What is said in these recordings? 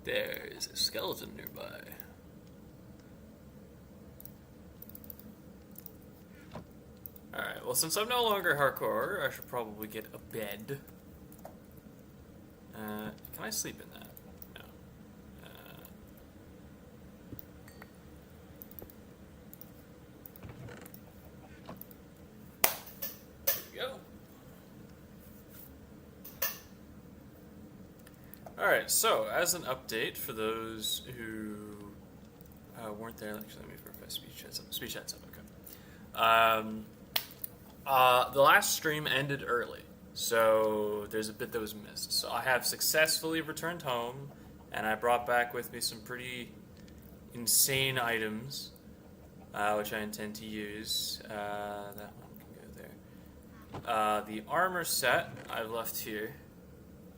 There's a skeleton nearby. Alright, well, since I'm no longer hardcore, I should probably get a bed. Can I sleep in that? No. There we go. Alright, so, as an update for those who weren't there, actually, let me verify speech heads up. Speech heads up, okay. The last stream ended early, so there's a bit that was missed. So I have successfully returned home, and I brought back with me some pretty insane items, which I intend to use. That one can go there. The armor set I've left here.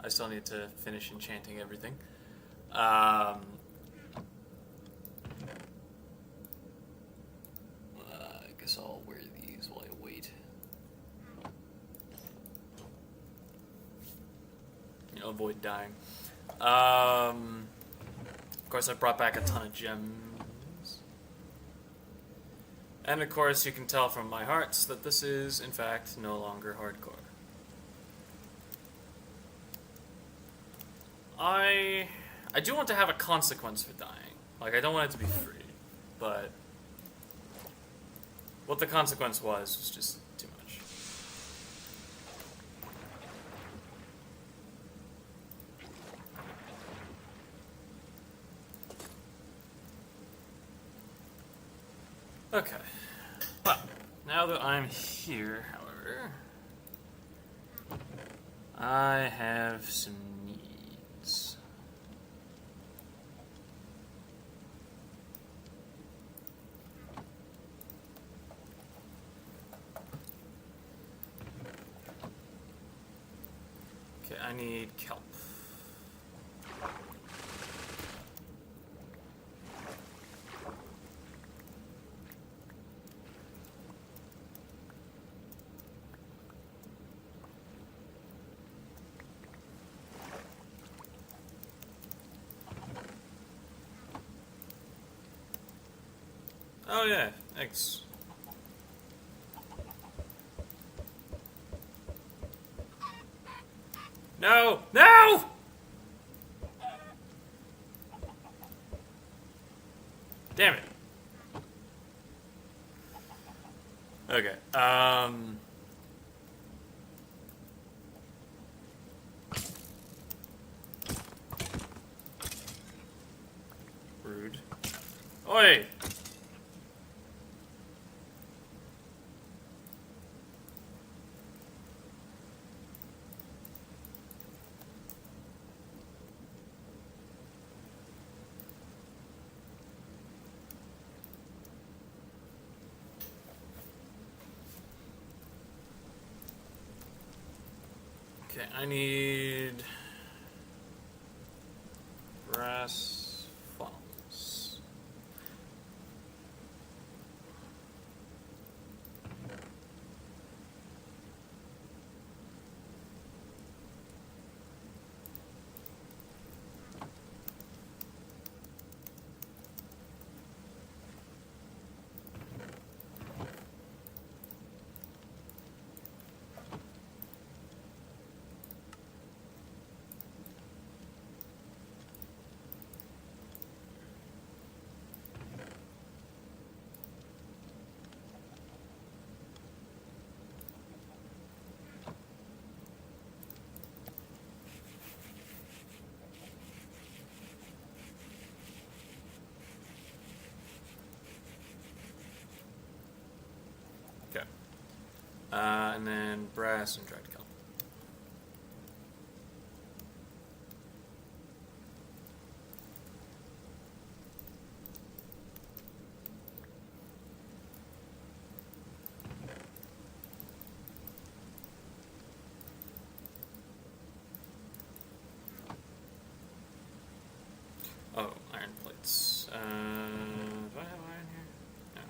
I still need to finish enchanting everything. I guess I'll wear these while I wait. You know, avoid dying. Of course, I brought back a ton of gems. And of course, you can tell from my hearts that this is, in fact, no longer hardcore. I do want to have a consequence for dying. Like, I don't want it to be free, but what the consequence was just too much. Okay. Well, now that I'm here, however, I have some needs. Okay, I need kelp. Oh yeah, thanks. No! No! Damn it. Okay, rude. Oi! Okay, I need brass funnels. Okay. And then brass and dried kelp. Oh, iron plates. Do I have iron here? No.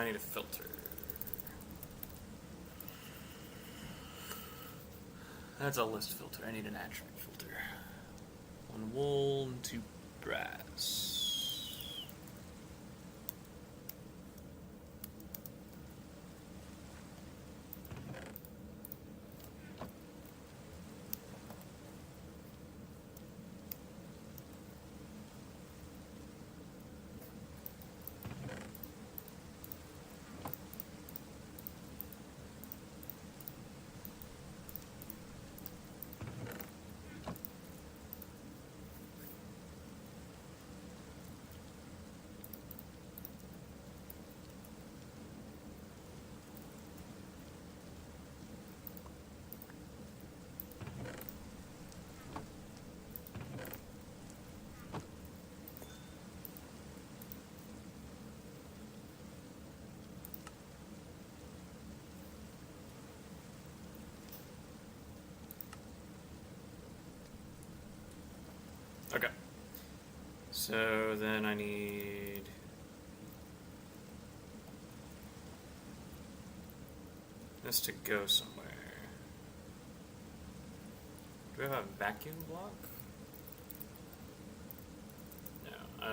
I need a filter. That's a list filter. I need an attribute filter. 1 wool and 2 brass. Okay. So then I need this to go somewhere. Do we have a vacuum block? No.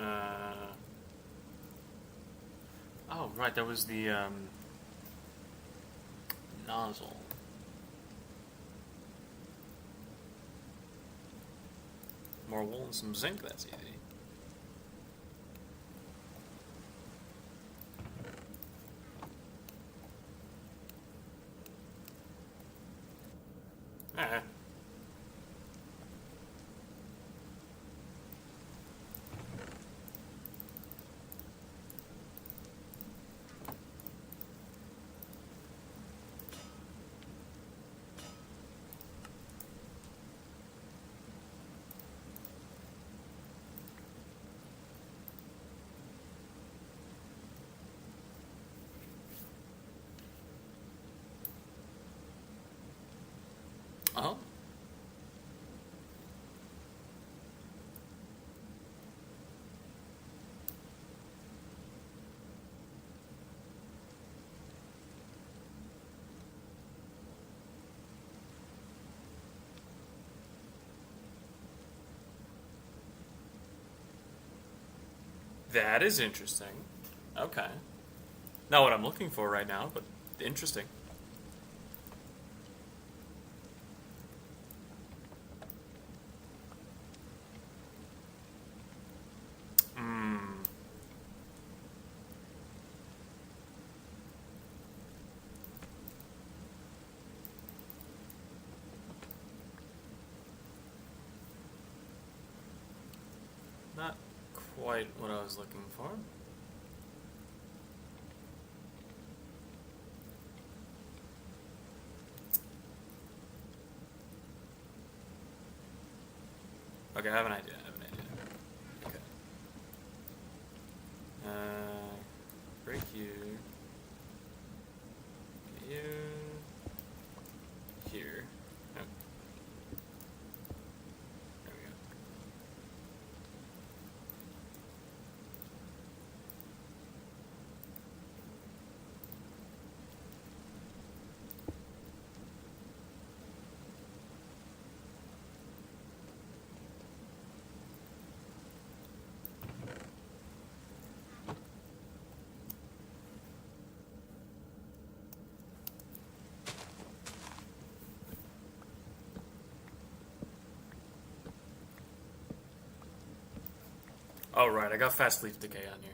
Oh, right. That was the nozzle. More wool and some zinc, that's easy. Alright. Oh. That is interesting. Okay. Not what I'm looking for right now, but interesting. Hmm. Not quite what I was looking for. Okay, I have an idea. Okay. Break you. Get you. Here. Oh. There we go. Oh, right, I got fast leaf decay on here.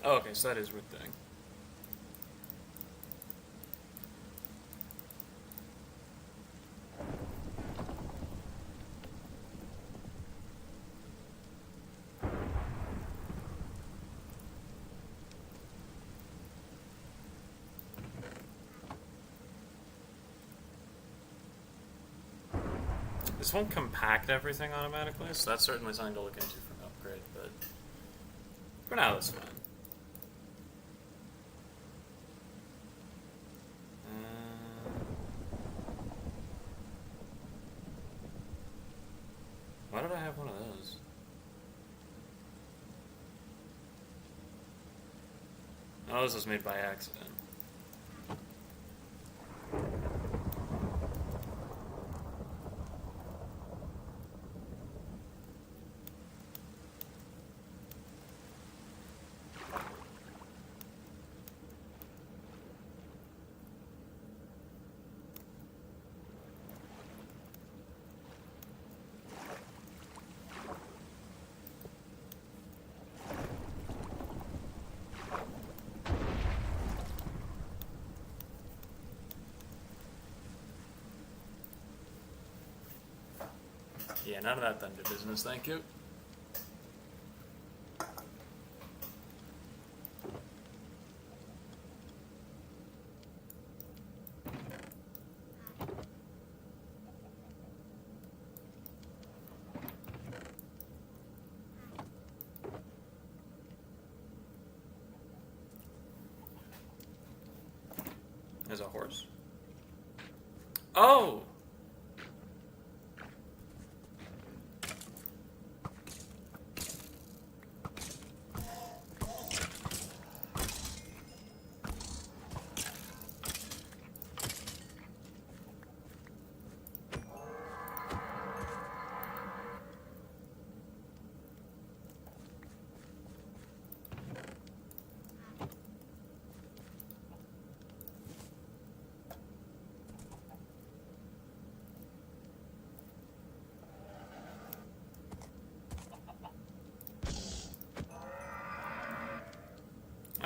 Oh, okay, so that is wood thing. This won't compact everything automatically, so that's certainly something to look into for an upgrade, but for now it's fine. Why did I have one of those? Oh, this was made by accident. Yeah, none of that thunder business, thank you. There's a horse. Oh!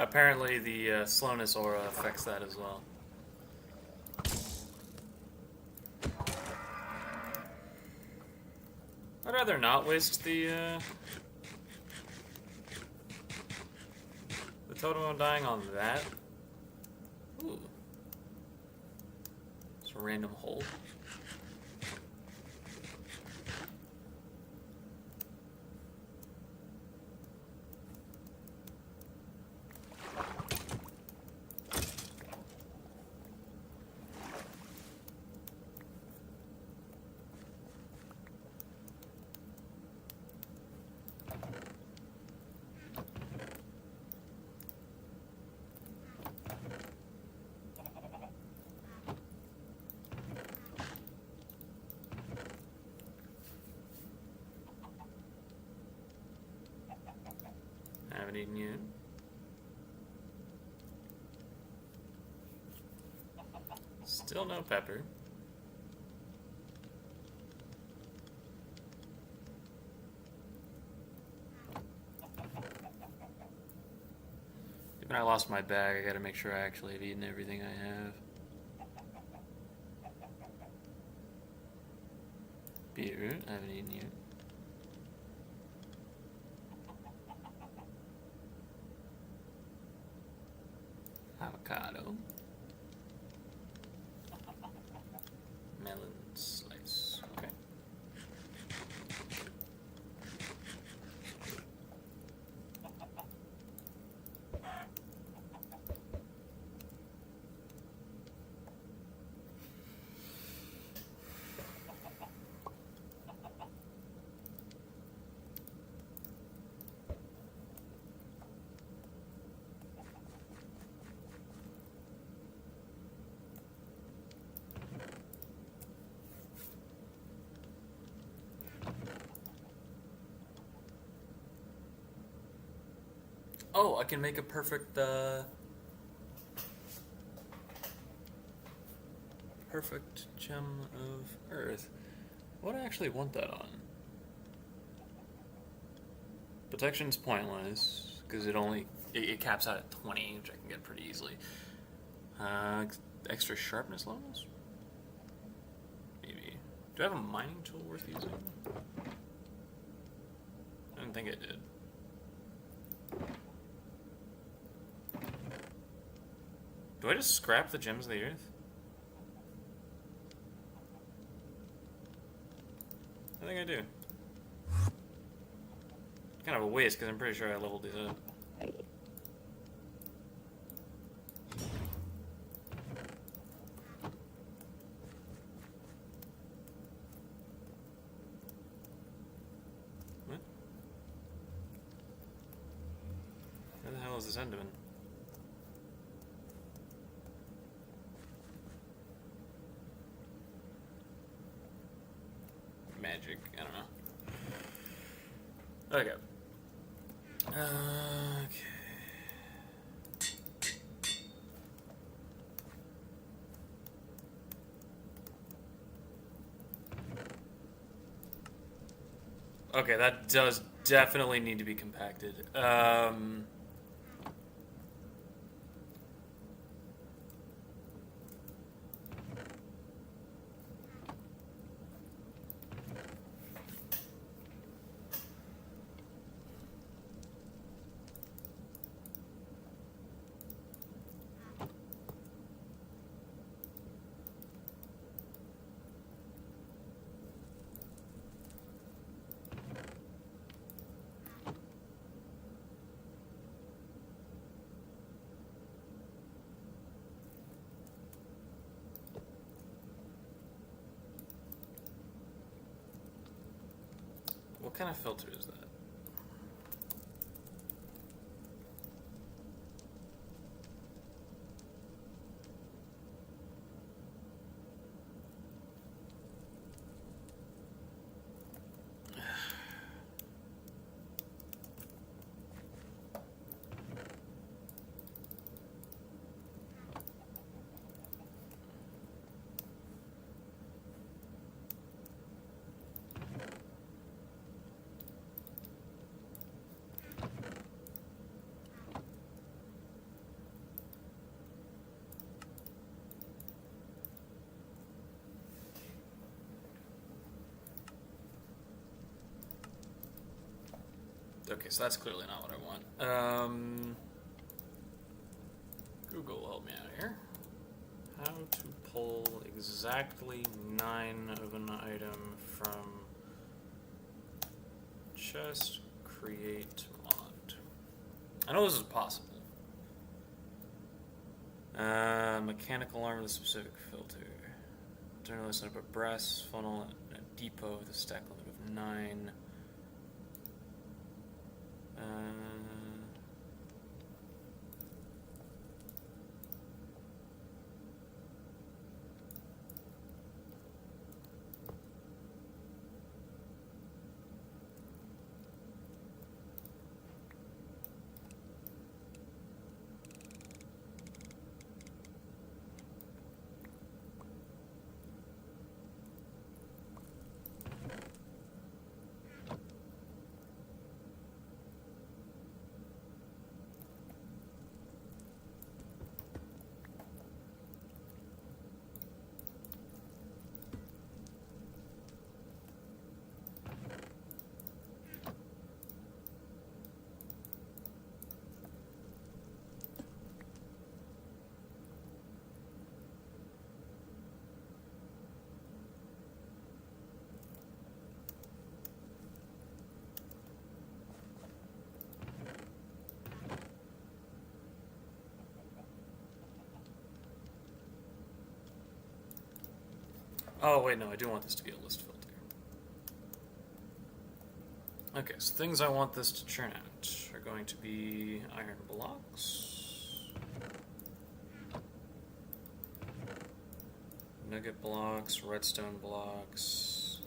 Apparently the slowness aura affects that as well. I'd rather not waste the totem on dying on that. Ooh. It's a random hole. Haven't eaten yet. Still no pepper. Given I lost my bag, I gotta make sure I actually have eaten everything I have. Beetroot, I haven't eaten yet. Avocado. Melon slice. Okay. Oh, I can make a perfect, perfect gem of earth. What do I actually want that on? Protection's pointless, because it only it caps out at 20, which I can get pretty easily. Extra sharpness levels? Maybe. Do I have a mining tool worth using? I didn't think I did. Do I just scrap the gems of the earth? I think I do. Kind of a waste because I'm pretty sure I leveled these up. What? Where the hell is this Enderman? Magic, I don't know. Okay. Okay. Okay, that does definitely need to be compacted. What kind of filter is that? Okay, so that's clearly not what I want. Google, help me out here. How to pull exactly 9 of an item from chest, create mod. I know this is possible. Mechanical arm with a specific filter. Generally set up a brass funnel and a depot with a stack limit of 9. Oh, wait, no, I do want this to be a list filter. Okay, so things I want this to churn out are going to be iron blocks, nugget blocks, redstone blocks,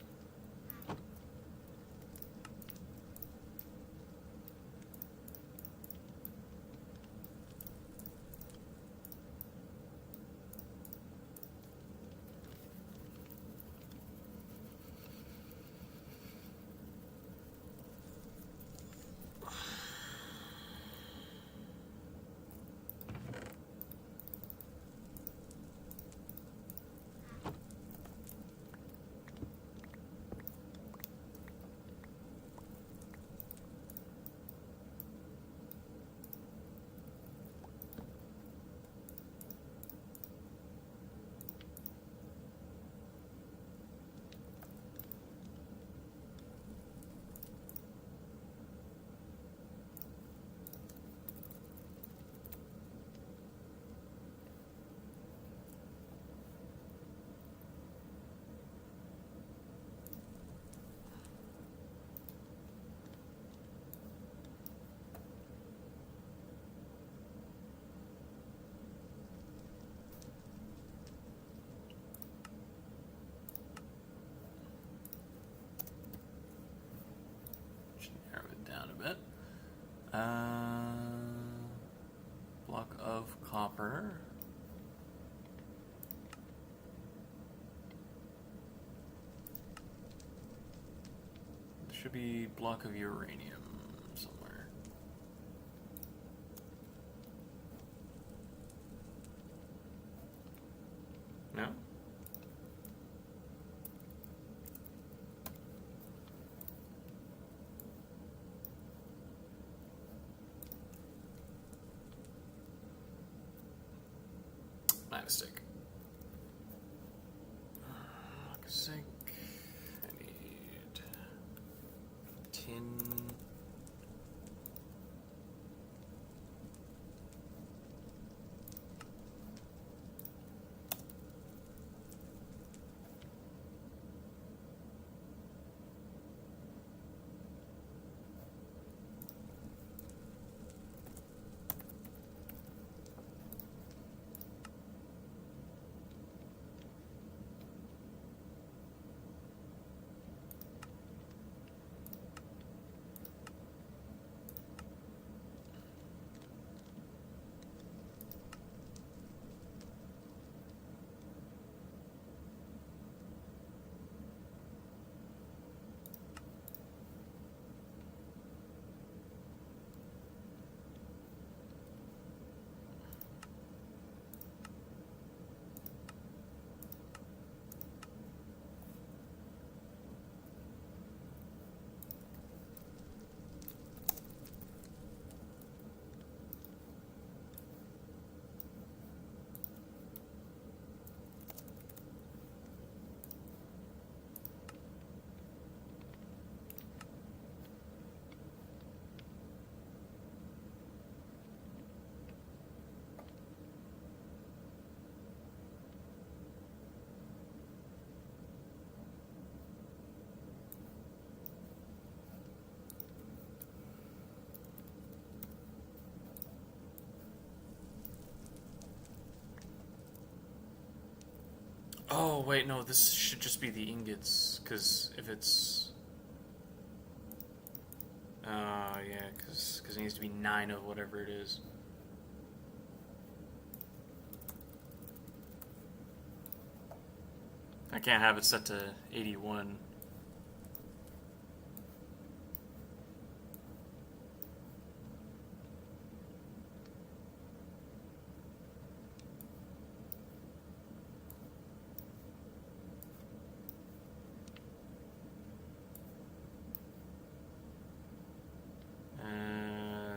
Block of copper. There should be block of uranium somewhere. No? My mistake. Zinc. I need tin. Oh, wait, no, this should just be the ingots, because if it's... yeah, because it needs to be 9 of whatever it is. I can't have it set to 81.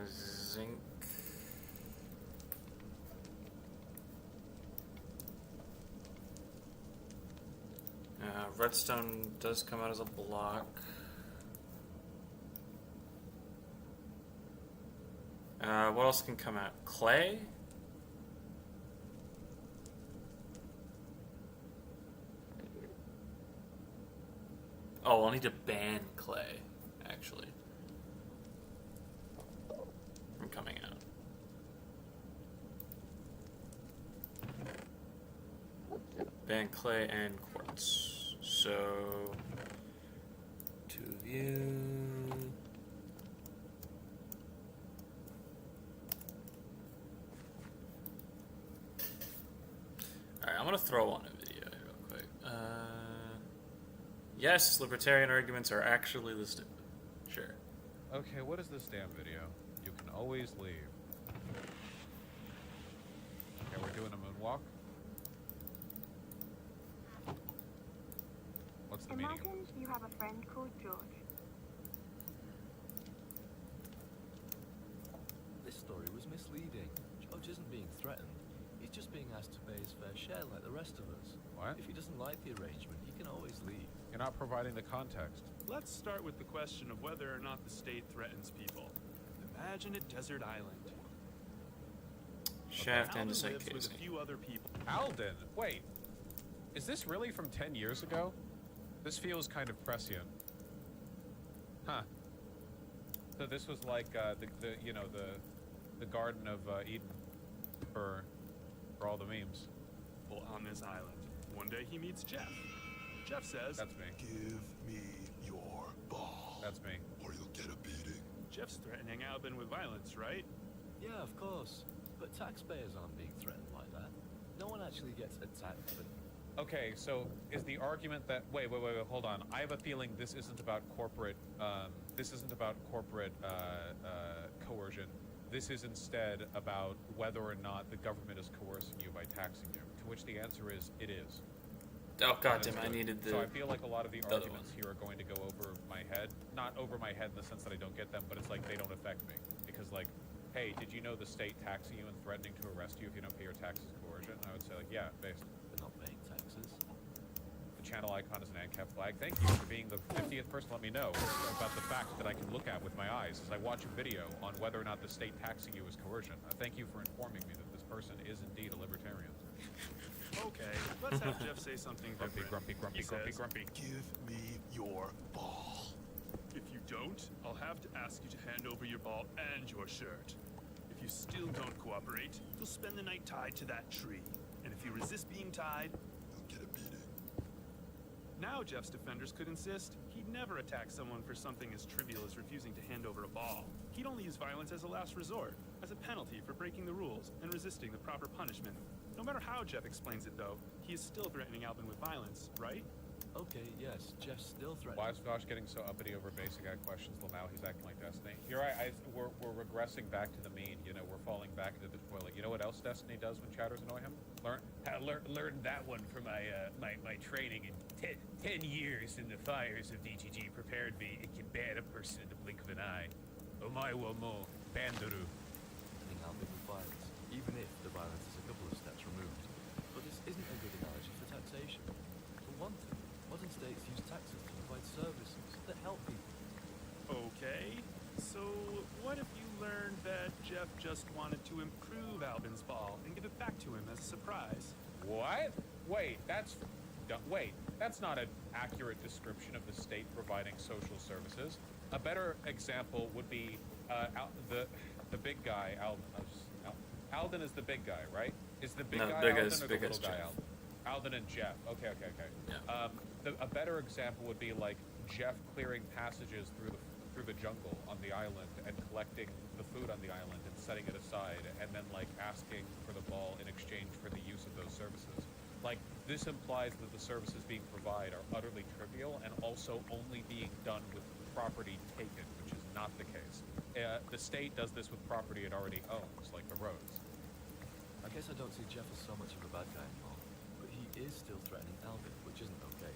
Zinc. Redstone does come out as a block. What else can come out? Clay? Oh, I'll need to ban clay, actually, from coming out. Ban clay and quartz. So, to view. Alright, I'm gonna throw on a video real quick. Yes, libertarian arguments are actually listed. Sure. Okay, what is this damn video? You can always leave. Okay, we're doing a moonwalk. What's the meaning? Imagine you have a friend called George. This story was misleading. George isn't being threatened. He's just being asked to pay his fair share like the rest of us. What? If he doesn't like the arrangement, he can always leave. You're not providing the context. Let's start with the question of whether or not the state threatens people. Imagine a desert island. Shaft Alden andesite lives with a casing. few other people. Alden! Wait. Is this really from 10 years ago? This feels kind of prescient. Huh. So this was like the Garden of Eden for all the memes. Well, on this island. One day he meets Jeff. Jeff says, That's me. Give me your ball, That's me. or you'll get a beating. Jeff's threatening Albin with violence, right? Yeah, of course. But taxpayers aren't being threatened like that. No one actually gets attacked for... Okay, so is the argument that wait, hold on. I have a feeling this isn't about corporate coercion. This is instead about whether or not the government is coercing you by taxing you. To which the answer is it is. Oh goddamn! I needed the. So I feel like a lot of the other arguments here are going to go over my head. Not over my head in the sense that I don't get them, but it's like they don't affect me. Because like, hey, did you know the state taxing you and threatening to arrest you if you don't pay your taxes is coercion? I would say like, yeah, based. They're not paying taxes. The channel icon is an ANCAP flag. Thank you for being the 50th person to let me know about the fact that I can look at with my eyes as I watch a video on whether or not the state taxing you is coercion. Thank you for informing me that this person is indeed a libertarian. Okay, let's have Jeff say something Grumpy, different. grumpy, He grumpy, says, grumpy. Give me your ball. If you don't, I'll have to ask you to hand over your ball and your shirt. If you still don't cooperate, you'll spend the night tied to that tree. And if you resist being tied, you'll get a beating. Now Jeff's defenders could insist he'd never attack someone for something as trivial as refusing to hand over a ball. He'd only use violence as a last resort, as a penalty for breaking the rules and resisting the proper punishment. No matter how Jeff explains it, though, he is still threatening Albin with violence, right? Okay, yes, Jeff's still threatening. Why is Josh getting so uppity over basic ag questions till now he's acting like Destiny? You're right, we're regressing back to the mean, you know, we're falling back into the toilet. You know what else Destiny does when chatters annoy him? Learned that one from my training in 10 years in the fires of DGG prepared me. It can ban a person in the blink of an eye. Omae wa mo bandaru. Threatening Albin with violence, even if the violence is a couple of steps removed. But this isn't a good analogy for taxation. For one thing, modern states use taxes to provide services that help people. Okay, so what if you learned that Jeff just wanted to improve Albin's ball and give it back to him as a surprise? What? Wait, that's not an accurate description of the state providing social services. A better example would be the big guy, Alden. Alden is the big guy, right? Is the big guy Alden or the little guy Alden? Alden and Jeff. Okay. Yeah. A better example would be like Jeff clearing passages through the jungle on the island and collecting the food on the island and setting it aside, and then like asking for the ball in exchange for the use of those services. Like, this implies that the services being provided are utterly trivial and also only being done with property taken, which is not the case. The state does this with property it already owns, like the roads. I guess I don't see Jeff as so much of a bad guy anymore, but he is still threatening Albin, which isn't okay.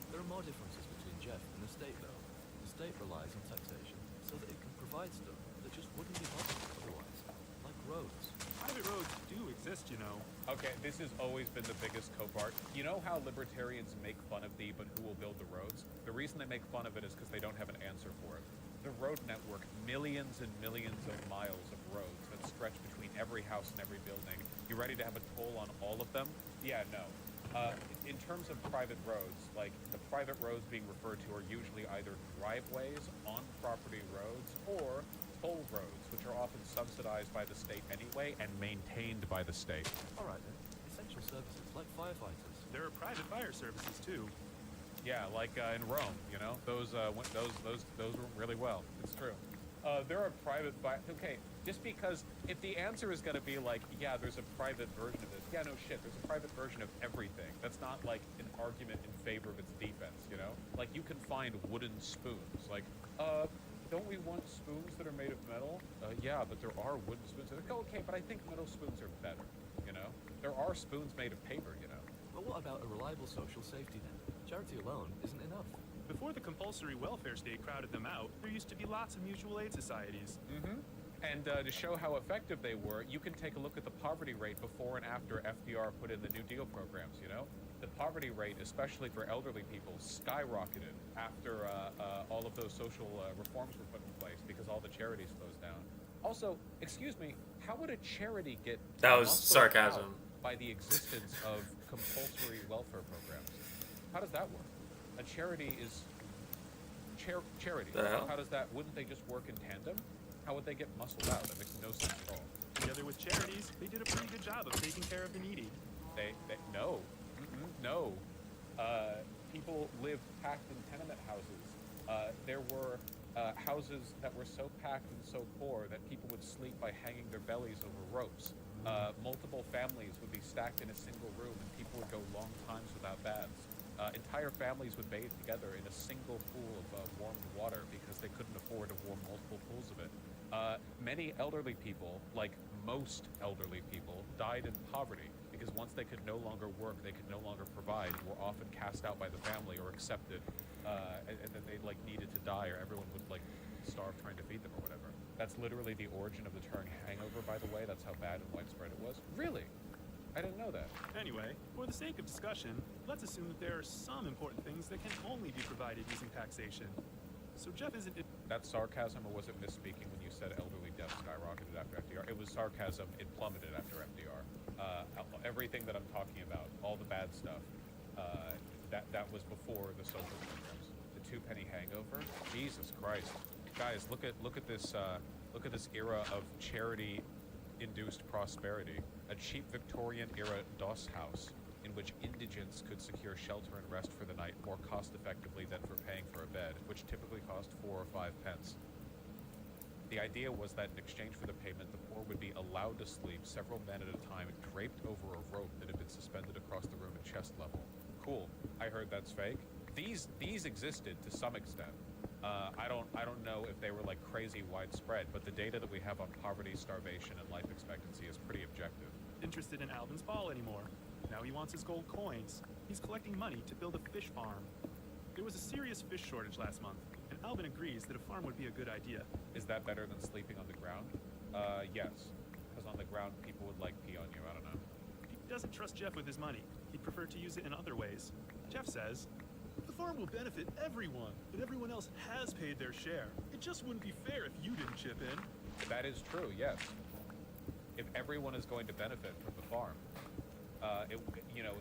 There are more differences between Jeff and the state, though. The state relies on taxation so that it can provide stuff that just wouldn't be possible otherwise, like roads. Private roads do exist, you know. Okay, this has always been the biggest copart. You know how libertarians make fun of the but who will build the roads? The reason they make fun of it is because they don't have an answer for it. The road network, millions and millions of miles of roads that stretch between every house and every building. You ready to have a toll on all of them? Yeah, no. In terms of private roads, like the private roads being referred to are usually either driveways on property roads or toll roads, which are often subsidized by the state anyway and maintained by the state. All right then, essential services like firefighters. There are private fire services, too. Yeah, like in Rome, you know, those went really well. It's true. There are private okay, just because if the answer is going to be like, yeah, there's a private version of this. Yeah, no shit, there's a private version of everything. That's not like an argument in favor of its defense, you know? Like you can find wooden spoons. Like, don't we want spoons that are made of metal? Yeah, but there are wooden spoons. Okay, but I think metal spoons are better, you know? There are spoons made of paper, you know? But what about a reliable social safety net? Charity alone isn't enough. Before the compulsory welfare state crowded them out, there used to be lots of mutual aid societies. Mm-hmm. And to show how effective they were, you can take a look at the poverty rate before and after FDR put in the New Deal programs, you know? The poverty rate, especially for elderly people, skyrocketed after all of those social reforms were put in place because all the charities closed down. Also, excuse me, how would a charity get That was muscled sarcasm. out by the existence of compulsory welfare programs? How does that work? A charity is charity. The hell? How does that? Wouldn't they just work in tandem? How would they get muscled out? That makes no sense at all. Together with charities, they did a pretty good job of taking care of the needy. No. People lived packed in tenement houses. There were houses that were so packed and so poor that people would sleep by hanging their bellies over ropes. Multiple families would be stacked in a single room, and people would go long times without baths. Entire families would bathe together in a single pool of warm water because they couldn't afford to warm multiple pools of it. Many elderly people, like most elderly people, died in poverty because once they could no longer work, they could no longer provide, were often cast out by the family or accepted, and then they like needed to die, or everyone would like starve trying to feed them or whatever. That's literally the origin of the term hangover, by the way. That's how bad and widespread it was. Really? I didn't know that. Anyway, for the sake of discussion, let's assume that there are some important things that can only be provided using taxation. So Jeff isn't... That's sarcasm, or was it misspeaking when you said elderly death skyrocketed after FDR? It was sarcasm. It plummeted after FDR. Everything that I'm talking about, all the bad stuff, that was before the social programs. The two-penny hangover. Jesus Christ, guys, look at this era of charity-induced prosperity. A cheap Victorian-era doss house in which indigents could secure shelter and rest for the night more cost-effectively than for paying for a bed, which typically cost 4 or 5 pence. The idea was that in exchange for the payment, the poor would be allowed to sleep several men at a time draped over a rope that had been suspended across the room at chest level. Cool. I heard that's fake. These existed to some extent. I don't know if they were like crazy widespread, but the data that we have on poverty, starvation, and life expectancy is pretty objective. interested in Albin's ball anymore. Now he wants his gold coins. He's collecting money to build a fish farm. There was a serious fish shortage last month, and Albin agrees that a farm would be a good idea. Is that better than sleeping on the ground? Yes. Because on the ground, people would like pee on you. I don't know. He doesn't trust Jeff with his money. He'd prefer to use it in other ways. Jeff says, the farm will benefit everyone, but everyone else has paid their share. It just wouldn't be fair if you didn't chip in. That is true, yes. If everyone is going to benefit from the farm,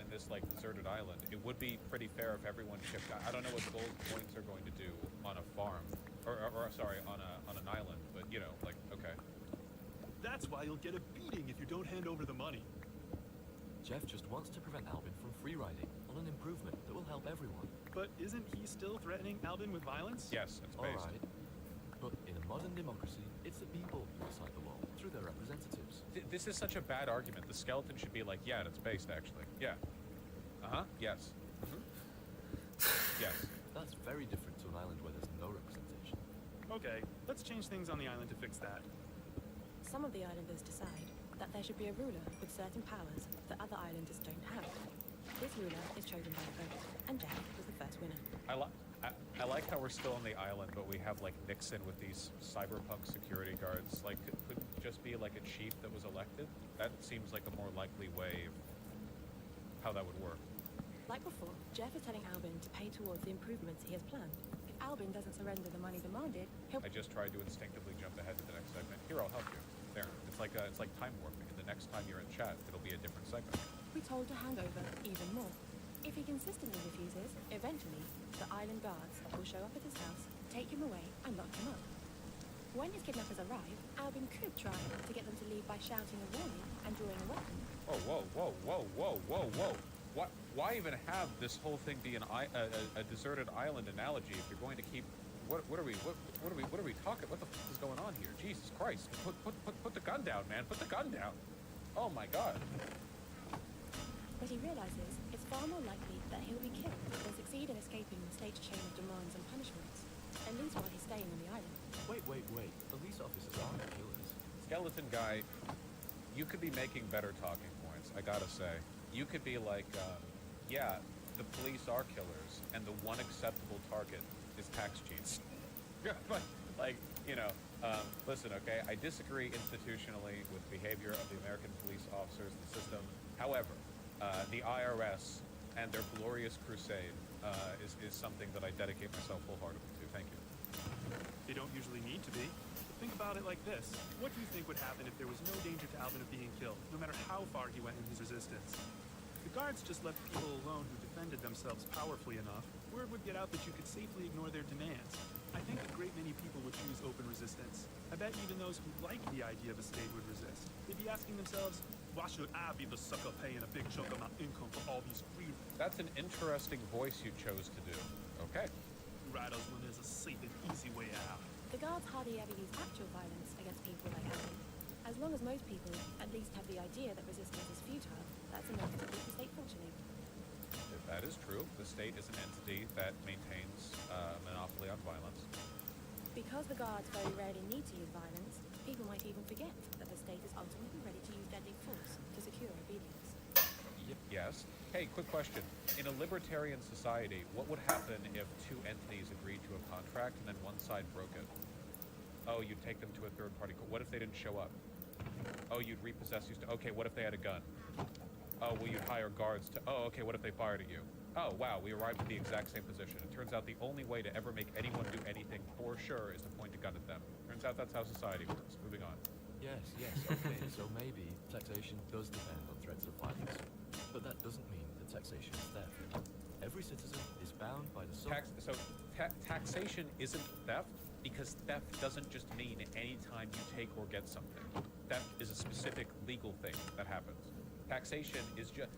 in this like deserted island, it would be pretty fair if everyone chipped out. I don't know what gold coins are going to do on a farm, or sorry, on an island, but okay. That's why you'll get a beating if you don't hand over the money. Jeff just wants to prevent Albin from free riding on an improvement that will help everyone. But isn't he still threatening Albin with violence? Yes, it's based. Alright. But in a modern democracy, it's the people who decide the law through their representatives. This is such a bad argument. The skeleton should be like, yeah, it's based actually. Yeah. Yes. Yes. That's very different to an island where there's no representation. Okay, let's change things on the island to fix that. Some of the islanders decide that there should be a ruler with certain powers that other islanders don't have. This ruler is chosen by a vote, and Jack was the first winner. I like how we're still on the island, but we have like Nixon with these cyberpunk security guards. Like, couldn't it just be like a chief that was elected? That seems like a more likely way of how that would work. Like before, Jeff is telling Albin to pay towards the improvements he has planned. If Albin doesn't surrender the money demanded, he'll... I just tried to instinctively jump ahead to the next segment. Here, I'll help you. There. It's like time warping. And the next time you're in chat, it'll be a different segment. be told to hand over even more. If he consistently refuses, eventually, the island guards will show up at his house, take him away, and lock him up. When his kidnappers arrive, Albin could try to get them to leave by shouting a warning and drawing a weapon. Whoa. Why even have this whole thing be a deserted island analogy if you're going to keep... What are we talking? What the fuck is going on here? Jesus Christ! Put the gun down, man! Put the gun down! Oh my God! But he realizes it's far more likely that he'll be killed than succeed in escaping the state's chain of demands and punishments, at least while he's staying on the island. Wait. Police officers aren't killers. Skeleton guy, you could be making better talking points. I gotta say, you could be like, yeah, the police are killers, and the one acceptable target is tax cheats. But, listen, okay, I disagree institutionally with the behavior of the American police officers, the system. However, the IRS and their glorious crusade is something that I dedicate myself wholeheartedly to. Thank you. They don't usually need to be. But think about it like this. What do you think would happen if there was no danger to Albin of being killed, no matter how far he went in his resistance? The guards just left people alone who defended themselves powerfully enough. Word would get out that you could safely ignore their demands. I think a great many people would choose open resistance. I bet even those who like the idea of a state would resist. They'd be asking themselves, why should I be the sucker paying a big chunk of my income for all these free... That's an interesting voice you chose to do. Okay. rattles when there's a safe and easy way out. The guards hardly ever use actual violence against people like Alvin. As long as most people at least have the idea that resistance is futile, that's enough to keep the state functioning. If that is true, the state is an entity that maintains a monopoly on violence. Because the guards very rarely need to use violence, people might even forget that the state is ultimately ready to use deadly force to secure obedience. Yes. Hey, quick question. In a libertarian society, what would happen if two entities agreed to a contract and then one side broke it? Oh, you'd take them to a third party. What if they didn't show up? Oh, you'd repossess you. Okay, what if they had a gun? Oh, well, you'd hire guards to... Oh, okay, what if they fired at you? Oh, wow, we arrived at the exact same position. It turns out the only way to ever make anyone do anything for sure is to point a gun at them. Turns out that's how society works. Moving on. Yes, okay, so maybe taxation does depend on threats of violence. But that doesn't mean that taxation is theft. Every citizen is bound by the Taxation isn't theft because theft doesn't just mean any time you take or get something. Theft is a specific legal thing that happens. Taxation is just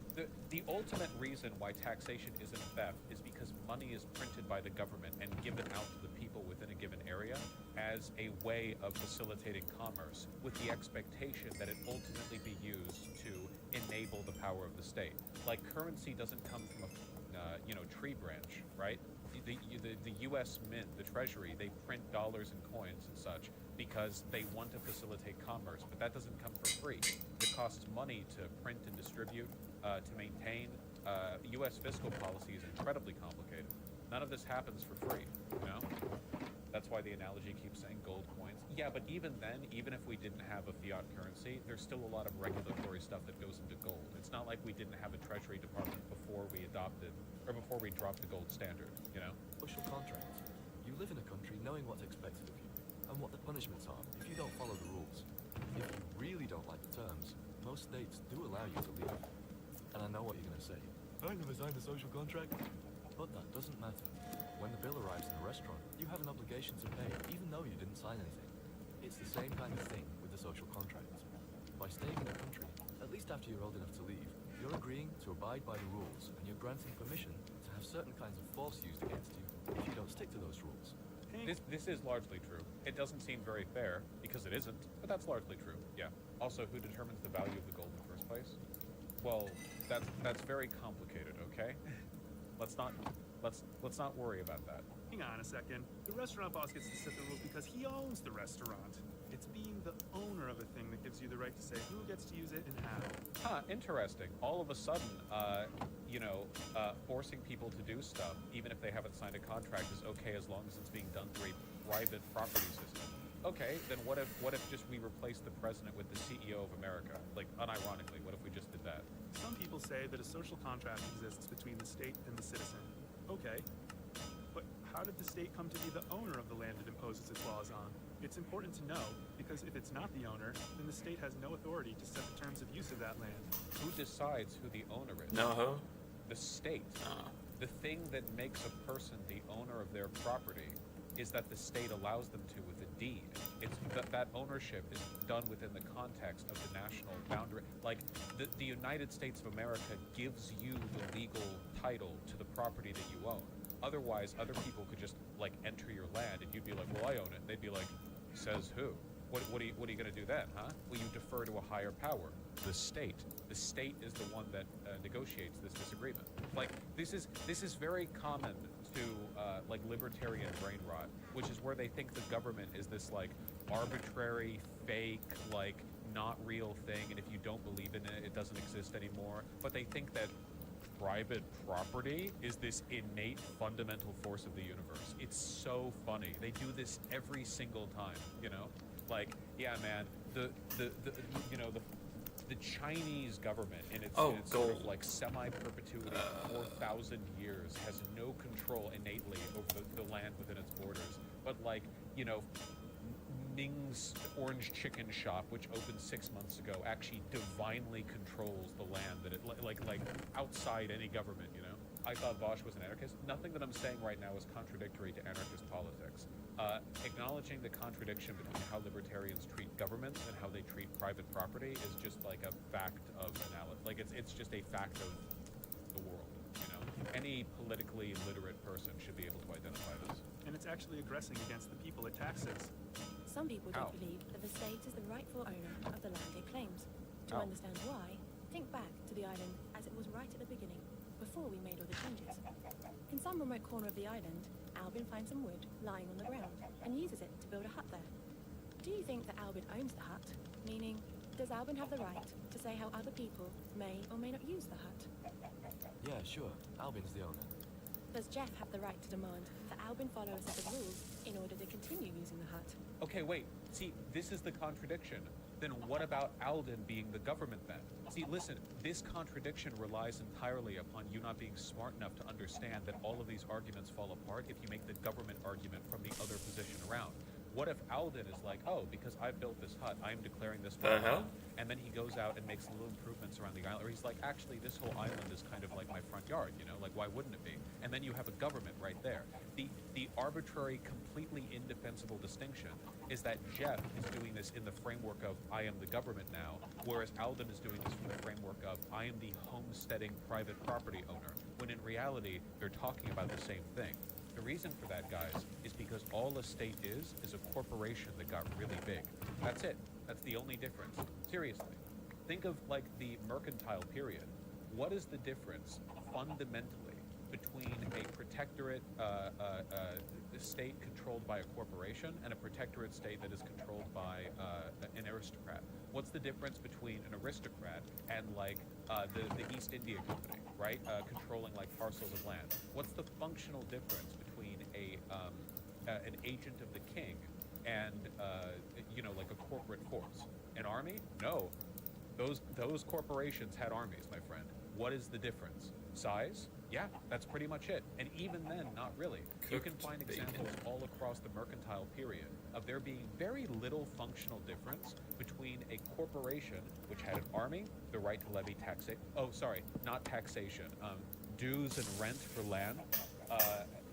the ultimate reason why taxation isn't theft is because money is printed by the government and given out to the people within a given area as a way of facilitating commerce with the expectation that it ultimately be used to enable the power of the state. Like currency doesn't come from a tree branch, right? The U.S. Mint, the Treasury, they print dollars and coins and such because they want to facilitate commerce, but that doesn't come for free. It costs money to print and distribute, to maintain. U.S. fiscal policy is incredibly complicated. None of this happens for free, you know? That's why the analogy keeps saying gold coins. Yeah, but even then, even if we didn't have a fiat currency, there's still a lot of regulatory stuff that goes into gold. It's not like we didn't have a Treasury Department before we adopted, or before we dropped the gold standard, you know? social contract. You live in a country knowing what's expected of you, and what the punishments are if you don't follow the rules. If you really don't like the terms, most states do allow you to leave. And I know what you're going to say. I never signed a social contract. But that doesn't matter. When the bill arrives in a restaurant, you have an obligation to pay, even though you didn't sign anything. It's the same kind of thing with the social contract. By staying in a country, at least after you're old enough to leave, you're agreeing to abide by the rules, and you're granting permission to have certain kinds of force used against you if you don't stick to those rules. This is largely true. It doesn't seem very fair, because it isn't, but that's largely true, yeah. Also, who determines the value of the gold in the first place? Well, that's very complicated, okay? Let's not worry about that. Hang on a second. The restaurant boss gets to set the rules because he owns the restaurant. It's being the owner of a thing that gives you the right to say who gets to use it and how. Huh, interesting. All of a sudden, forcing people to do stuff, even if they haven't signed a contract, is okay as long as it's being done through a private property system. Okay, then what if just we replace the president with the CEO of America? Like, unironically, what if we just did that? Some people say that a social contract exists between the state and the citizen. Okay, but how did the state come to be the owner of the land it imposes its laws on? It's important to know, because if it's not the owner, then the state has no authority to set the terms of use of that land. Who decides who the owner is? No. The state. The thing that makes a person the owner of their property is that the state allows them to with a deed. It's that ownership is done within the context of the national boundary. Like, the United States of America gives you the legal title to the property that you own. Otherwise, other people could just, like, enter your land, and you'd be like, well, I own it. They'd be like, says who? What are you going to do then, huh? Well, you defer to a higher power, the state. The state is the one that negotiates this disagreement. Like, this is very common to like libertarian brain rot, which is where they think the government is this like arbitrary, fake, like not real thing, and if you don't believe in it, it doesn't exist anymore. But they think that private property is this innate fundamental force of the universe. It's so funny. They do this every single time, you know? Like, yeah, man, the Chinese government in its sort of like semi-perpetuity for 4,000 years has no control innately over the land within its borders. But like, you know, Ning's orange chicken shop, which opened 6 months ago, actually divinely controls the land that it like outside any government, you know? I thought Bosch was an anarchist. Nothing that I'm saying right now is contradictory to anarchist politics. Acknowledging the contradiction between how libertarians treat governments and how they treat private property is just like a fact of analysis. Like it's just a fact of the world, you know? Any politically literate person should be able to identify this. And it's actually aggressing against the people it taxes. Some people How? don't believe that the state is the rightful owner of the land it claims. To How? understand why, think back to the island as it was right at the beginning, before we made all the changes. In some remote corner of the island, Albin finds some wood lying on the ground and uses it to build a hut there. Do you think that Albin owns the hut? Meaning, does Albin have the right to say how other people may or may not use the hut? Yeah, sure. Albin's the owner. Does Jeff have the right to demand that Albin follow a set of rules in order to continue using the hut? Okay, wait. See, this is the contradiction. Then what about Alden being the government then? See, listen, this contradiction relies entirely upon you not being smart enough to understand that all of these arguments fall apart if you make the government argument from the other position around. What if Alden is like, oh, because I built this hut, I'm declaring this my hut, and then he goes out and makes little improvements around the island, or he's like, actually, this whole island is kind of like my front yard, you know, like why wouldn't it be? And then you have a government right there. The arbitrary, completely indefensible distinction is that Jeff is doing this in the framework of I am the government now, whereas Alden is doing this from the framework of I am the homesteading private property owner, when in reality, they're talking about the same thing. The reason for that, guys, is because all a state is a corporation that got really big. That's it. That's the only difference. Seriously. Think of, like, the mercantile period. What is the difference, fundamentally, between a protectorate state controlled by a corporation and a protectorate state that is controlled by an aristocrat? What's the difference between an aristocrat and, like, the East India Company, right? Controlling, like, parcels of land. What's the functional difference between an agent of the king and, like a corporate force? An army? No. Those corporations had armies, my friend. What is the difference? Size? Yeah, that's pretty much it. And even then, not really. You can find examples all across the mercantile period of there being very little functional difference between a corporation which had an army, the right to levy dues and rent for land,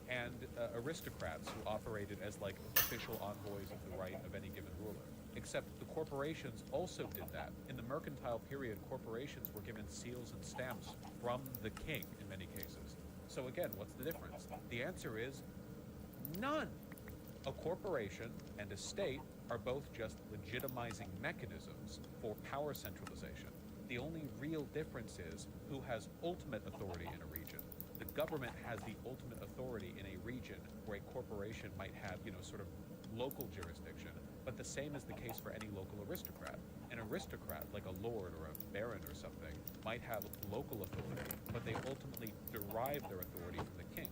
and aristocrats who operated as like official envoys of the right of any given ruler. Except the corporations also did that. In the mercantile period, corporations were given seals and stamps from the king in many cases. So again, what's the difference? The answer is none. A corporation and a state are both just legitimizing mechanisms for power centralization. The only real difference is who has ultimate authority in a region. The government has the ultimate authority in a region where a corporation might have, sort of local jurisdiction, but the same is the case for any local aristocrat. An aristocrat, like a lord or a baron or something, might have local authority, but they ultimately derive their authority from the king.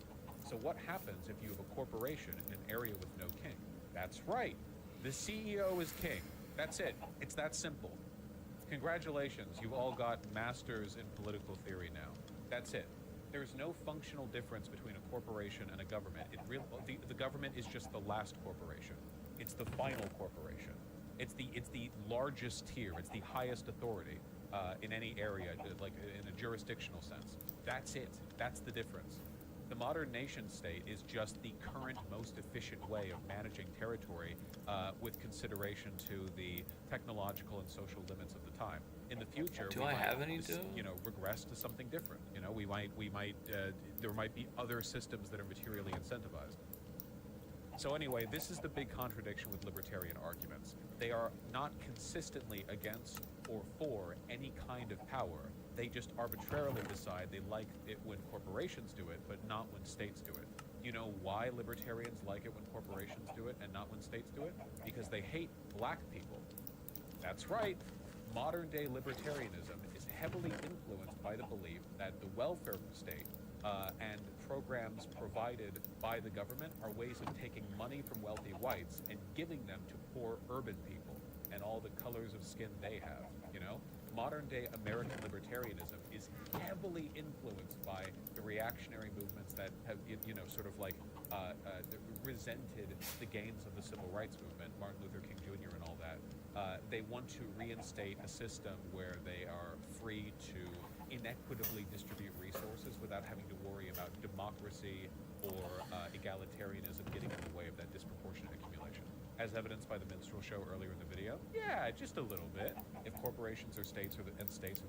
So what happens if you have a corporation in an area with no king? That's right. The CEO is king. That's it. It's that simple. Congratulations, you've all got masters in political theory now. That's it. There's no functional difference between a corporation and a government. The government is just the last corporation. It's the final corporation. It's the largest tier. It's the highest authority in any area, like in a jurisdictional sense. That's it. That's the difference. The modern nation state is just the current most efficient way of managing territory with consideration to the technological and social limits of the time. In the future, regress to something different. There might be other systems that are materially incentivized. So anyway, this is the big contradiction with libertarian arguments. They are not consistently against or for any kind of power. They just arbitrarily decide they like it when corporations do it, but not when states do it. You know why libertarians like it when corporations do it and not when states do it? Because they hate black people. That's right. Modern-day libertarianism is heavily influenced by the belief that the welfare state and programs provided by the government are ways of taking money from wealthy whites and giving them to poor urban people and all the colors of skin they have, Modern-day American libertarianism is heavily influenced by the reactionary movements that have, resented the gains of the civil rights movement, Martin Luther King Jr. and all that. They want to reinstate a system where they are free to inequitably distribute resources without having to worry about democracy or egalitarianism getting in the way of that disproportionate accumulation. As evidenced by the minstrel show earlier in the video, yeah, just a little bit. If corporations or states are the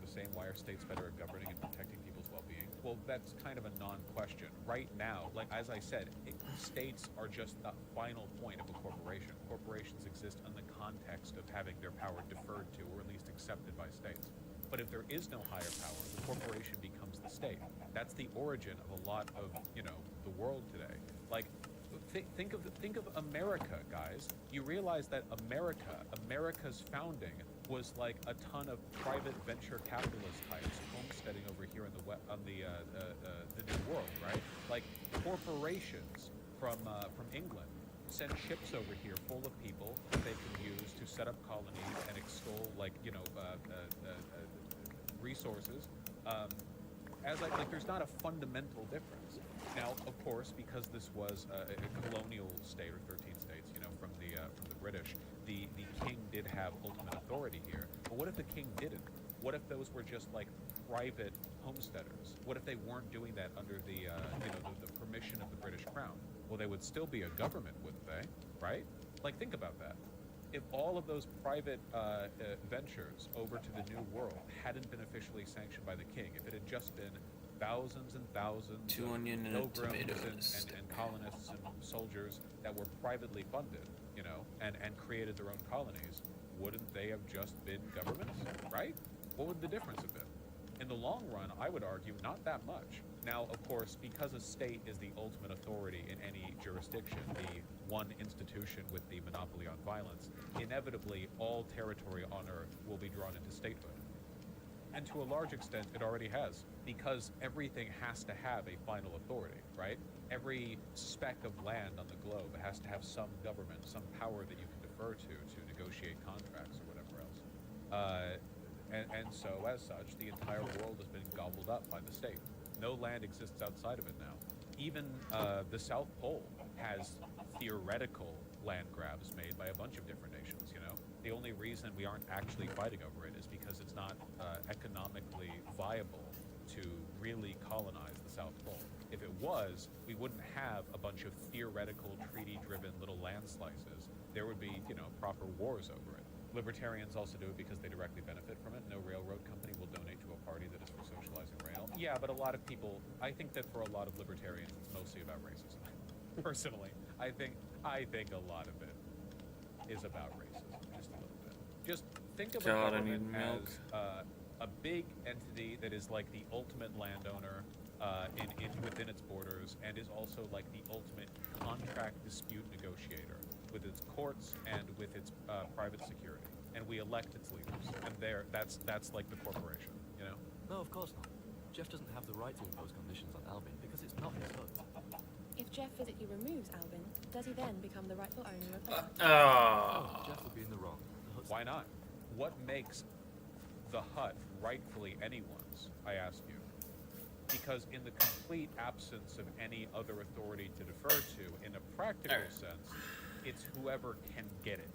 same, why are states better at governing and protecting people's well-being? well, that's kind of a non-question. Right now, like as I said, states are just the final point of a corporation. Corporations exist in the context of having their power deferred to, or at least accepted by states. But if there is no higher power, the corporation becomes the state. That's the origin of a lot of, you know, the world today. Like, think of America, guys. You realize that America's founding was like a ton of private venture capitalist types homesteading over here in the New World, right? Like corporations from England send ships over here full of people that they can use to set up colonies and extol, like, you know, resources. There's not a fundamental difference. Now, of course, because this was a colonial state, or 13 states, you know, from the British, the king did have ultimate authority here. But what if the king didn't? What if those were just like private homesteaders? What if they weren't doing that under the permission of the British Crown? Well, they would still be a government, wouldn't they? Right? Like, think about that. If all of those private ventures over to the New World hadn't been officially sanctioned by the king, if it had just been thousands and thousands Two of onion and a pilgrims tomato. and colonists and soldiers that were privately funded, you know, and created their own colonies, wouldn't they have just been governments, right? What would the difference have been? In the long run, I would argue not that much. Now, of course, because a state is the ultimate authority in any jurisdiction, the one institution with the monopoly on violence, inevitably all territory on Earth will be drawn into statehood. And to a large extent, it already has, because everything has to have a final authority, right? Every speck of land on the globe has to have some government, some power that you can defer to negotiate contracts or whatever else. And so, as such, the entire world has been gobbled up by the state. No land exists outside of it now. Even the South Pole has theoretical land grabs made by a bunch of different nations, you know? The only reason we aren't actually fighting over it is because it's not economically viable to really colonize the South Pole. If it was, we wouldn't have a bunch of theoretical, treaty-driven little land slices. There would be, you know, proper wars over it. Libertarians also do it because they directly benefit from it. No railroad company will donate to a party that is for socializing rail. Yeah, but a lot of people, I think that for a lot of libertarians, it's mostly about racism. Personally, I think a lot of it is about racism, just a little bit. Just think of God, a I government need milk. as a big entity that is like the ultimate landowner within its borders, and is also like the ultimate contract dispute negotiator with its courts and with its private security. And we elect its leaders, and that's like the corporation, you know? No, of course not. Jeff doesn't have the right to impose conditions on Albin because it's not his hut. If Jeff physically removes Albin, does he then become the rightful owner of the hut? Oh, Jeff would be in the wrong. The hut's Why not? What makes the hut rightfully anyone's, I ask you? Because in the complete absence of any other authority to defer to, in a practical sense, it's whoever can get it.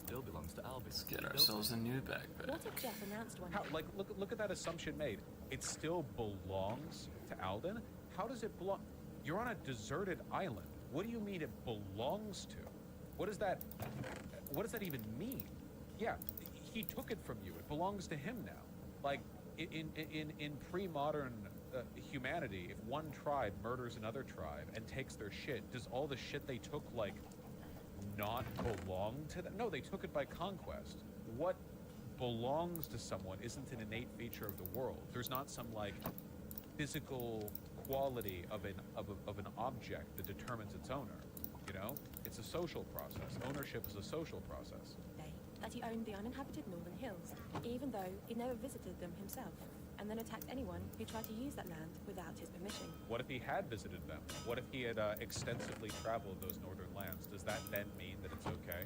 still belongs to Albin. Let's get He built ourselves it. a new backpack. What if Jeff announced one How, day? like, look at that assumption made. It still belongs to Alden? How does it belong? You're on a deserted island. What do you mean it belongs to? What does that even mean? Yeah, he took it from you. It belongs to him now. Like, in pre-modern humanity, if one tribe murders another tribe and takes their shit, does all the shit they took, like, not belong to them? No, they took it by conquest. What belongs to someone isn't an innate feature of the world. There's not some, like, physical quality of an object that determines its owner, you know? It's a social process. Ownership is a social process. That he owned the uninhabited Northern Hills, even though he never visited them himself, and then attacked anyone who tried to use that land without his permission. What if he had visited them? What if he had extensively traveled those northern lands? Does that then mean that it's okay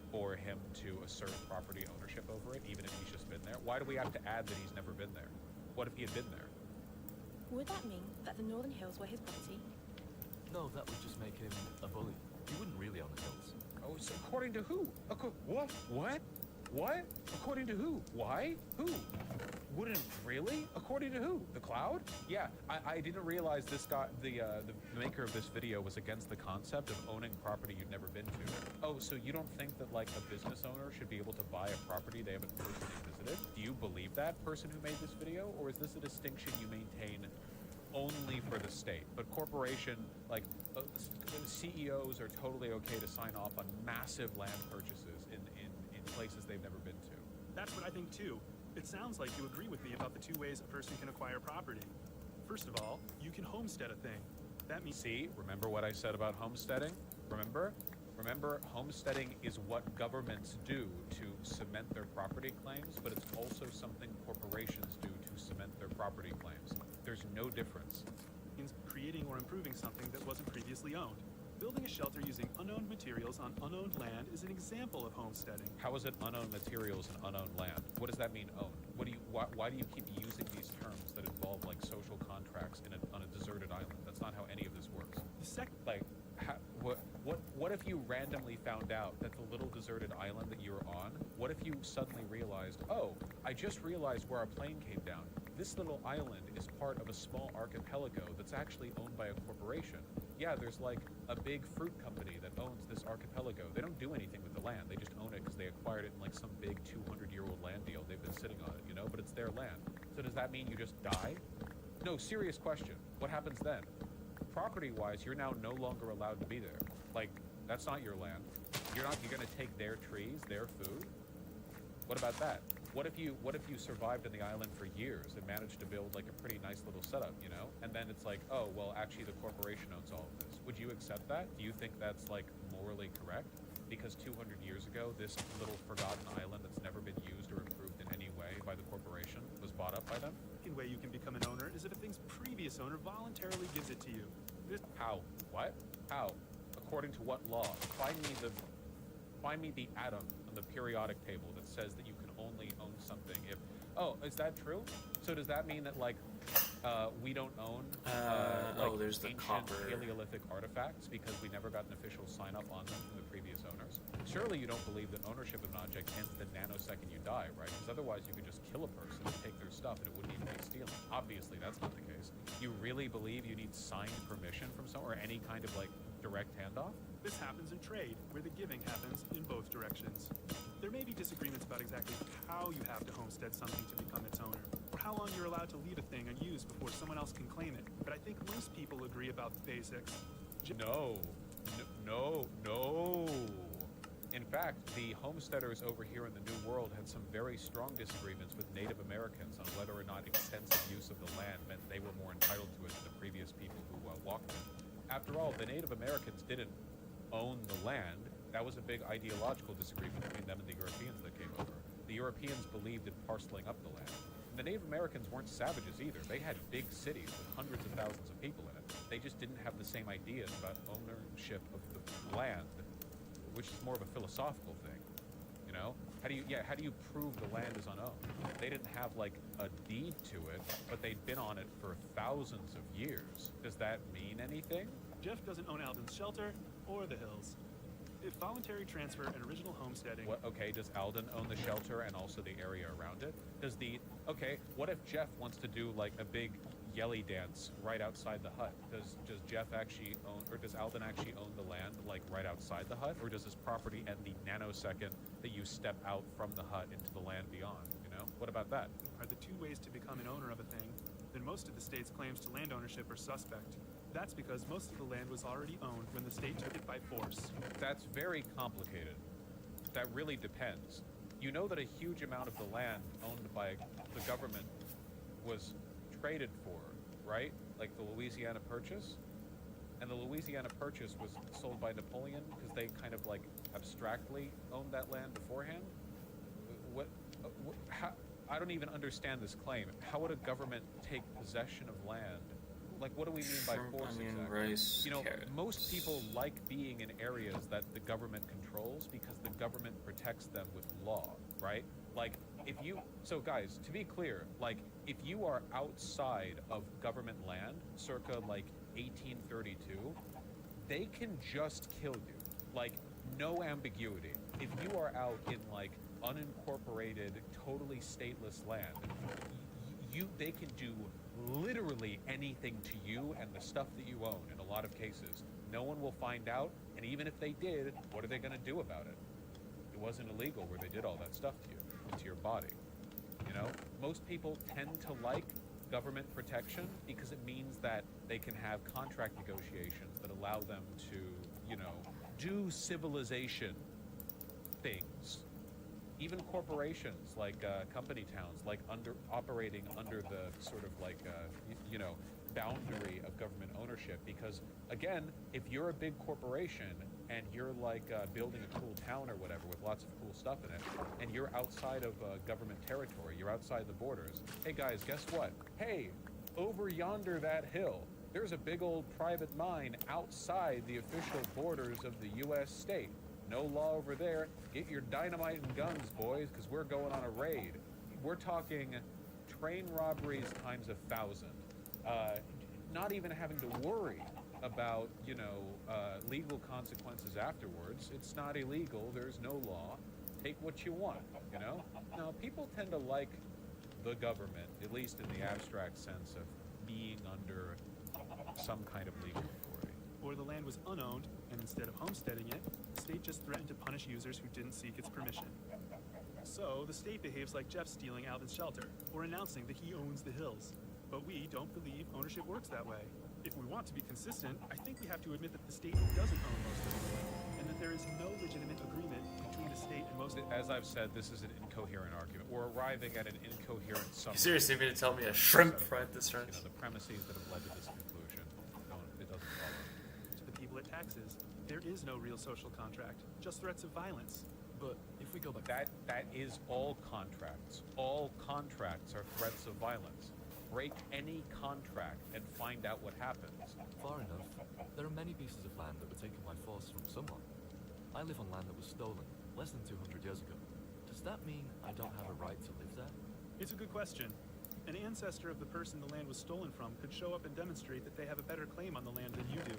for him to assert property ownership over it, even if he's just been there? Why do we have to add that he's never been there? What if he had been there? Would that mean that the Northern Hills were his property? No, that would just make him a bully. He wouldn't really own the hills. Oh, so according to who? What? What? According to who? Why? Who? Wouldn't really? According to who? The Cloud? Yeah, I didn't realize this guy, the maker of this video, was against the concept of owning property you've never been to. Oh, so you don't think that like a business owner should be able to buy a property they haven't personally visited? Do you believe that, person who made this video, or is this a distinction you maintain only for the state? But corporation, like CEOs, are totally okay to sign off on massive land purchases in places they've never been to. That's what I think too. It sounds like you agree with me about the two ways a person can acquire property. First of all, you can homestead a thing. That means... See, remember what I said about homesteading? Remember? Remember, homesteading is what governments do to cement their property claims, but it's also something corporations do to cement their property claims. There's no difference. means creating or improving something that wasn't previously owned. Building a shelter using unowned materials on unowned land is an example of homesteading. How is it unowned materials and unowned land? What does that mean, owned? Why do you keep using these terms that involve like social contracts on a deserted island? That's not how any of this works. The second... Like, what if you randomly found out that the little deserted island that you're on, what if you suddenly realized, oh, I just realized where our plane came down. This little island is part of a small archipelago that's actually owned by a corporation. Yeah, there's like a big fruit company that owns this archipelago. They don't do anything with the land. They just own it because they acquired it in like some big 200-year-old land deal. They've been sitting on it, you know, but it's their land. So does that mean you just die? No, serious question. What happens then? Property-wise, you're now no longer allowed to be there. Like, that's not your land. You're gonna take their trees, their food? What about that? What if you survived on the island for years and managed to build like a pretty nice little setup, you know? And then it's like, oh, well, actually the corporation owns all of this. Would you accept that? Do you think that's like morally correct? Because 200 years ago, this little forgotten island that's never been used or improved in any way by the corporation was bought up by them? The second way you can become an owner is if a thing's previous owner voluntarily gives it to you. How? What? How? According to what law? Find me the atom on the periodic table that says that you can only own something if... Oh, is that true? So does that mean that, like, we don't own, there's the ancient copper. Paleolithic artifacts because we never got an official sign-off on them from the previous owners? Surely you don't believe that ownership of an object ends the nanosecond you die, right? Because otherwise you could just kill a person and take their stuff and it wouldn't even be stealing. Obviously, that's not the case. You really believe you need signed permission from someone or any kind of, like, direct handoff? This happens in trade, where the giving happens in both directions. There may be disagreements about exactly how you have to homestead something to become its owner, or how long you're allowed to leave a thing unused before someone else can claim it, but I think most people agree about the basics. No. In fact, the homesteaders over here in the New World had some very strong disagreements with Native Americans on whether or not extensive use of the land meant they were more entitled to it than the previous people who walked it. After all, the Native Americans didn't own the land. That was a big ideological disagreement between them and the Europeans that came over. The Europeans believed in parceling up the land. And the Native Americans weren't savages either. They had big cities with hundreds of thousands of people in it. They just didn't have the same ideas about ownership of the land, which is more of a philosophical thing, you know? How do you prove the land is unowned? They didn't have like a deed to it, but they'd been on it for thousands of years. Does that mean anything? Jeff doesn't own Alden's shelter or the hills. If voluntary transfer and original homesteading... Okay, does Alden own the shelter and also the area around it? What if Jeff wants to do like a big yelly dance right outside the hut? Does Jeff actually own, or does Alden actually own the land like right outside the hut? Or does his property end the nanosecond that you step out from the hut into the land beyond, you know? What about that? Are the two ways to become an owner of a thing, then most of the state's claims to land ownership are suspect. That's because most of the land was already owned when the state took it by force. That's very complicated. That really depends. You know that a huge amount of the land owned by the government was traded for, right? Like the Louisiana Purchase? And the Louisiana Purchase was sold by Napoleon because they kind of like abstractly owned that land beforehand? I don't even understand this claim. How would a government take possession of land? Like, what do we mean by force exactly? Rice, you know, carrots. most people like being in areas that the government controls because the government protects them with law, right? Like, so guys, to be clear, like, if you are outside of government land, circa, like, 1832, they can just kill you. Like, no ambiguity. If you are out in, like, unincorporated, totally stateless land, they can do literally anything to you and the stuff that you own in a lot of cases. No one will find out, and even if they did, what are they going to do about it? It wasn't illegal where they did all that stuff to you, to your body. You know, most people tend to like government protection because it means that they can have contract negotiations that allow them to, you know, do civilization things. Even corporations like company towns, like operating under the sort of like you know, boundary of government ownership. Because again, if you're a big corporation and you're like building a cool town or whatever with lots of cool stuff in it, and you're outside of government territory, you're outside the borders. Hey guys, guess what? Hey, over yonder that hill, there's a big old private mine outside the official borders of the U.S. state. No law over there. Get your dynamite and guns, boys, because we're going on a raid. We're talking train robberies times 1,000. Not even having to worry about, you know, legal consequences afterwards. It's not illegal. There's no law. Take what you want, you know? Now, people tend to like the government, at least in the abstract sense of being under some kind of legal authority. Or the land was unowned, and instead of homesteading it, the state just threatened to punish users who didn't seek its permission. So, the state behaves like Jeff stealing Alvin's shelter, or announcing that he owns the hills. But we don't believe ownership works that way. If we want to be consistent, I think we have to admit that the state doesn't own most of the land, and that there is no legitimate agreement between the state and most of As I've said, this is an incoherent argument. We're arriving at an incoherent summary. You seriously going to tell me a shrimp fried this You right? know, the premises that have led to this conclusion. It doesn't follow. to the people it taxes. There is no real social contract, just threats of violence. But if we go back... That is all contracts. All contracts are threats of violence. Break any contract and find out what happens. Far enough. There are many pieces of land that were taken by force from someone. I live on land that was stolen less than 200 years ago. Does that mean I don't have a right to live there? It's a good question. An ancestor of the person the land was stolen from could show up and demonstrate that they have a better claim on the land than you do.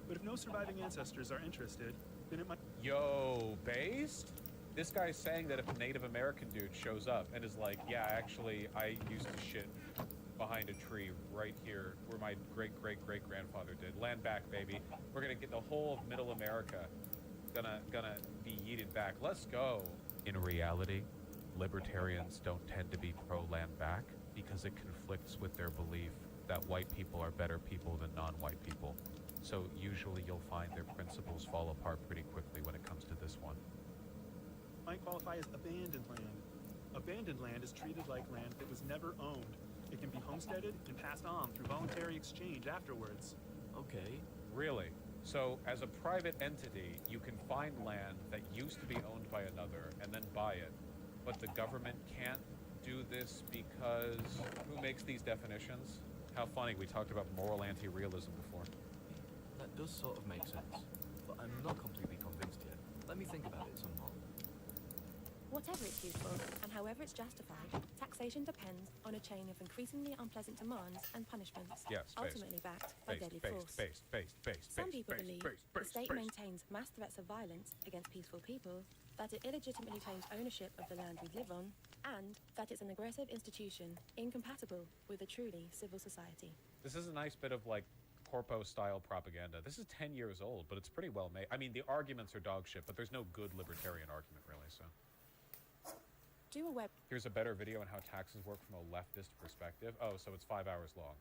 But if no surviving ancestors are interested, then it might... Yo, based? This guy's saying that if a Native American dude shows up and is like, yeah, actually, I used to shit behind a tree right here where my great-great-great-grandfather did. Land back, baby. We're gonna get the whole of Middle America gonna be yeeted back. Let's go. In reality, libertarians don't tend to be pro-land back because it conflicts with their belief that white people are better people than non-white people. So usually you'll find their principles fall apart pretty quickly when it comes to this one. might qualify as abandoned land. Abandoned land is treated like land that was never owned. It can be homesteaded and passed on through voluntary exchange afterwards. Okay. Really? So, as a private entity, you can find land that used to be owned by another and then buy it, but the government can't do this because who makes these definitions? How funny, we talked about moral anti-realism before. That does sort of make sense, but I'm not completely convinced yet. Let me think about it some more. Whatever it's used for, and however it's justified, taxation depends on a chain of increasingly unpleasant demands and punishments, Yes, ultimately backed by deadly force. Some people believe the state maintains mass threats of violence against peaceful people, that it illegitimately claims ownership of the land we live on, and that it's an aggressive institution incompatible with a truly civil society. This is a nice bit of, like, corpo-style propaganda. This is 10 years old, but it's pretty well made. I mean, the arguments are dog shit, but there's no good libertarian argument, really, so... Do a web... Here's a better video on how taxes work from a leftist perspective. Oh, so it's 5 hours long.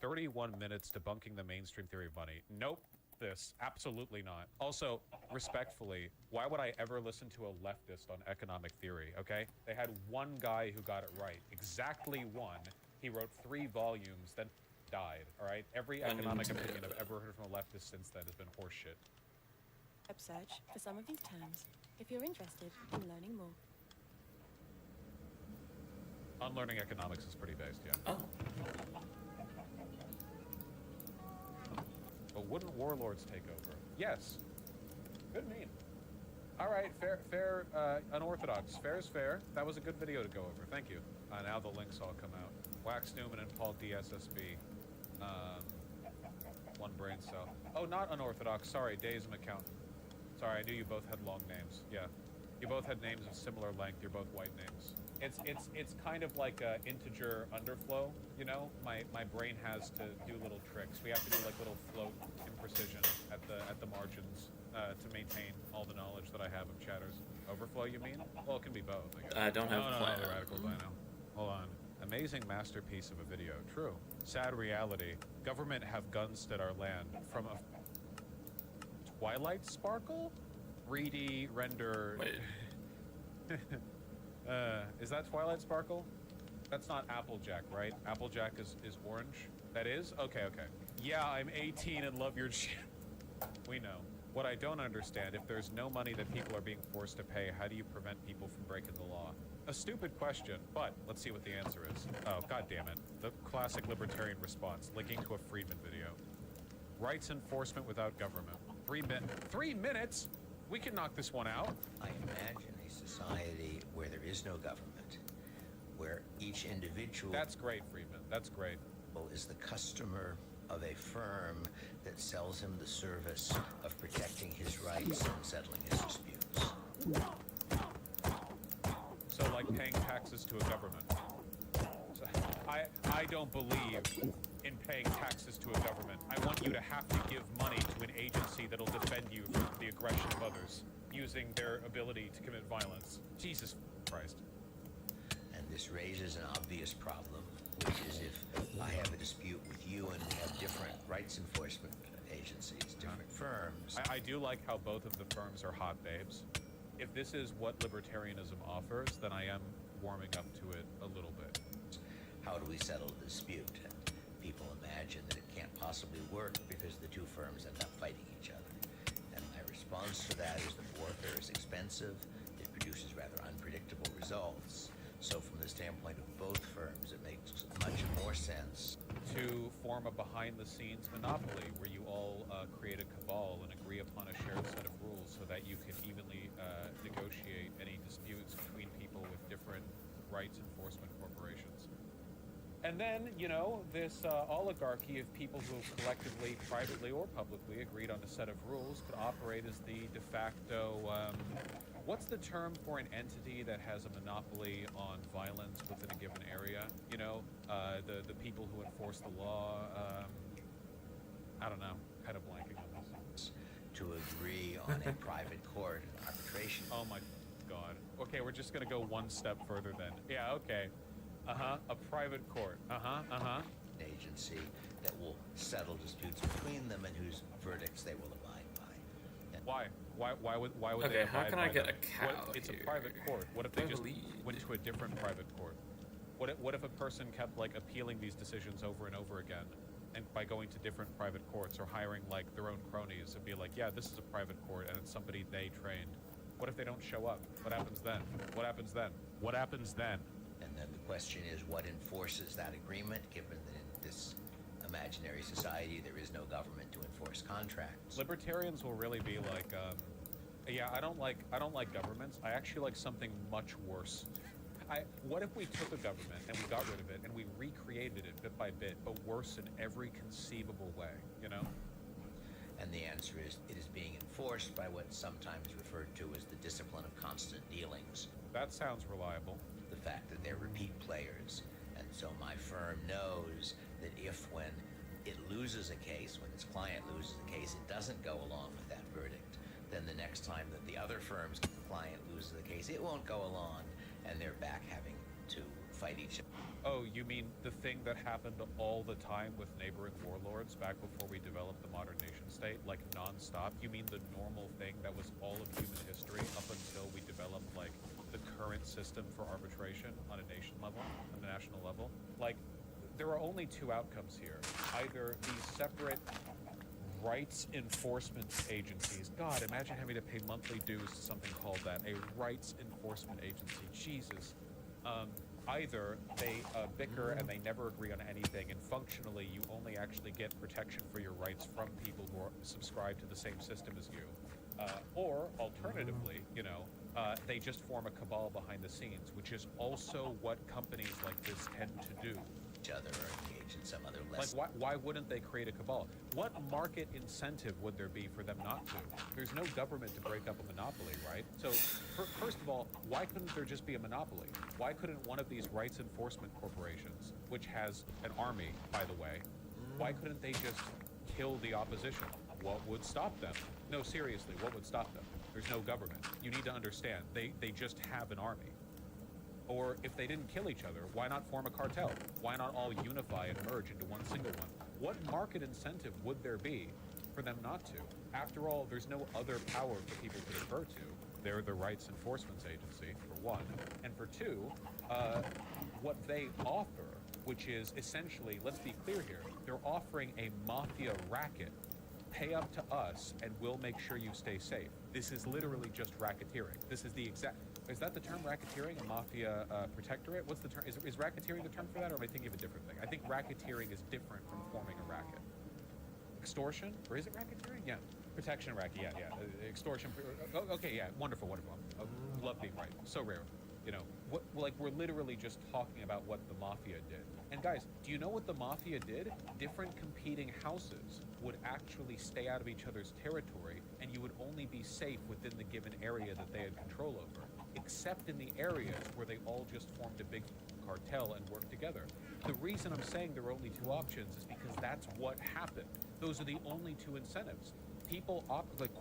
31 minutes debunking the mainstream theory of money. Nope. This. Absolutely not. Also, respectfully, why would I ever listen to a leftist on economic theory, okay? They had one guy who got it right. Exactly one. He wrote 3 volumes, then died, all right? Every economic opinion I've ever heard from a leftist since then has been horseshit. web search for some of these terms if you're interested in learning more. Unlearning economics is pretty based, yeah. Oh. But wouldn't warlords take over? Yes. Good meme. All right, fair, unorthodox. Fair is fair. That was a good video to go over. Thank you. Now the links all come out. Wax Newman and Paul DSSB. One brain cell. Oh, not unorthodox. Sorry, Daism accountant. Sorry, I knew you both had long names. Yeah. You both had names of similar length. You're both white names. It's kind of like a integer underflow, you know? My brain has to do little tricks. We have to do like little float imprecision at the margins to maintain all the knowledge that I have of chatters. Overflow, you mean? Well, it can be both, I guess. I don't have no, plan. the radical dino. Hold on. Amazing masterpiece of a video. True. Sad reality. Government have gunstead our land from a Twilight Sparkle? 3D render. Wait. Is that Twilight Sparkle? That's not Applejack, right? Applejack is orange. That is? Okay. Yeah, I'm 18 and love your shit. We know. What I don't understand, if there's no money that people are being forced to pay, how do you prevent people from breaking the law? A stupid question, but let's see what the answer is. Oh, god damn it. The classic libertarian response, linking to a Friedman video. Rights enforcement without government. 3 minutes? We can knock this one out. I imagine a society where there is no government, where each individual That's great, Friedman. That's great. is the customer of a firm that sells him the service of protecting his rights and settling his disputes. So, like paying taxes to a government. So, I don't believe in paying taxes to a government. I want you to have to give money to an agency that'll defend you from the aggression of others, using their ability to commit violence. Jesus Christ. And this raises an obvious problem, which is if I have a dispute with you and we have different rights enforcement agencies, different firms. I do like how both of the firms are hot babes. If this is what libertarianism offers, then I am warming up to it a little bit. How do we settle the dispute? And people imagine that it can't possibly work because the two firms end up fighting each other. And my response to that is that warfare is expensive, it produces rather unpredictable results. So from the standpoint of both firms, it makes much more sense To form a behind-the-scenes monopoly where you all create a cabal and agree upon a shared set of rules so that you can evenly negotiate any disputes between people with different rights enforcement corporations. And then, you know, this oligarchy of people who have collectively, privately, or publicly agreed on a set of rules could operate as the de facto, what's the term for an entity that has a monopoly on violence within a given area? You know, the people who enforce the law, I don't know, kind of blanking on this. to agree on a private court arbitration. Oh my god. Okay, we're just gonna go one step further then. Yeah, okay. A private court. Agency that will settle disputes between them and whose verdicts they will abide by. And Why would Okay, they how abide can I by get them? a cow It's here? a private court. What if they just Lead. went to a different private court? What if a person kept like appealing these decisions over and over again, and by going to different private courts or hiring like their own cronies and be like, yeah, this is a private court and it's somebody they trained. What if they don't show up? What happens then? What happens then? What happens then? And then the question is, what enforces that agreement, given that in this imaginary society there is no government to enforce contracts? Libertarians will really be like, yeah, I don't like governments. I actually like something much worse. What if we took a government and we got rid of it and we recreated it bit by bit, but worse in every conceivable way, you know? And the answer is, it is being enforced by what's sometimes referred to as the discipline of constant dealings. That sounds reliable. The fact that they're repeat players. And so my firm knows that if when it loses a case, when its client loses a case, it doesn't go along with that verdict, then the next time that the other firm's client loses the case, it won't go along, and they're back having to fight each other. Oh, you mean the thing that happened all the time with neighboring warlords back before we developed the modern nation state, like non-stop? You mean the normal thing that was all of human history up until we developed like the current system for arbitration on a nation level, on a national level? Like, there are only two outcomes here. Either these separate rights enforcement agencies. God, imagine having to pay monthly dues to something called that, a rights enforcement agency. Jesus. Either they bicker and they never agree on anything, and functionally you only actually get protection for your rights from people who are subscribed to the same system as you. Or, alternatively, you know, they just form a cabal behind the scenes, which is also what companies like this tend to do. each other or engage in some other Like, less. why wouldn't they create a cabal? What market incentive would there be for them not to? There's no government to break up a monopoly, right? So, first of all, why couldn't there just be a monopoly? Why couldn't one of these rights enforcement corporations, which has an army, by the way, why couldn't they just kill the opposition? What would stop them? No, seriously, what would stop them? There's no government. You need to understand, they just have an army. Or if they didn't kill each other, why not form a cartel? Why not all unify and merge into one single one? What market incentive would there be for them not to? After all, there's no other power for people to defer to. They're the Rights Enforcement Agency, for one. And for two, what they offer, which is essentially, let's be clear here, they're offering a mafia racket. Pay up to us and we'll make sure you stay safe. This is literally just racketeering. This is the exact... Is that the term racketeering, a mafia protectorate? What's the term? Is racketeering the term for that, or am I thinking of a different thing? I think racketeering is different from forming a racket. Extortion? Or is it racketeering? Yeah. Protection racket, yeah. Extortion. Okay, yeah. Wonderful. Love being right. So rare. You know, we're literally just talking about what the mafia did. And guys, do you know what the mafia did? Different competing houses would actually stay out of each other's territory, and you would only be safe within the given area that they had control over, except in the areas where they all just formed a big cartel and worked together. The reason I'm saying there are only two options is because that's what happened. Those are the only two incentives.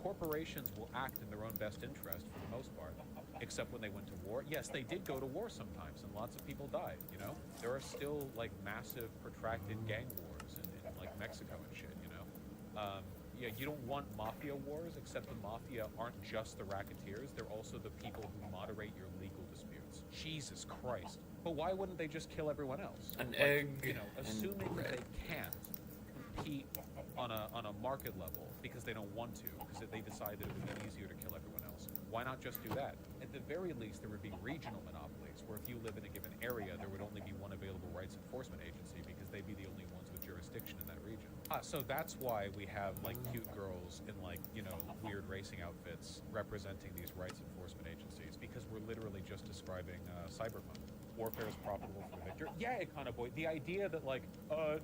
Corporations will act in their own best interest for the most part, except when they went to war. Yes, they did go to war sometimes, and lots of people died, you know? There are still, like, massive, protracted gang wars in like, Mexico and shit, you know? Yeah, you don't want mafia wars, except the mafia aren't just the racketeers, they're also the people who moderate your legal disputes. Jesus Christ. But why wouldn't they just kill everyone else? An Like, egg you know, and assuming that bread. they can't compete on a market level because they don't want to, because they decide that it would be easier to kill everyone else. Why not just do that? At the very least, there would be regional monopolies, where if you live in a given area, there would only be one available rights enforcement agency because they'd be the only ones with jurisdiction in that region. So that's why we have, like, cute girls in, like, you know, weird racing outfits representing these rights enforcement agencies, because we're literally just describing cyberpunk. Warfare is profitable for the victor. Yeah, Econoboy, the idea that, like,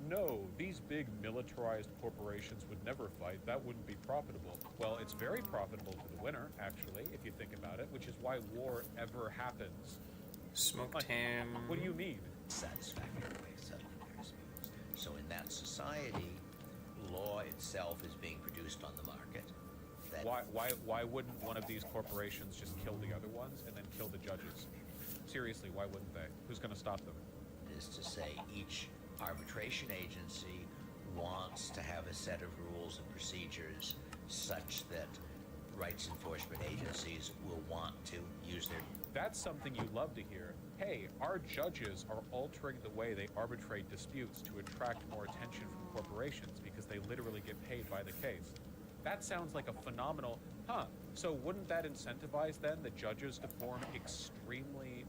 no, these big militarized corporations would never fight, that wouldn't be profitable. Well, it's very profitable to the winner, actually, if you think about it, which is why war ever happens. Smoke Like, Tam. What do you mean? Satisfactory way of settling their disputes. So in that society, law itself is being produced on the market. That Why wouldn't one of these corporations just kill the other ones and then kill the judges? Seriously, why wouldn't they? Who's going to stop them? is to say each arbitration agency wants to have a set of rules and procedures such that rights enforcement agencies will want to use their... That's something you love to hear. Hey, our judges are altering the way they arbitrate disputes to attract more attention from corporations because they literally get paid by the case. That sounds like a phenomenal... So wouldn't that incentivize, then, the judges to form extremely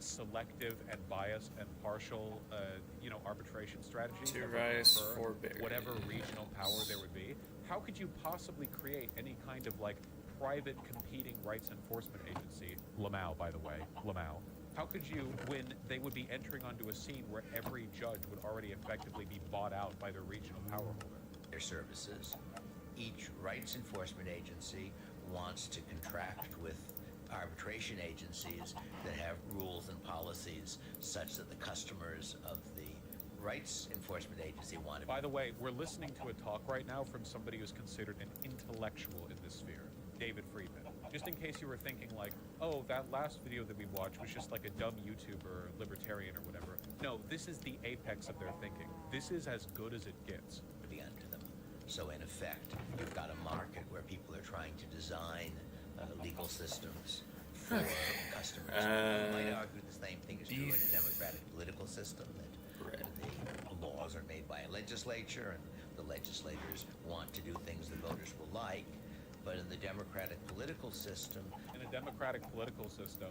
selective and biased and partial, arbitration strategies? Two that would rice, prefer 4 berries. whatever regional power there would be? How could you possibly create any kind of, like, private competing rights enforcement agency? Lamau, by the way. Lamau. How could you, when they would be entering onto a scene where every judge would already effectively be bought out by their regional power holder? their services. Each rights enforcement agency wants to contract with arbitration agencies that have rules and policies such that the customers of the rights enforcement agency want to... By the way, we're listening to a talk right now from somebody who's considered an intellectual in this sphere, David Friedman. Just in case you were thinking like, oh, that last video that we watched was just like a dumb YouTuber, libertarian or whatever. No, this is the apex of their thinking. This is as good as it gets. be unto them. So in effect, you've got a market where people are trying to design legal systems for customers. You might argue the same thing is true in a democratic political system, that the laws are made by a legislature and the legislators want to do things the voters will like. But in the democratic political system... In a democratic political system,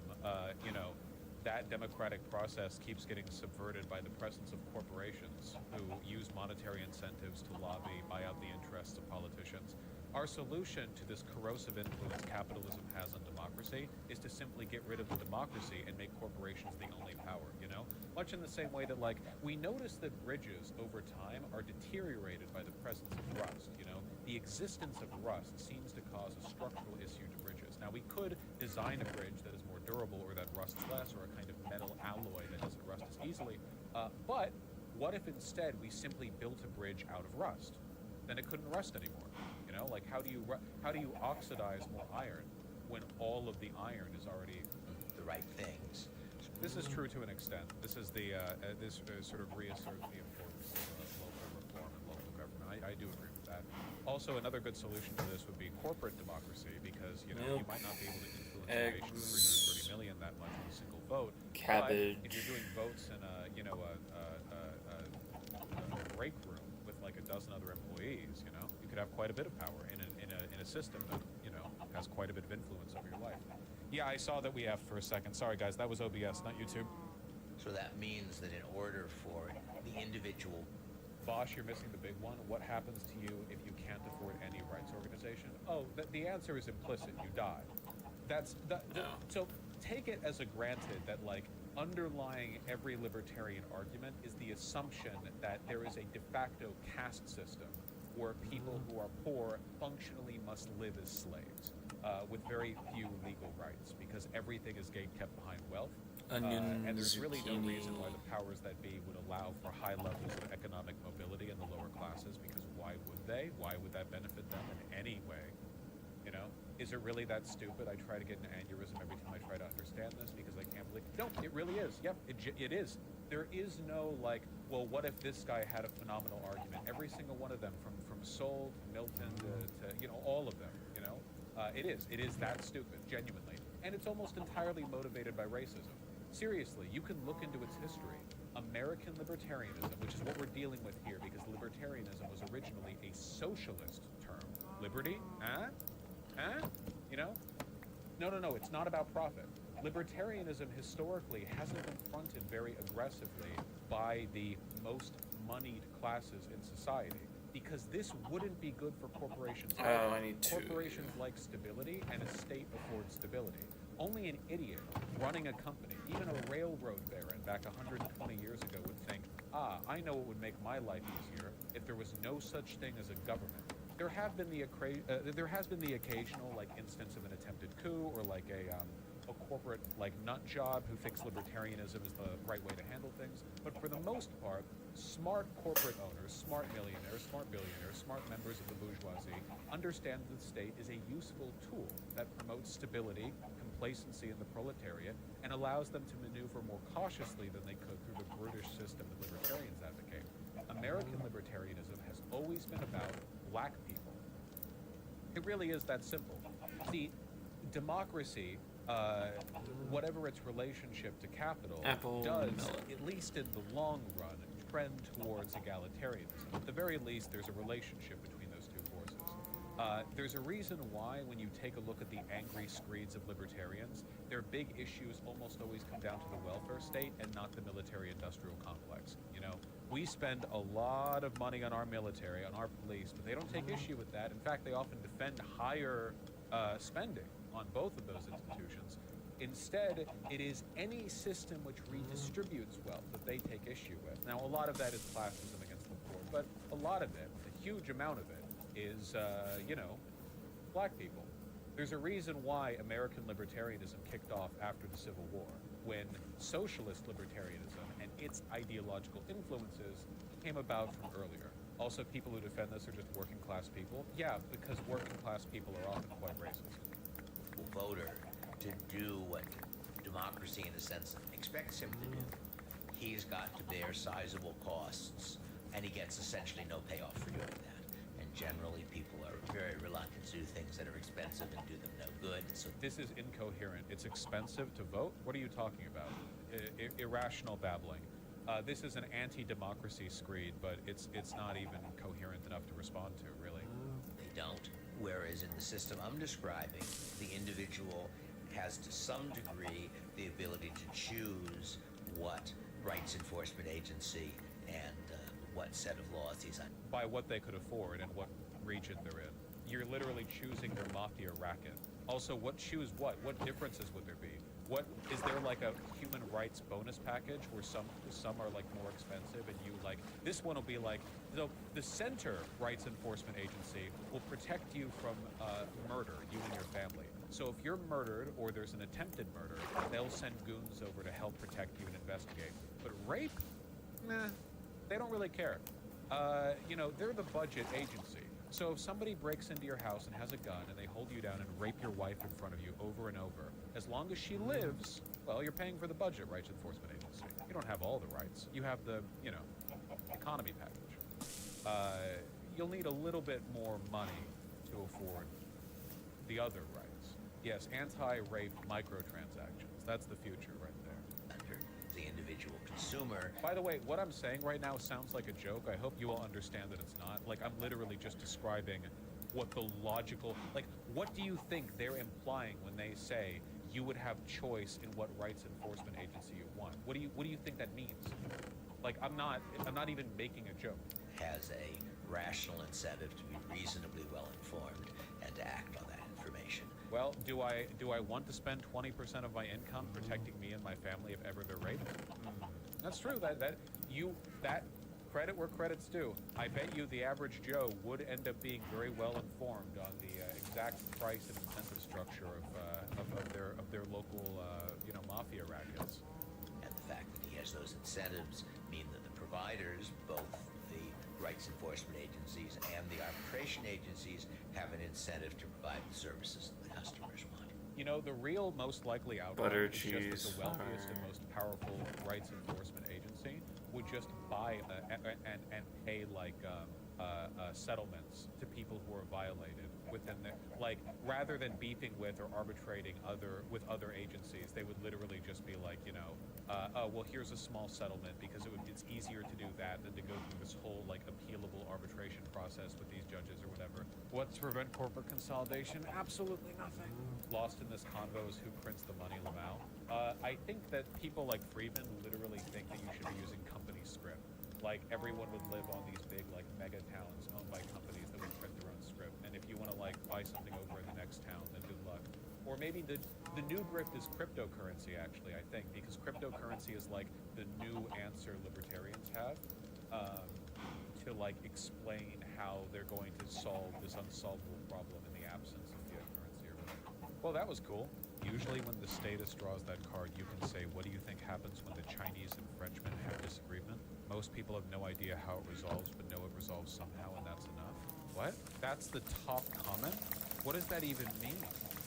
that democratic process keeps getting subverted by the presence of corporations who use monetary incentives to lobby, buy out the interests of politicians. Our solution to this corrosive influence capitalism has on democracy is to simply get rid of the democracy and make corporations the only power, you know? Much in the same way that, like, we notice that bridges over time are deteriorated by the presence of rust, you know? The existence of rust seems to cause a structural issue to bridges. Now, we could design a bridge that is more durable or that rusts less, or a kind of metal alloy that doesn't rust as easily, but what if instead we simply built a bridge out of rust? Then it couldn't rust anymore. You know, like how do you oxidize more iron when all of the iron is already The right things. This is true to an extent. This is the sort of reasserts the importance of local reform and local government. I do agree with that. Also, another good solution to this would be corporate democracy, because you know you might not be able to influence the nation of 330 million that much with a single vote. Cabbage. But if you're doing votes in a break room with like a dozen other employees, you know, you could have quite a bit of power in a system that, you know, has quite a bit of influence over your life. Yeah, I saw that we have for a second. Sorry guys, that was OBS, not YouTube. So that means that in order for the individual, Bosch, you're missing the big one. What happens to you if you can't afford any rights organization? Oh, the answer is implicit. You die. So take it as a granted that, like, underlying every libertarian argument is the assumption that there is a de facto caste system where people who are poor functionally must live as slaves, with very few legal rights, because everything is gate-kept behind wealth. Onion, and there's really no reason why zucchini. the powers that be would allow for high levels of economic mobility in the lower classes, because why would they? Why would that benefit them in any way? You know? Is it really that stupid? I try to get an aneurysm every time I try to understand this, because I can't believe... No, it really is. Yep, it is. There is no, like, well, what if this guy had a phenomenal argument? Every single one of them, from Soul, Milton, to you know, all of them, you know? It is that stupid, genuinely. And it's almost entirely motivated by racism. Seriously, you can look into its history. American libertarianism, which is what we're dealing with here, because libertarianism was originally a socialist term. Liberty? Huh? Huh? You know? No, it's not about profit. Libertarianism historically hasn't been fronted very aggressively by the most moneyed classes in society, because this wouldn't be good for corporations. Oh, I need to. Corporations like stability, and a state affords stability. Only an idiot running a company, even a railroad baron back 120 years ago, would think, I know what would make my life easier if there was no such thing as a government. There has been the occasional, like, instance of an attempted coup, or like a corporate, like, nut job who thinks libertarianism is the right way to handle things. But for the most part, smart corporate owners, smart millionaires, smart billionaires, smart members of the bourgeoisie understand that the state is a useful tool that promotes stability, complacency in the proletariat, and allows them to maneuver more cautiously than they could through the brutish system that libertarians advocate. American libertarianism has always been about black people. It really is that simple. See, democracy, whatever its relationship to capital, does, at least in the long run, trend towards egalitarianism. At the very least, there's a relationship between those two forces. There's a reason why, when you take a look at the angry screeds of libertarians, their big issues almost always come down to the welfare state and not the military-industrial complex. You know, we spend a lot of money on our military, on our police, but they don't take issue with that. In fact, they often defend higher spending on both of those institutions. Instead, it is any system which redistributes wealth that they take issue with. Now, a lot of that is classism against the poor, but a lot of it, a huge amount of it, is, you know, black people. There's a reason why American libertarianism kicked off after the Civil War, when socialist libertarianism and its ideological influences came about from earlier. Also, people who defend this are just working class people. Yeah, because working class people are often quite racist. voter to do what democracy, in a sense, expects him to do, he's got to bear sizable costs, and he gets essentially no payoff for doing that. And generally, people are very reluctant to do things that are expensive and do them no good. So this is incoherent. It's expensive to vote? What are you talking about? Irrational babbling. This is an anti-democracy screed, but it's not even coherent enough to respond to, really. They don't. Whereas in the system I'm describing, the individual has to some degree the ability to choose what rights enforcement agency and what set of laws he's on. By what they could afford and what region they're in. you're literally choosing your mafia racket. Also, what choose what? What differences would there be? What is there like a human rights bonus package where some are like more expensive and you like this one will be like so the center rights enforcement agency will protect you from murder, you and your family. So if you're murdered or there's an attempted murder, they'll send goons over to help protect you and investigate. But rape, nah, they don't really care. You know, they're the budget agency. So if somebody breaks into your house and has a gun and they hold you down and rape your wife in front of you over and over, as long as she lives, well, you're paying for the budget rights enforcement agency. You don't have all the rights. You have the, you know, economy package. You'll need a little bit more money to afford the other rights. Yes, anti-rape microtransactions. That's the future right there. Under the individual consumer. By the way, what I'm saying right now sounds like a joke. I hope you all understand that it's not. Like, I'm literally just describing what the logical... Like, what do you think they're implying when they say you would have choice in what rights enforcement agency you want? What do you think that means? Like, I'm not even making a joke. Has a rational incentive to be reasonably well informed and to act on that information. Well, do I want to spend 20% of my income protecting me and my family if ever they're raped? That's true. That credit where credit's due. I bet you the average Joe would end up being very well informed on the exact price and incentive structure of their local you know, mafia rackets. And the fact that he has those incentives mean that the providers, both the rights enforcement agencies and the arbitration agencies, have an incentive to provide the services that the customers want. You know, the real most likely outcome Butter, is cheese, just that the wealthiest and most powerful rights enforcement agency would just buy and pay like settlements to people who are violated within their, like, rather than beefing with or arbitrating with other agencies, they would literally just be like, you know, oh, well, here's a small settlement because it's easier to do that than to go through this whole like appealable arbitration process with these judges or whatever. What's to prevent corporate consolidation? Absolutely nothing. Lost in this convo is who prints the money, Lamau. I think that people like Friedman literally think that you should be using company script. Like, everyone would live on these big like mega towns owned by companies that would print their own script. And if you want to like buy something over in the next town, then good luck. Or maybe the new grift is cryptocurrency, actually, I think, because cryptocurrency is like the new answer libertarians have to like explain how they're going to solve this unsolvable problem in the absence of fiat currency or whatever. Well, that was cool. Usually when the status draws that card, you can say, what do you think happens when the Chinese and Frenchmen have disagreement? Most people have no idea how it resolves, but know it resolves somehow, and that's enough. What? That's the top comment? What does that even mean?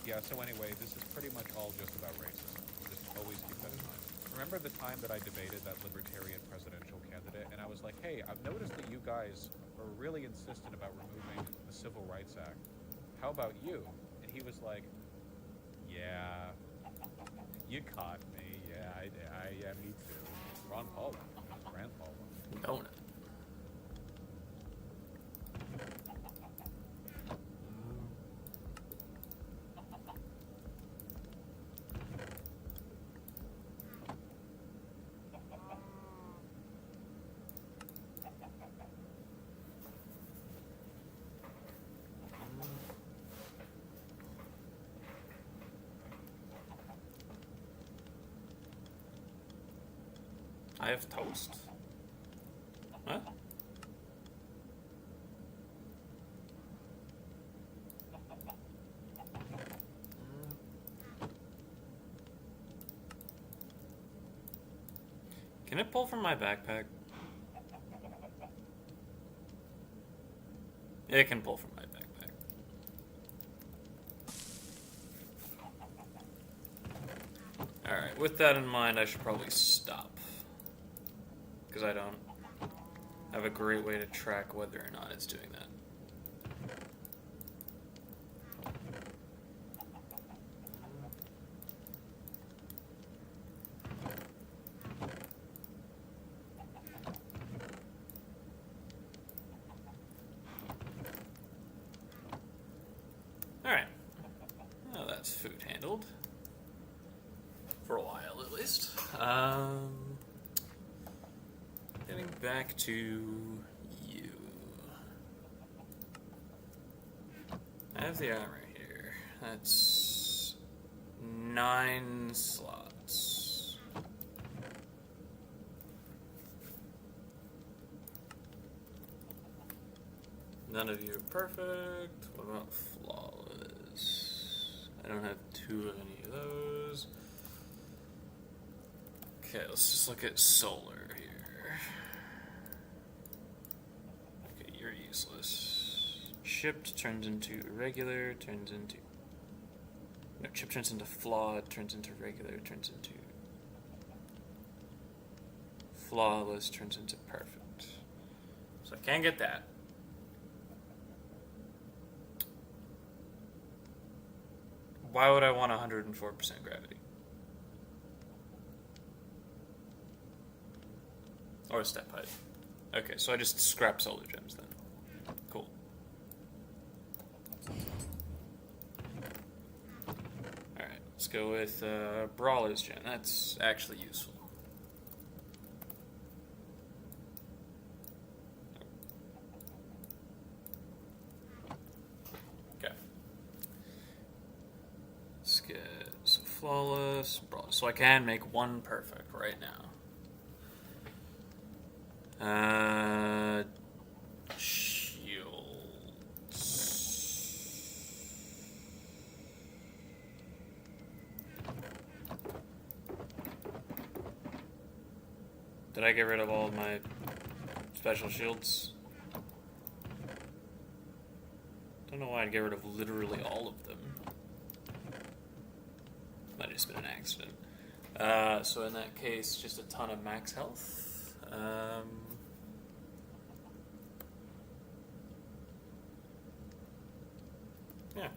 Yeah, so anyway, this is pretty much all just about racism. Just always keep that in mind. Remember the time that I debated that libertarian presidential candidate, and I was like, hey, I've noticed that you guys are really insistent about removing the Civil Rights Act. How about you? And he was like, yeah, you caught me. Yeah, me too. Ron Paul won. Rand Paul won. Donut. I have toast. What? Can it pull from my backpack? It can pull from my backpack. Alright, with that in mind, I should probably stop. Because I don't have a great way to track whether or not it's doing that. Alright. Well, that's food handled. For a while, at least. Getting back to you. I have the armory here. That's 9 slots. None of you are perfect. What about flawless? I don't have 2 of any of those. Okay, let's just look at solar here. Okay, you're useless. Chipped turns into regular, turns into... No, chip turns into flawed, turns into regular, turns into... flawless, turns into perfect. So I can't get that. Why would I want 104% gravity? Or a step height. Okay, so I just scrap solar gems then. Cool. Alright, let's go with Brawler's Gem. That's actually useful. Okay. Let's get some flawless, Brawlers. So I can make 1 perfect right now. Shields. Did I get rid of all of my special shields? Don't know why I'd get rid of literally all of them. Might have just been an accident. So in that case, just a ton of max health. Yeah.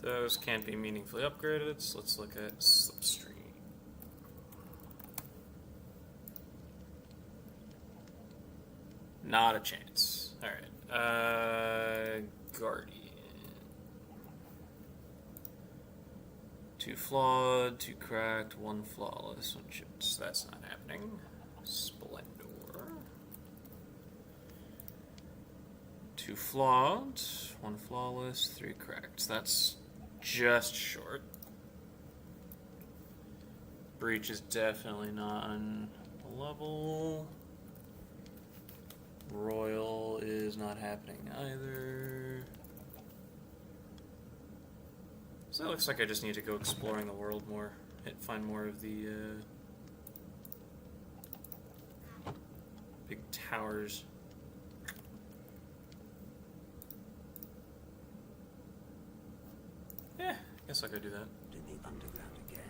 Those can't be meaningfully upgraded, so let's look at Slipstream. Not a chance. Alright. Guardian. 2 flawed, 2 cracked, 1 flawless, 1 chipped. So that's not happening. Splendor. 2 flawed, 1 flawless, 3 cracked. That's just short. Breach is definitely not on level. Royal is not happening either. So it looks like I just need to go exploring the world more. Find more of the big towers. Yeah, guess I could do that. In the underground again.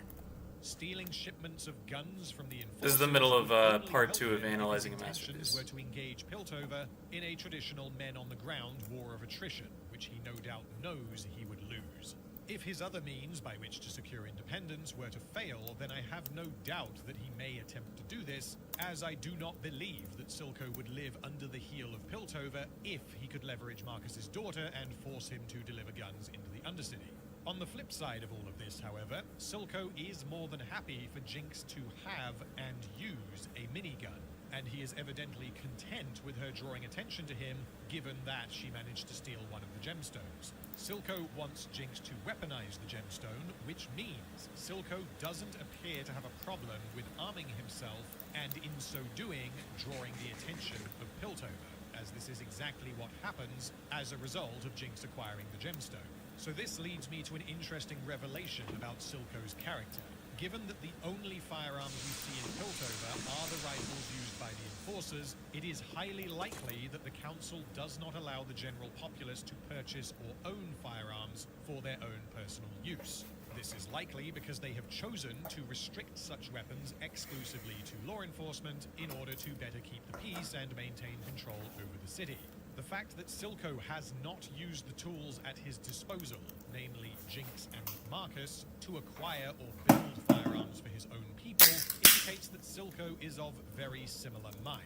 Stealing shipments of guns from the This is the middle of part 2 of analyzing a intentions masterpiece. were to engage Piltover in a traditional men-on-the-ground war of attrition, which he no doubt knows he would lose. If his other means by which to secure independence were to fail, then I have no doubt that he may attempt to do this, as I do not believe that Silco would live under the heel of Piltover if he could leverage Marcus's daughter and force him to deliver guns into the Undercity. On the flip side of all of this, however, Silco is more than happy for Jinx to have and use a minigun, and he is evidently content with her drawing attention to him, given that she managed to steal one of the gemstones. Silco wants Jinx to weaponize the gemstone, which means Silco doesn't appear to have a problem with arming himself, and in so doing, drawing the attention of Piltover, as this is exactly what happens as a result of Jinx acquiring the gemstone. So this leads me to an interesting revelation about Silco's character. Given that the only firearms we see in Piltover are the rifles used by the Enforcers, it is highly likely that the Council does not allow the general populace to purchase or own firearms for their own personal use. This is likely because they have chosen to restrict such weapons exclusively to law enforcement in order to better keep the peace and maintain control over the city. The fact that Silco has not used the tools at his disposal, namely Jinx and Marcus, to acquire or build firearms for his own people, indicates that Silco is of very similar mind.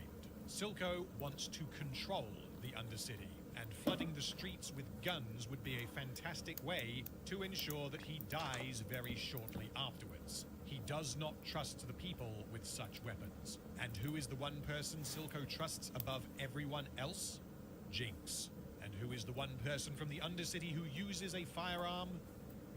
Silco wants to control the Undercity, and flooding the streets with guns would be a fantastic way to ensure that he dies very shortly afterwards. He does not trust the people with such weapons. And who is the one person Silco trusts above everyone else? Jinx. And who is the one person from the Undercity who uses a firearm?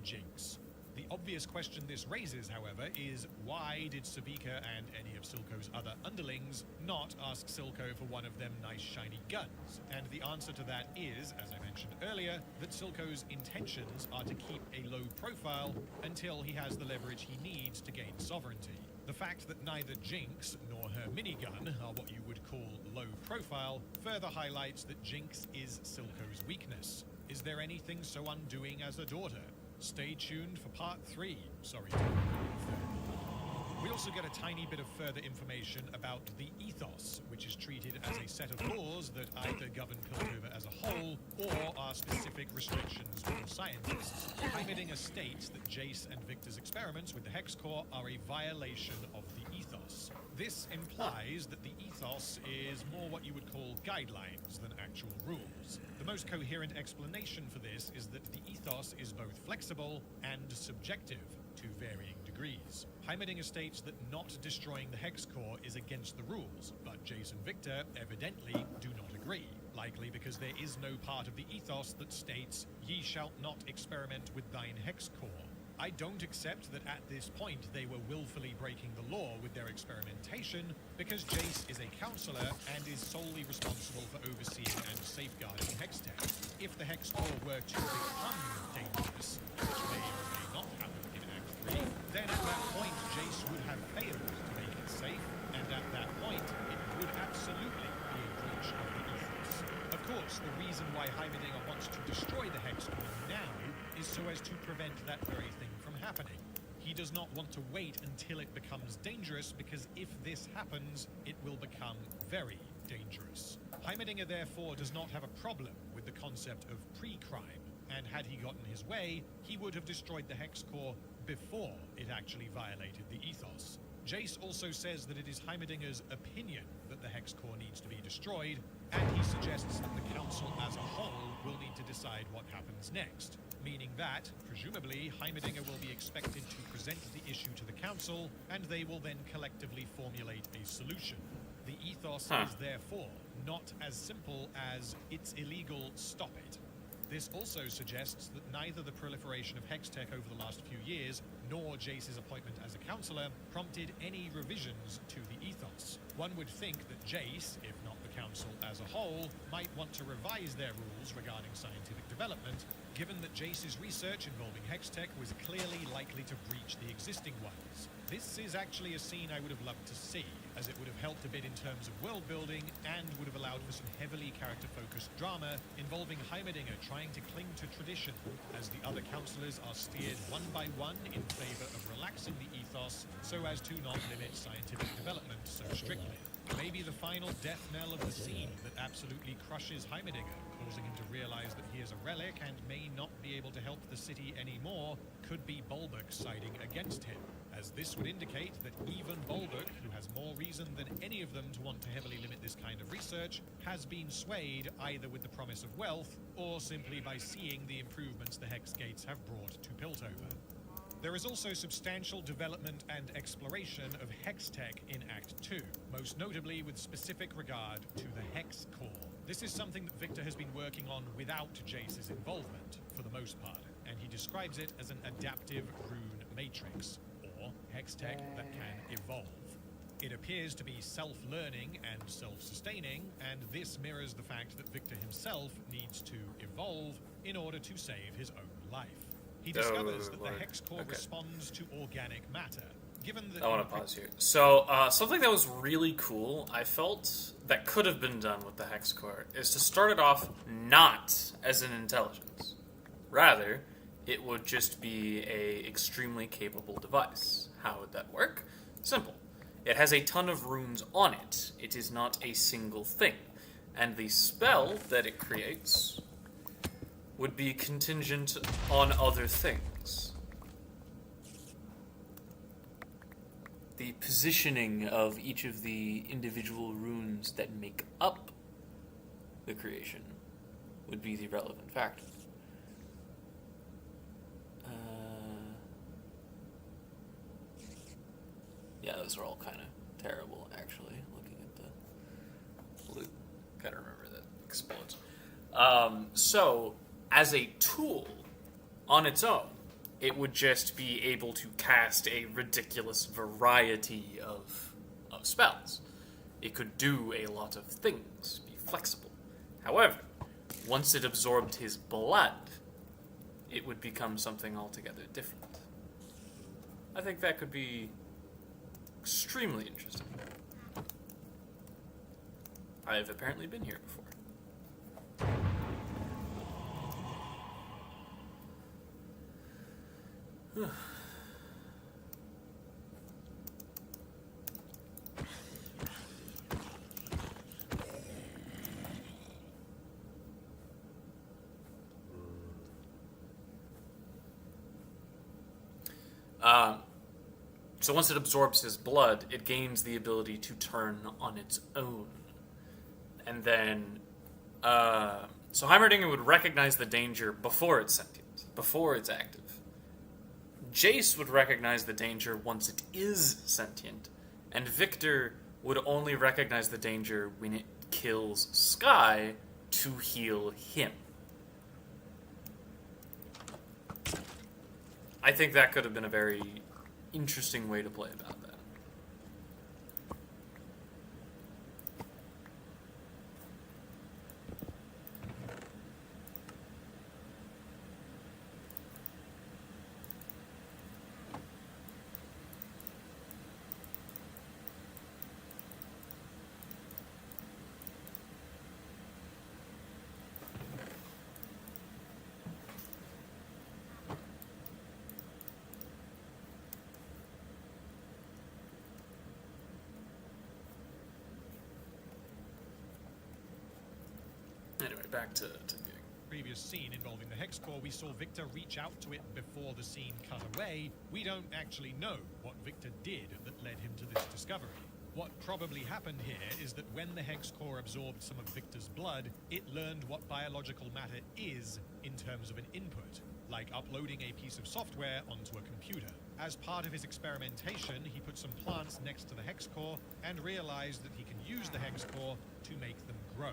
Jinx. The obvious question this raises, however, is why did Savika and any of Silco's other underlings not ask Silco for one of them nice shiny guns? And the answer to that is, as I mentioned earlier, that Silco's intentions are to keep a low profile until he has the leverage he needs to gain sovereignty. The fact that neither Jinx nor her minigun are what you would call low profile further highlights that Jinx is Silco's weakness. Is there anything so undoing as a daughter? Stay tuned for part 3. Sorry to we also get a tiny bit of further information about the ethos, which is treated as a set of laws that either govern Piltover as a whole or are specific restrictions for scientists. Heimerdinger states that Jace and Victor's experiments with the Hex Core are a violation of the ethos. This implies that the ethos is more what you would call guidelines than actual rules. The most coherent explanation for this is that the ethos is both flexible and subjective to varying degrees. Heimerdinger states that not destroying the Hex Core is against the rules, but Jace and Victor evidently do not agree, likely because there is no part of the ethos that states, "Ye shalt not experiment with thine Hex Core." I don't accept that at this point they were willfully breaking the law with their experimentation, because Jace is a counselor and is solely responsible for overseeing and safeguarding Hextech. If the Hex Core were to become dangerous, which may or may not happen in Act 3, then at that point Jace would have failed to make it safe, and at that point it would absolutely be a breach of the ethos. Of course, the reason why Heimerdinger wants to destroy the Hex Core now is so as to prevent that very thing from happening. He does not want to wait until it becomes dangerous, because if this happens, it will become very dangerous. Heimerdinger therefore does not have a problem with the concept of pre-crime, and had he gotten his way, he would have destroyed the Hex Core before it actually violated the ethos. Jace also says that it is Heimerdinger's opinion that the Hex Core needs to be destroyed, and he suggests that the Council as a whole will need to decide what happens next, meaning that, presumably, Heimerdinger will be expected to present the issue to the Council, and they will then collectively formulate a solution. The ethos is therefore not as simple as "it's illegal, stop it." This also suggests that neither the proliferation of Hextech over the last few years, nor Jace's appointment as a counselor, prompted any revisions to the ethos. One would think that Jace, if not the Council as a whole, might want to revise their rules regarding scientific development, given that Jace's research involving Hextech was clearly likely to breach the existing ones. This is actually a scene I would have loved to see, as it would have helped a bit in terms of world building and would have allowed for some heavily character-focused drama involving Heimerdinger trying to cling to tradition, as the other councillors are steered one by one in favour of relaxing the ethos so as to not limit scientific development so strictly. Maybe the final death knell of the scene that absolutely crushes Heimerdinger, causing him to realize that he is a relic and may not be able to help the city anymore, could be Bulbuck siding against him, as this would indicate that even Bulbuck, who has more reason than any of them to want to heavily limit this kind of research, has been swayed either with the promise of wealth or simply by seeing the improvements the Hex Gates have brought to Piltover. There is also substantial development and exploration of Hextech in Act 2, most notably with specific regard to the Hex Core. This is something that Victor has been working on without Jace's involvement, for the most part, and he describes it as an adaptive rune matrix, or Hextech that can evolve. It appears to be self-learning and self-sustaining, and this mirrors the fact that Victor himself needs to evolve in order to save his own life. He discovers that the Hex Core responds to organic matter. Given that I want to pause here. So, something that was really cool, I felt, that could have been done with the Hex Core, is to start it off not as an intelligence. Rather, it would just be a extremely capable device. How would that work? Simple. It has a ton of runes on it. It is not a single thing. And the spell that it creates would be contingent on other things. The positioning of each of the individual runes that make up the creation would be the relevant factor. Yeah, those are all kind of terrible, actually, looking at the loot. Gotta remember that explodes. So, as a tool, on its own, it would just be able to cast a ridiculous variety of spells. It could do a lot of things, be flexible. However, once it absorbed his blood, it would become something altogether different. I think that could be extremely interesting. I have apparently been here before. So once it absorbs his blood, it gains the ability to turn on its own. And then, so Heimerdinger would recognize the danger before it's sentient, before it's active. Jace would recognize the danger once it is sentient, and Victor would only recognize the danger when it kills Sky to heal him. I think that could have been a very interesting way to play about that. Anyway, back to Gig. Previous scene involving the Hex Core, we saw Victor reach out to it before the scene cut away. We don't actually know what Victor did that led him to this discovery. What probably happened here is that when the Hex Core absorbed some of Victor's blood, it learned what biological matter is in terms of an input, like uploading a piece of software onto a computer. As part of his experimentation, he put some plants next to the Hex Core and realized that he can use the Hex Core to make them grow.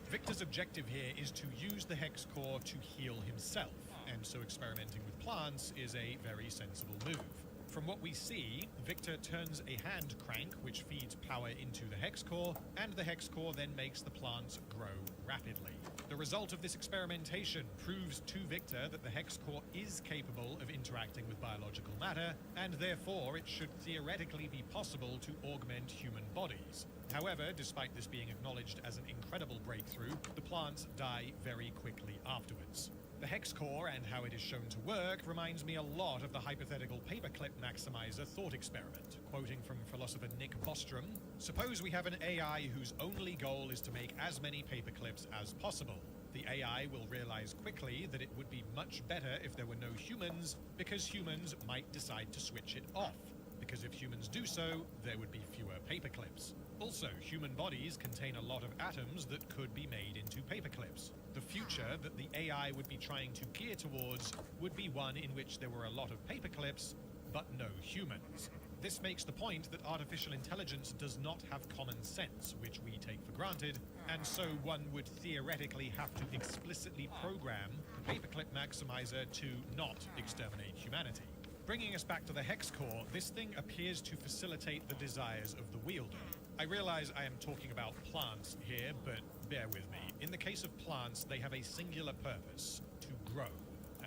Victor's objective here is to use the Hex Core to heal himself, and so experimenting with plants is a very sensible move. From what we see, Victor turns a hand crank which feeds power into the Hex Core, and the Hex Core then makes the plants grow rapidly. The result of this experimentation proves to Victor that the Hex Core is capable of interacting with biological matter, and therefore it should theoretically be possible to augment human bodies. However, despite this being acknowledged as an incredible breakthrough, the plants die very quickly afterwards. The Hex Core and how it is shown to work reminds me a lot of the hypothetical paperclip maximizer thought experiment. Quoting from philosopher Nick Bostrom, suppose we have an AI whose only goal is to make as many paperclips as possible. The AI will realize quickly that it would be much better if there were no humans, because humans might decide to switch it off. Because if humans do so, there would be fewer paperclips. Also, human bodies contain a lot of atoms that could be made into paperclips. The future that the AI would be trying to gear towards would be one in which there were a lot of paperclips, but no humans. This makes the point that artificial intelligence does not have common sense, which we take for granted, and so one would theoretically have to explicitly program the paperclip maximizer to not exterminate humanity. Bringing us back to the Hex Core, this thing appears to facilitate the desires of the wielder. I realize I am talking about plants here, but bear with me. In the case of plants, they have a singular purpose: to grow.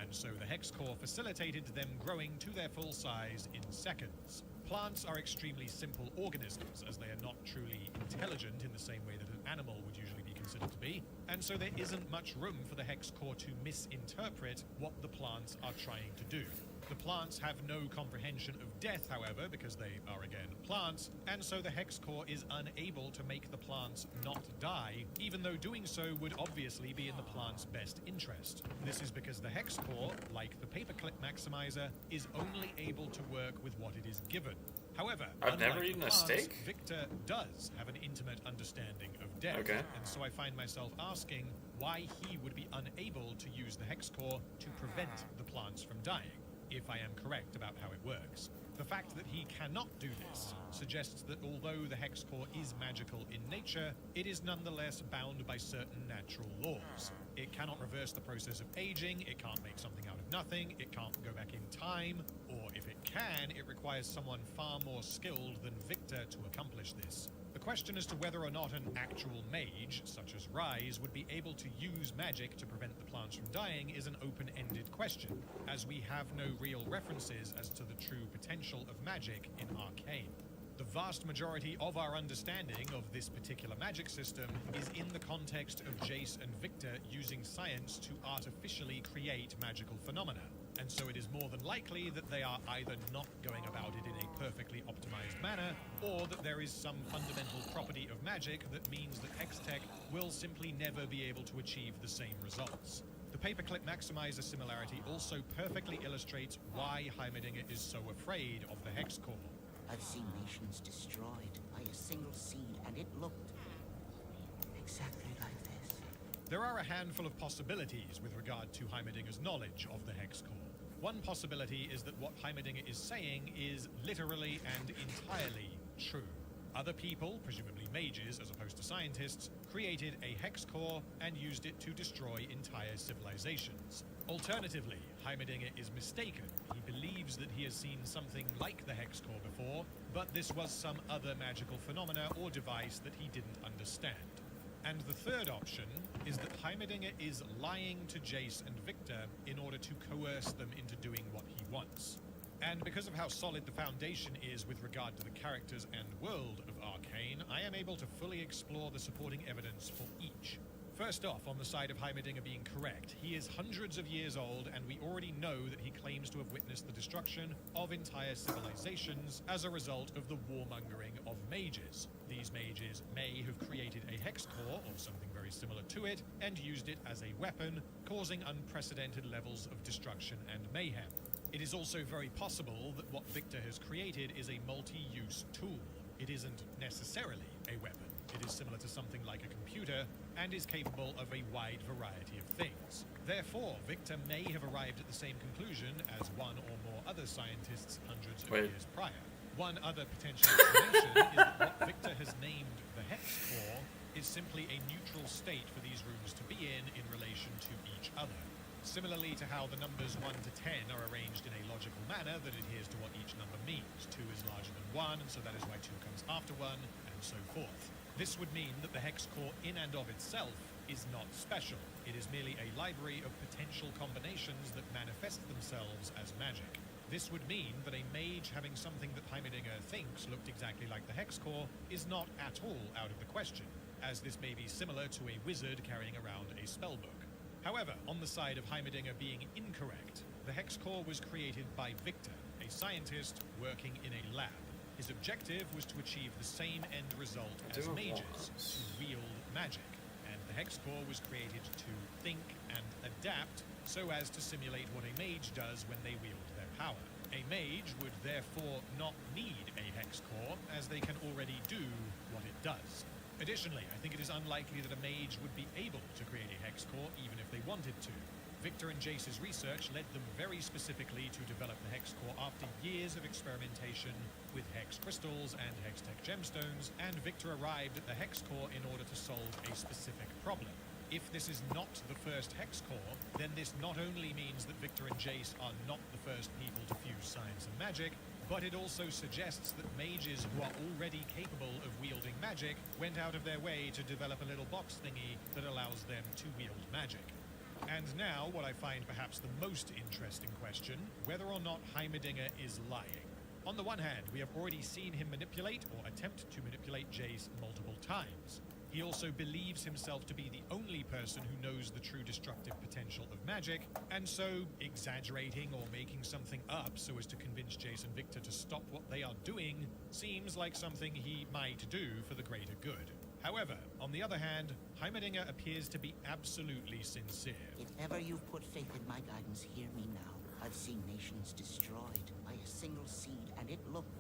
And so the Hex Core facilitated them growing to their full size in seconds. Plants are extremely simple organisms, as they are not truly intelligent in the same way that an animal would usually be considered to be, and so there isn't much room for the Hex Core to misinterpret what the plants are trying to do. The plants have no comprehension of death, however, because they are, again, plants, and so the Hex Core is unable to make the plants not die, even though doing so would obviously be in the plant's best interest. This is because the Hex Core, like the paperclip maximizer, is only able to work with what it is given. However, I've never unlike eaten the a plants, steak? Victor does have an intimate understanding of death, Okay. and so I find myself asking why he would be unable to use the hex core to prevent the plants from dying, if I am correct about how it works. The fact that he cannot do this suggests that although the hex core is magical in nature, it is nonetheless bound by certain natural laws. It cannot reverse the process of aging, it can't make something out of nothing, it can't go back in time, or if it can, it requires someone far more skilled than Victor to accomplish this. The question as to whether or not an actual mage, such as Rise, would be able to use magic to prevent the plants from dying is an open-ended question, as we have no real references as to the true potential of magic in Arcane. The vast majority of our understanding of this particular magic system is in the context of Jace and Victor using science to artificially create magical phenomena. And so it is more than likely that they are either not going about it in a perfectly optimized manner, or that there is some fundamental property of magic that means that Hextech will simply never be able to achieve the same results. The Paperclip Maximizer similarity also perfectly illustrates why Heimerdinger is so afraid of the Hex Core. I've seen nations destroyed by a single seed, and it looked exactly like this. There are a handful of possibilities with regard to Heimerdinger's knowledge of the Hex Core. One possibility is that what Heimerdinger is saying is literally and entirely true. Other people, presumably mages as opposed to scientists, created a hex core and used it to destroy entire civilizations. Alternatively, Heimerdinger is mistaken. He believes that he has seen something like the hex core before, but this was some other magical phenomena or device that he didn't understand. And the third option is that Heimerdinger is lying to Jace and Victor in order to coerce them into doing what he wants. And because of how solid the foundation is with regard to the characters and world of Arcane, I am able to fully explore the supporting evidence for each. First off, on the side of Heimerdinger being correct, he is hundreds of years old, and we already know that he claims to have witnessed the destruction of entire civilizations as a result of the warmongering of mages. These mages may have created a hex core, or something very similar to it, and used it as a weapon, causing unprecedented levels of destruction and mayhem. It is also very possible that what Victor has created is a multi-use tool. It isn't necessarily a weapon. It is similar to something like a computer and is capable of a wide variety of things. Therefore, Victor may have arrived at the same conclusion as one or more other scientists hundreds of years prior. One other potential explanation is that what Victor has named the Hex Core is simply a neutral state for these rooms to be in relation to each other. Similarly to how the numbers 1 to 10 are arranged in a logical manner that adheres to what each number means. 2 is larger than 1, and so that is why 2 comes after 1, and so forth. This would mean that the hex core in and of itself is not special. It is merely a library of potential combinations that manifest themselves as magic. This would mean that a mage having something that Heimerdinger thinks looked exactly like the hex core is not at all out of the question, as this may be similar to a wizard carrying around a spellbook. However, on the side of Heimerdinger being incorrect, the hex core was created by Victor, a scientist working in a lab. His objective was to achieve the same end result as mages, to wield magic, and the hex core was created to think and adapt so as to simulate what a mage does when they wield their power. A mage would therefore not need a hex core, as they can already do what it does. Additionally, I think it is unlikely that a mage would be able to create a hex core even if they wanted to. Victor and Jace's research led them very specifically to develop the hex core after years of experimentation with hex crystals and hextech gemstones, and Victor arrived at the hex core in order to solve a specific problem. If this is not the first hex core, then this not only means that Victor and Jace are not the first people to fuse science and magic, but it also suggests that mages who are already capable of wielding magic went out of their way to develop a little box thingy that allows them to wield magic. And now, what I find perhaps the most interesting question, whether or not Heimerdinger is lying. On the one hand, we have already seen him manipulate or attempt to manipulate Jace multiple times. He also believes himself to be the only person who knows the true destructive potential of magic, and so exaggerating or making something up so as to convince Jace and Victor to stop what they are doing seems like something he might do for the greater good. However, on the other hand, Heimerdinger appears to be absolutely sincere. If ever you've put faith in my guidance, hear me now. I've seen nations destroyed by a single seed, and it looked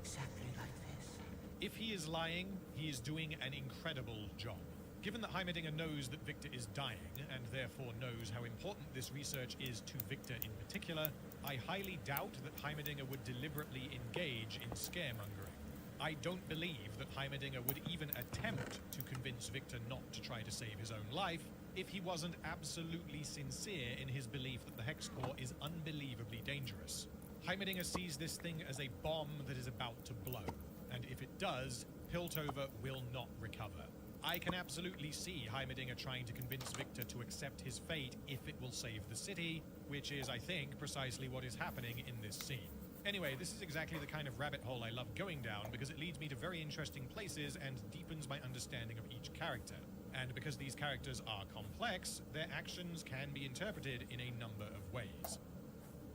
exactly like this. If he is lying, he is doing an incredible job. Given that Heimerdinger knows that Victor is dying, and therefore knows how important this research is to Victor in particular, I highly doubt that Heimerdinger would deliberately engage in scaremongering. I don't believe that Heimerdinger would even attempt to convince Victor not to try to save his own life if he wasn't absolutely sincere in his belief that the Hex Core is unbelievably dangerous. Heimerdinger sees this thing as a bomb that is about to blow, and if it does, Piltover will not recover. I can absolutely see Heimerdinger trying to convince Victor to accept his fate if it will save the city, which is, I think, precisely what is happening in this scene. Anyway, this is exactly the kind of rabbit hole I love going down because it leads me to very interesting places and deepens my understanding of each character. And because these characters are complex, their actions can be interpreted in a number of ways.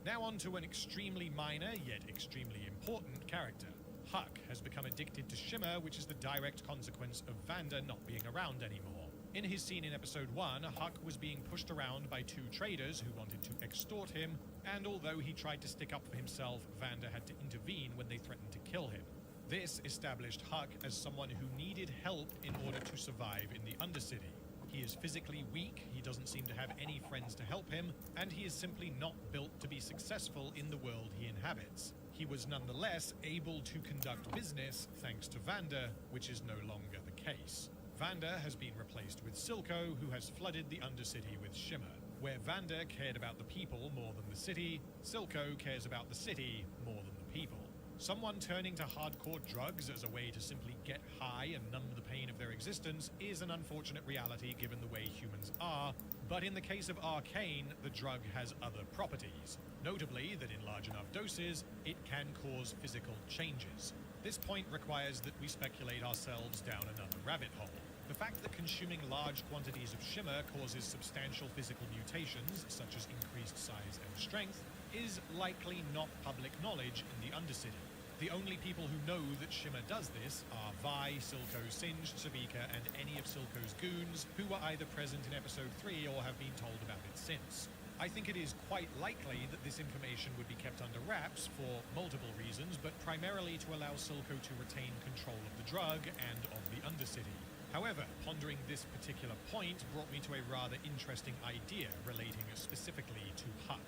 Now on to an extremely minor, yet extremely important character. Huck has become addicted to Shimmer, which is the direct consequence of Vander not being around anymore. In his scene in episode 1, Huck was being pushed around by two traders who wanted to extort him, and although he tried to stick up for himself, Vander had to intervene when they threatened to kill him. This established Huck as someone who needed help in order to survive in the Undercity. He is physically weak, he doesn't seem to have any friends to help him, and he is simply not built to be successful in the world he inhabits. He was nonetheless able to conduct business thanks to Vander, which is no longer the case. Vander has been replaced with Silco, who has flooded the Undercity with Shimmer. Where Vander cared about the people more than the city, Silco cares about the city more than the people. Someone turning to hardcore drugs as a way to simply get high and numb the pain of their existence is an unfortunate reality given the way humans are, but in the case of Arcane, the drug has other properties. Notably, that in large enough doses, it can cause physical changes. This point requires that we speculate ourselves down another rabbit hole. The fact that consuming large quantities of Shimmer causes substantial physical mutations, such as increased size and strength, is likely not public knowledge in the Undercity. The only people who know that Shimmer does this are Vi, Silco, Singed, Sabika, and any of Silco's goons who were either present in episode 3 or have been told about it since. I think it is quite likely that this information would be kept under wraps for multiple reasons, but primarily to allow Silco to retain control of the drug and of the Undercity. However, pondering this particular point brought me to a rather interesting idea relating specifically to Huck.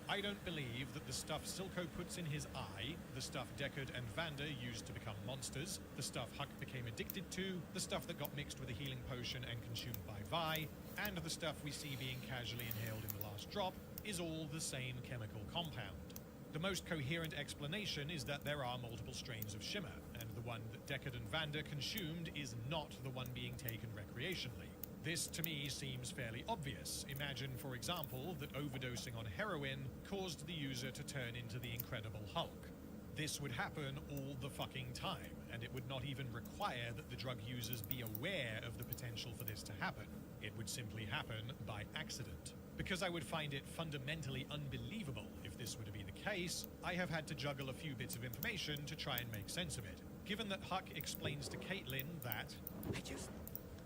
I don't believe that the stuff Silco puts in his eye, the stuff Deckard and Vander used to become monsters, the stuff Huck became addicted to, the stuff that got mixed with a healing potion and consumed by Vi, and the stuff we see being casually inhaled in the last drop, is all the same chemical compound. The most coherent explanation is that there are multiple strains of Shimmer, and the one that Deckard and Vander consumed is not the one being taken recreationally. This, to me, seems fairly obvious. Imagine, for example, that overdosing on heroin caused the user to turn into the Incredible Hulk. This would happen all the fucking time, and it would not even require that the drug users be aware of the potential for this to happen. It would simply happen by accident. Because I would find it fundamentally unbelievable if this were to be the case, I have had to juggle a few bits of information to try and make sense of it. Given that Huck explains to Caitlin that I just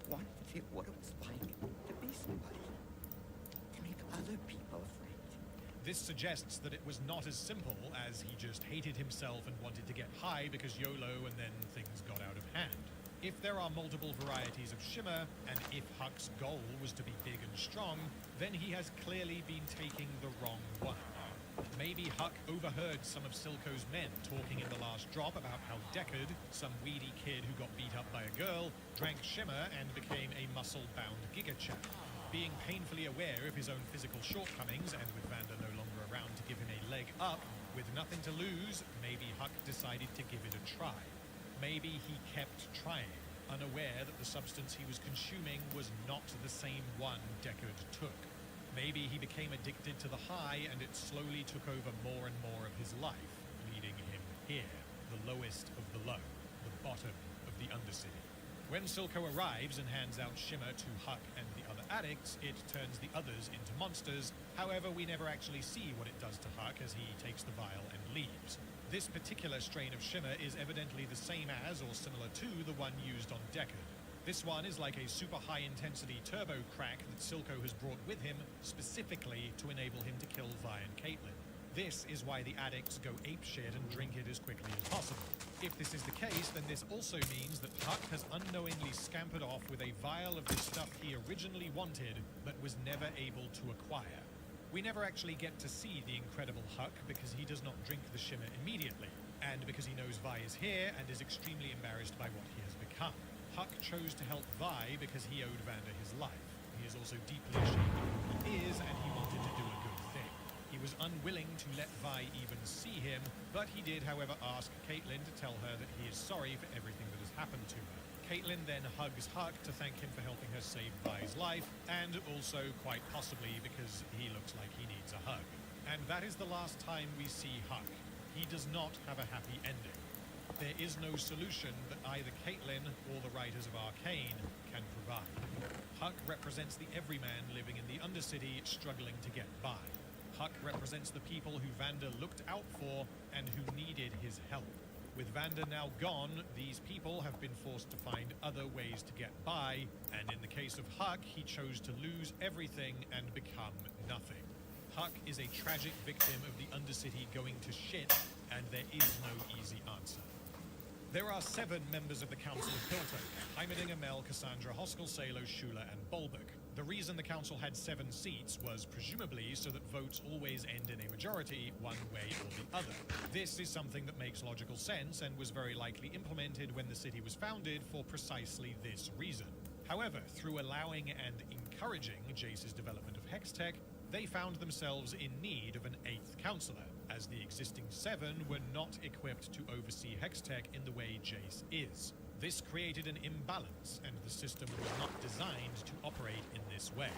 wanted to feel what it was like to be somebody. To make other people afraid. this suggests that it was not as simple as he just hated himself and wanted to get high because YOLO and then things got out of hand. If there are multiple varieties of Shimmer, and if Huck's goal was to be big and strong, then he has clearly been taking the wrong one. Maybe Huck overheard some of Silco's men talking in the last drop about how Deckard, some weedy kid who got beat up by a girl, drank Shimmer and became a muscle-bound gigachap. Being painfully aware of his own physical shortcomings, and with Vander no longer around to give him a leg up, with nothing to lose, maybe Huck decided to give it a try. Maybe he kept trying, unaware that the substance he was consuming was not the same one Deckard took. Maybe he became addicted to the high and it slowly took over more and more of his life, leading him here, the lowest of the low, the bottom of the Undercity. When Silco arrives and hands out Shimmer to Huck and the other addicts, it turns the others into monsters. However, we never actually see what it does to Huck as he takes the vial and leaves. This particular strain of Shimmer is evidently the same as or similar to the one used on Deckard. This one is like a super high-intensity turbo crack that Silco has brought with him specifically to enable him to kill Vi and Caitlin. This is why the addicts go apeshit and drink it as quickly as possible. If this is the case, then this also means that Huck has unknowingly scampered off with a vial of the stuff he originally wanted, but was never able to acquire. We never actually get to see the incredible Huck because he does not drink the shimmer immediately, and because he knows Vi is here and is extremely embarrassed by what he has become. Huck chose to help Vi because he owed Vander his life. He is also deeply ashamed of who he is, and he wanted to do a good thing. He was unwilling to let Vi even see him, but he did, however, ask Caitlin to tell her that he is sorry for everything that has happened to her. Caitlin then hugs Huck to thank him for helping her save Vi's life, and also, quite possibly, because he looks like he needs a hug. And that is the last time we see Huck. He does not have a happy ending. There is no solution that either Caitlin or the writers of Arcane can provide. Huck represents the everyman living in the Undercity, struggling to get by. Huck represents the people who Vander looked out for and who needed his help. With Vander now gone, these people have been forced to find other ways to get by, and in the case of Huck, he chose to lose everything and become nothing. Huck is a tragic victim of the Undercity going to shit, and there is no easy answer. There are 7 members of the Council of Piltover: Heimerdinger, Mel, Cassandra, Hoskell, Salo, Shula, and Bolberg. The reason the council had 7 seats was presumably so that votes always end in a majority, one way or the other. This is something that makes logical sense and was very likely implemented when the city was founded for precisely this reason. However, through allowing and encouraging Jace's development of Hextech, they found themselves in need of an 8th councillor, as the existing 7 were not equipped to oversee Hextech in the way Jace is. This created an imbalance, and the system was not designed to operate in this way.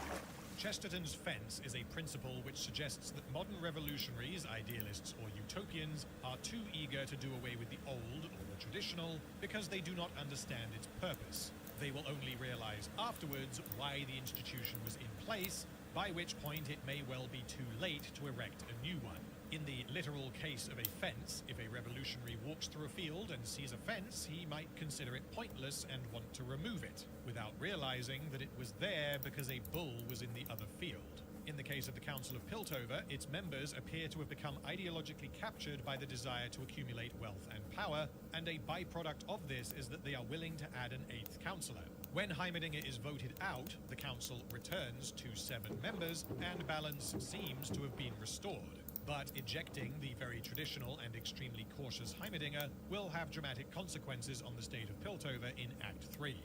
Chesterton's fence is a principle which suggests that modern revolutionaries, idealists, or utopians are too eager to do away with the old or the traditional because they do not understand its purpose. They will only realize afterwards why the institution was in place, by which point it may well be too late to erect a new one. In the literal case of a fence, if a revolutionary walks through a field and sees a fence, he might consider it pointless and want to remove it, without realizing that it was there because a bull was in the other field. In the case of the Council of Piltover, its members appear to have become ideologically captured by the desire to accumulate wealth and power, and a byproduct of this is that they are willing to add an 8th councillor. When Heimerdinger is voted out, the council returns to 7 members, and balance seems to have been restored. But ejecting the very traditional and extremely cautious Heimerdinger will have dramatic consequences on the state of Piltover in Act 3.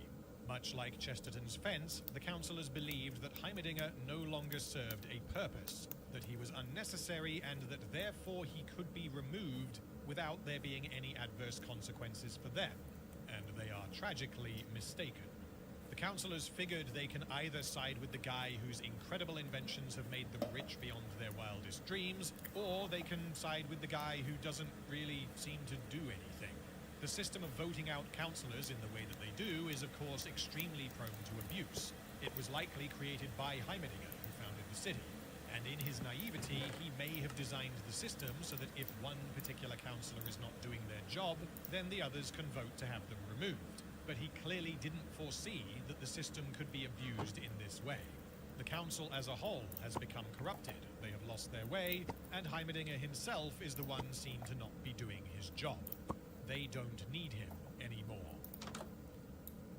Much like Chesterton's fence, the councillors believed that Heimerdinger no longer served a purpose, that he was unnecessary, and that therefore he could be removed without there being any adverse consequences for them. And they are tragically mistaken. The councillors figured they can either side with the guy whose incredible inventions have made them rich beyond their wildest dreams, or they can side with the guy who doesn't really seem to do anything. The system of voting out councillors in the way that they do is, of course, extremely prone to abuse. It was likely created by Heimerdinger, who founded the city, and in his naivety, he may have designed the system so that if one particular councillor is not doing their job, then the others can vote to have them removed. But he clearly didn't foresee that the system could be abused in this way. The council as a whole has become corrupted. They have lost their way, and Heimerdinger himself is the one seen to not be doing his job. They don't need him anymore.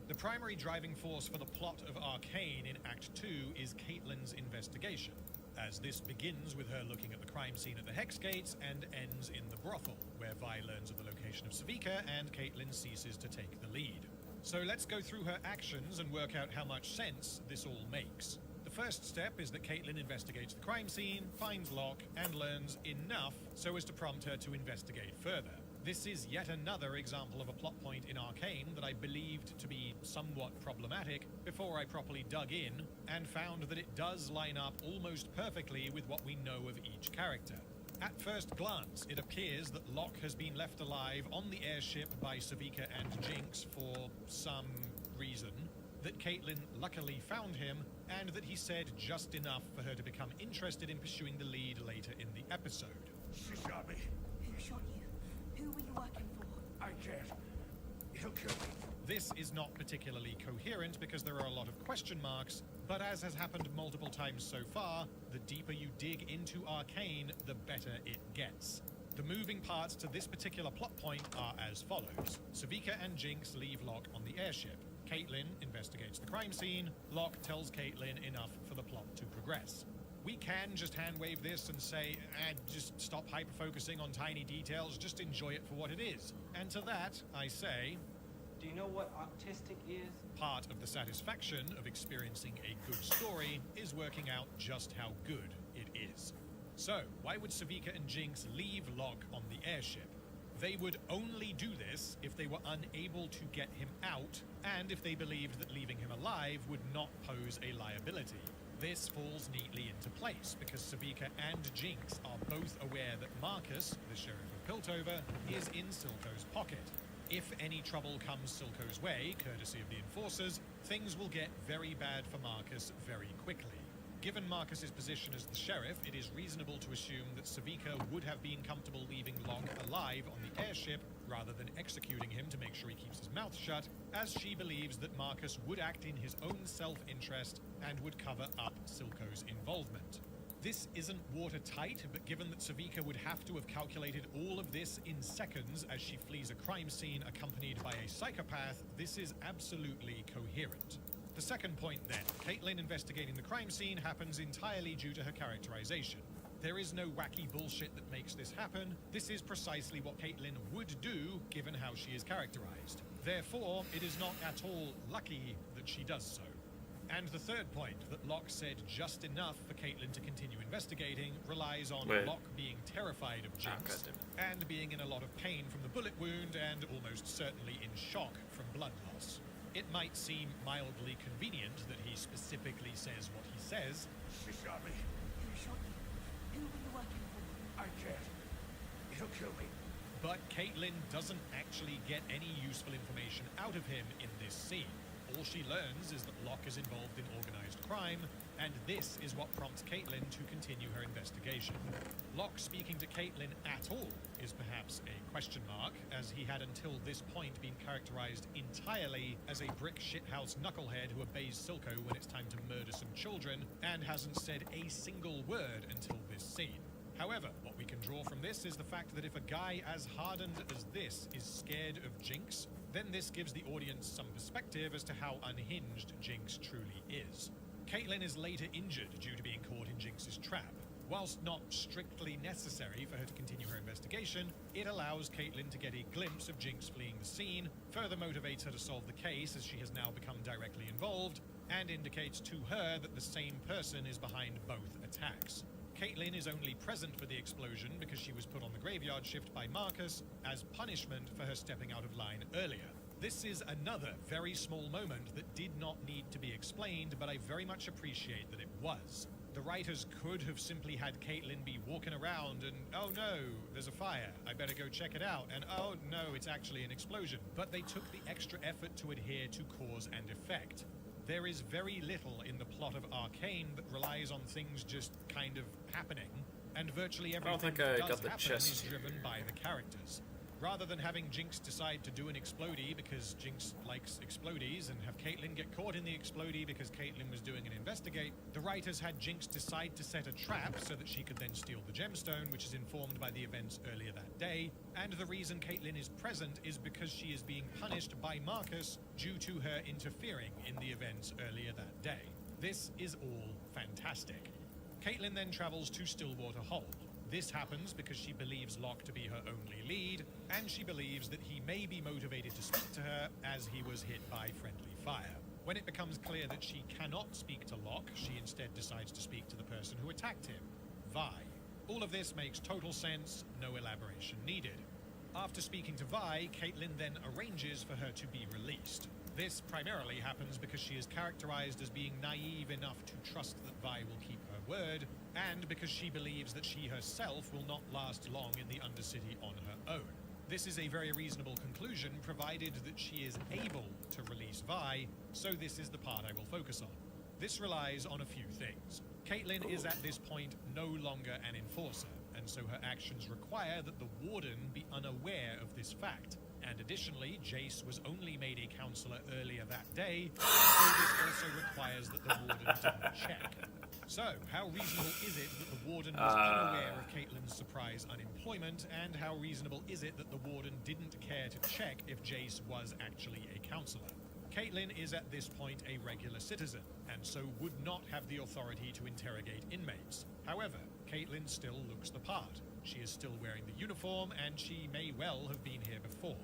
The primary driving force for the plot of Arcane in Act 2 is Caitlin's investigation, as this begins with her looking at the crime scene at the Hex Gates and ends in the brothel, where Vi learns of the location of Sevika and Caitlin ceases to take the lead. So let's go through her actions and work out how much sense this all makes. The first step is that Caitlin investigates the crime scene, finds Locke, and learns enough so as to prompt her to investigate further. This is yet another example of a plot point in Arcane that I believed to be somewhat problematic before I properly dug in, and found that it does line up almost perfectly with what we know of each character. At first glance, it appears that Locke has been left alive on the airship by Sevika and Jinx for some reason, that Caitlin luckily found him, and that he said just enough for her to become interested in pursuing the lead later in the episode. She shot me. Who shot you? Who were you working for? I can't. He'll kill me. This is not particularly coherent because there are a lot of question marks, But as has happened multiple times so far, the deeper you dig into Arcane, the better it gets. The moving parts to this particular plot point are as follows. Savika and Jinx leave Locke on the airship. Caitlin investigates the crime scene. Locke tells Caitlin enough for the plot to progress. We can just hand-wave this and say, just stop hyper-focusing on tiny details, just enjoy it for what it is. And to that, I say... Do you know what autistic is? Part of the satisfaction of experiencing a good story is working out just how good it is. So, why would Savika and Jinx leave Locke on the airship? They would only do this if they were unable to get him out, and if they believed that leaving him alive would not pose a liability. This falls neatly into place, because Savika and Jinx are both aware that Marcus, the Sheriff of Piltover, is in Silco's pocket. If any trouble comes Silco's way, courtesy of the Enforcers, things will get very bad for Marcus very quickly. Given Marcus's position as the sheriff, it is reasonable to assume that Savika would have been comfortable leaving Locke alive on the airship rather than executing him to make sure he keeps his mouth shut, as she believes that Marcus would act in his own self-interest and would cover up Silco's involvement. This isn't watertight, but given that Savika would have to have calculated all of this in seconds as she flees a crime scene accompanied by a psychopath, this is absolutely coherent. The second point then, Caitlin investigating the crime scene happens entirely due to her characterization. There is no wacky bullshit that makes this happen. This is precisely what Caitlin would do given how she is characterized. Therefore, it is not at all lucky that she does so. And the third point, that Locke said just enough for Caitlin to continue investigating, relies on Locke being terrified of Jinx, and being in a lot of pain from the bullet wound, and almost certainly in shock from blood loss. It might seem mildly convenient that he specifically says what he says. Shishabi, Who shot you? Who were you working for? I can't. He'll kill me. But Caitlin doesn't actually get any useful information out of him in this scene. All she learns is that Locke is involved in organized crime, and this is what prompts Caitlin to continue her investigation. Locke speaking to Caitlin at all is perhaps a question mark, as he had until this point been characterized entirely as a brick shithouse knucklehead who obeys Silco when it's time to murder some children, and hasn't said a single word until this scene. However, what we can draw from this is the fact that if a guy as hardened as this is scared of Jinx, then this gives the audience some perspective as to how unhinged Jinx truly is. Caitlin is later injured due to being caught in Jinx's trap. Whilst not strictly necessary for her to continue her investigation, it allows Caitlin to get a glimpse of Jinx fleeing the scene, further motivates her to solve the case as she has now become directly involved, and indicates to her that the same person is behind both attacks. Caitlin is only present for the explosion because she was put on the graveyard shift by Marcus as punishment for her stepping out of line earlier. This is another very small moment that did not need to be explained, but I very much appreciate that it was. The writers could have simply had Caitlin be walking around and, oh no, there's a fire, I better go check it out, and oh no, it's actually an explosion. But they took the extra effort to adhere to cause and effect. There is very little in the plot of Arcane that relies on things just kind of happening, and virtually everything that does happen is driven by the characters. Rather than having Jinx decide to do an explodey because Jinx likes explodies, and have Caitlin get caught in the explodey because Caitlin was doing an investigate, the writers had Jinx decide to set a trap so that she could then steal the gemstone, which is informed by the events earlier that day, and the reason Caitlin is present is because she is being punished by Marcus due to her interfering in the events earlier that day. This is all fantastic. Caitlin then travels to Stillwater Hold. This happens because she believes Locke to be her only lead, and she believes that he may be motivated to speak to her as he was hit by friendly fire. When it becomes clear that she cannot speak to Locke, she instead decides to speak to the person who attacked him, Vi. All of this makes total sense, no elaboration needed. After speaking to Vi, Caitlin then arranges for her to be released. This primarily happens because she is characterized as being naive enough to trust that Vi will keep her word, and because she believes that she herself will not last long in the Undercity on her own. This is a very reasonable conclusion, provided that she is able to release Vi, so this is the part I will focus on. This relies on a few things. Caitlin is at this point no longer an enforcer, and so her actions require that the Warden be unaware of this fact. And additionally, Jace was only made a counselor earlier that day, so this also requires that the warden didn't check. So, how reasonable is it that the warden was unaware of Caitlin's surprise unemployment, and how reasonable is it that the warden didn't care to check if Jace was actually a counselor? Caitlin is at this point a regular citizen, and so would not have the authority to interrogate inmates. However, Caitlin still looks the part. She is still wearing the uniform, and she may well have been here before.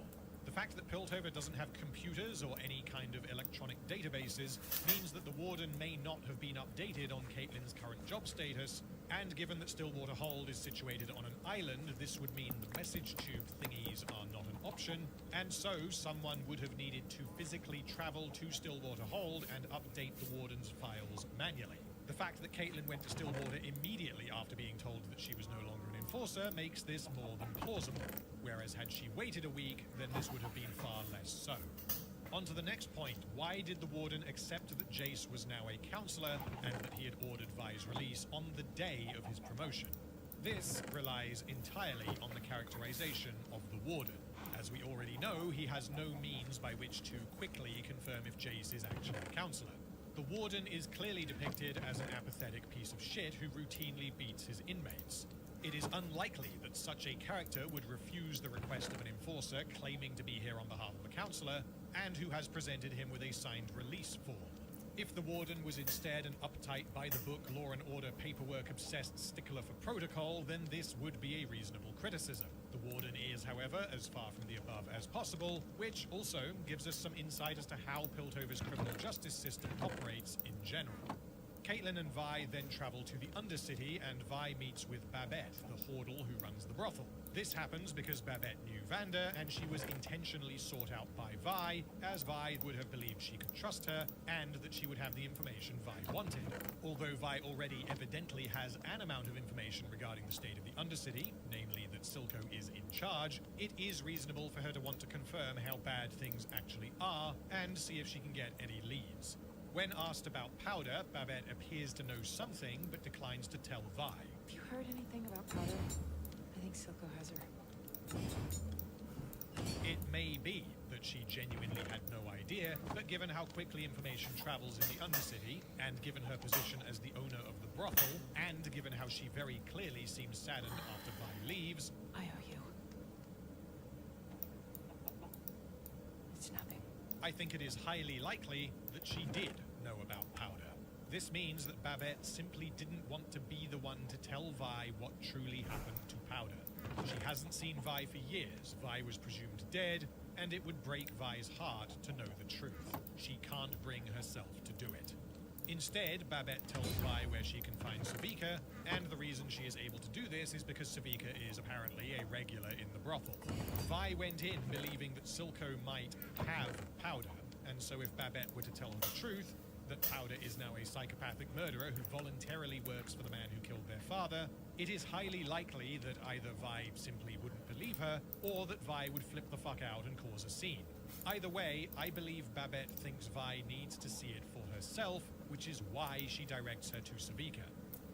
The fact that Piltover doesn't have computers or any kind of electronic databases means that the warden may not have been updated on Caitlin's current job status, and given that Stillwater Hold is situated on an island, this would mean the message tube thingies are not an option, and so someone would have needed to physically travel to Stillwater Hold and update the warden's files manually. The fact that Caitlin went to Stillwater immediately after being told that she was no longer an enforcer makes this more than plausible, whereas had she waited a week, then this would have been far less so. On to the next point. Why did the warden accept that Jace was now a counselor and that he had ordered Vi's release on the day of his promotion? This relies entirely on the characterization of the warden. As we already know, he has no means by which to quickly confirm if Jace is actually a counselor. The warden is clearly depicted as an apathetic piece of shit who routinely beats his inmates. It is unlikely that such a character would refuse the request of an enforcer claiming to be here on behalf of a counselor, and who has presented him with a signed release form. If the warden was instead an uptight, by-the-book, law and order, paperwork-obsessed stickler for protocol, then this would be a reasonable criticism. The warden is, however, as far from the above as possible, which also gives us some insight as to how Piltover's criminal justice system operates in general. Caitlin and Vi then travel to the Undercity, and Vi meets with Babette, the Hordle who runs the brothel. This happens because Babette knew Vander, and she was intentionally sought out by Vi, as Vi would have believed she could trust her, and that she would have the information Vi wanted. Although Vi already evidently has an amount of information regarding the state of the Undercity, namely that Silco is in charge, it is reasonable for her to want to confirm how bad things actually are, and see if she can get any leads. When asked about Powder, Babette appears to know something, but declines to tell Vi. Have you heard anything about Powder? I think Silco has her. It may be that she genuinely had no idea, but given how quickly information travels in the Undercity, and given her position as the owner of the brothel, and given how she very clearly seems saddened after Vi leaves, I owe you. It's nothing. I think it is highly likely that she did know about Powder. This means that Babette simply didn't want to be the one to tell Vi what truly happened to Powder. She hasn't seen Vi for years. Vi was presumed dead, and it would break Vi's heart to know the truth. She can't bring herself to do it. Instead, Babette tells Vi where she can find Savika, and the reason she is able to do this is because Savika is apparently a regular in the brothel. Vi went in believing that Silco might have Powder, and so if Babette were to tell her the truth, that Powder is now a psychopathic murderer who voluntarily works for the man who killed their father, it is highly likely that either Vi simply wouldn't believe her, or that Vi would flip the fuck out and cause a scene. Either way, I believe Babette thinks Vi needs to see it for herself, which is why she directs her to Savika.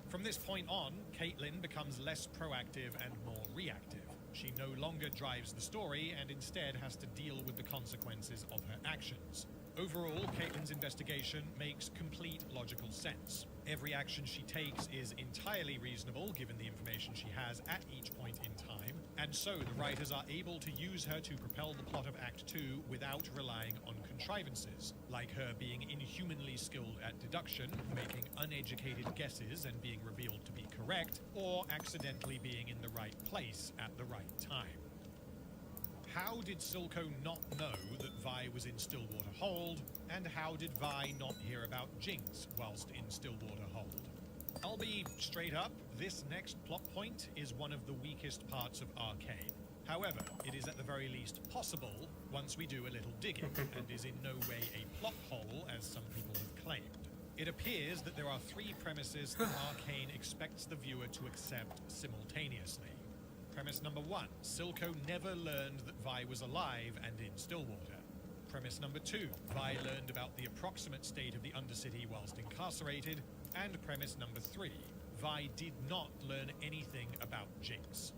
From this point on, Caitlin becomes less proactive and more reactive. She no longer drives the story and instead has to deal with the consequences of her actions. Overall, Caitlin's investigation makes complete logical sense. Every action she takes is entirely reasonable given the information she has at each point in time, and so the writers are able to use her to propel the plot of Act 2 without relying on contrivances, like her being inhumanly skilled at deduction, making uneducated guesses and being revealed to be correct, or accidentally being in the right place at the right time. How did Silco not know that Vi was in Stillwater Hold, and how did Vi not hear about Jinx whilst in Stillwater Hold? I'll be straight up, this next plot point is one of the weakest parts of Arcane. However, it is at the very least possible once we do a little digging, and is in no way a plot hole as some people have claimed. It appears that there are three premises that Arcane expects the viewer to accept simultaneously. Premise number 1, Silco never learned that Vi was alive and in Stillwater. Premise number 2, Vi learned about the approximate state of the Undercity whilst incarcerated. And premise number 3, Vi did not learn anything about Jinx.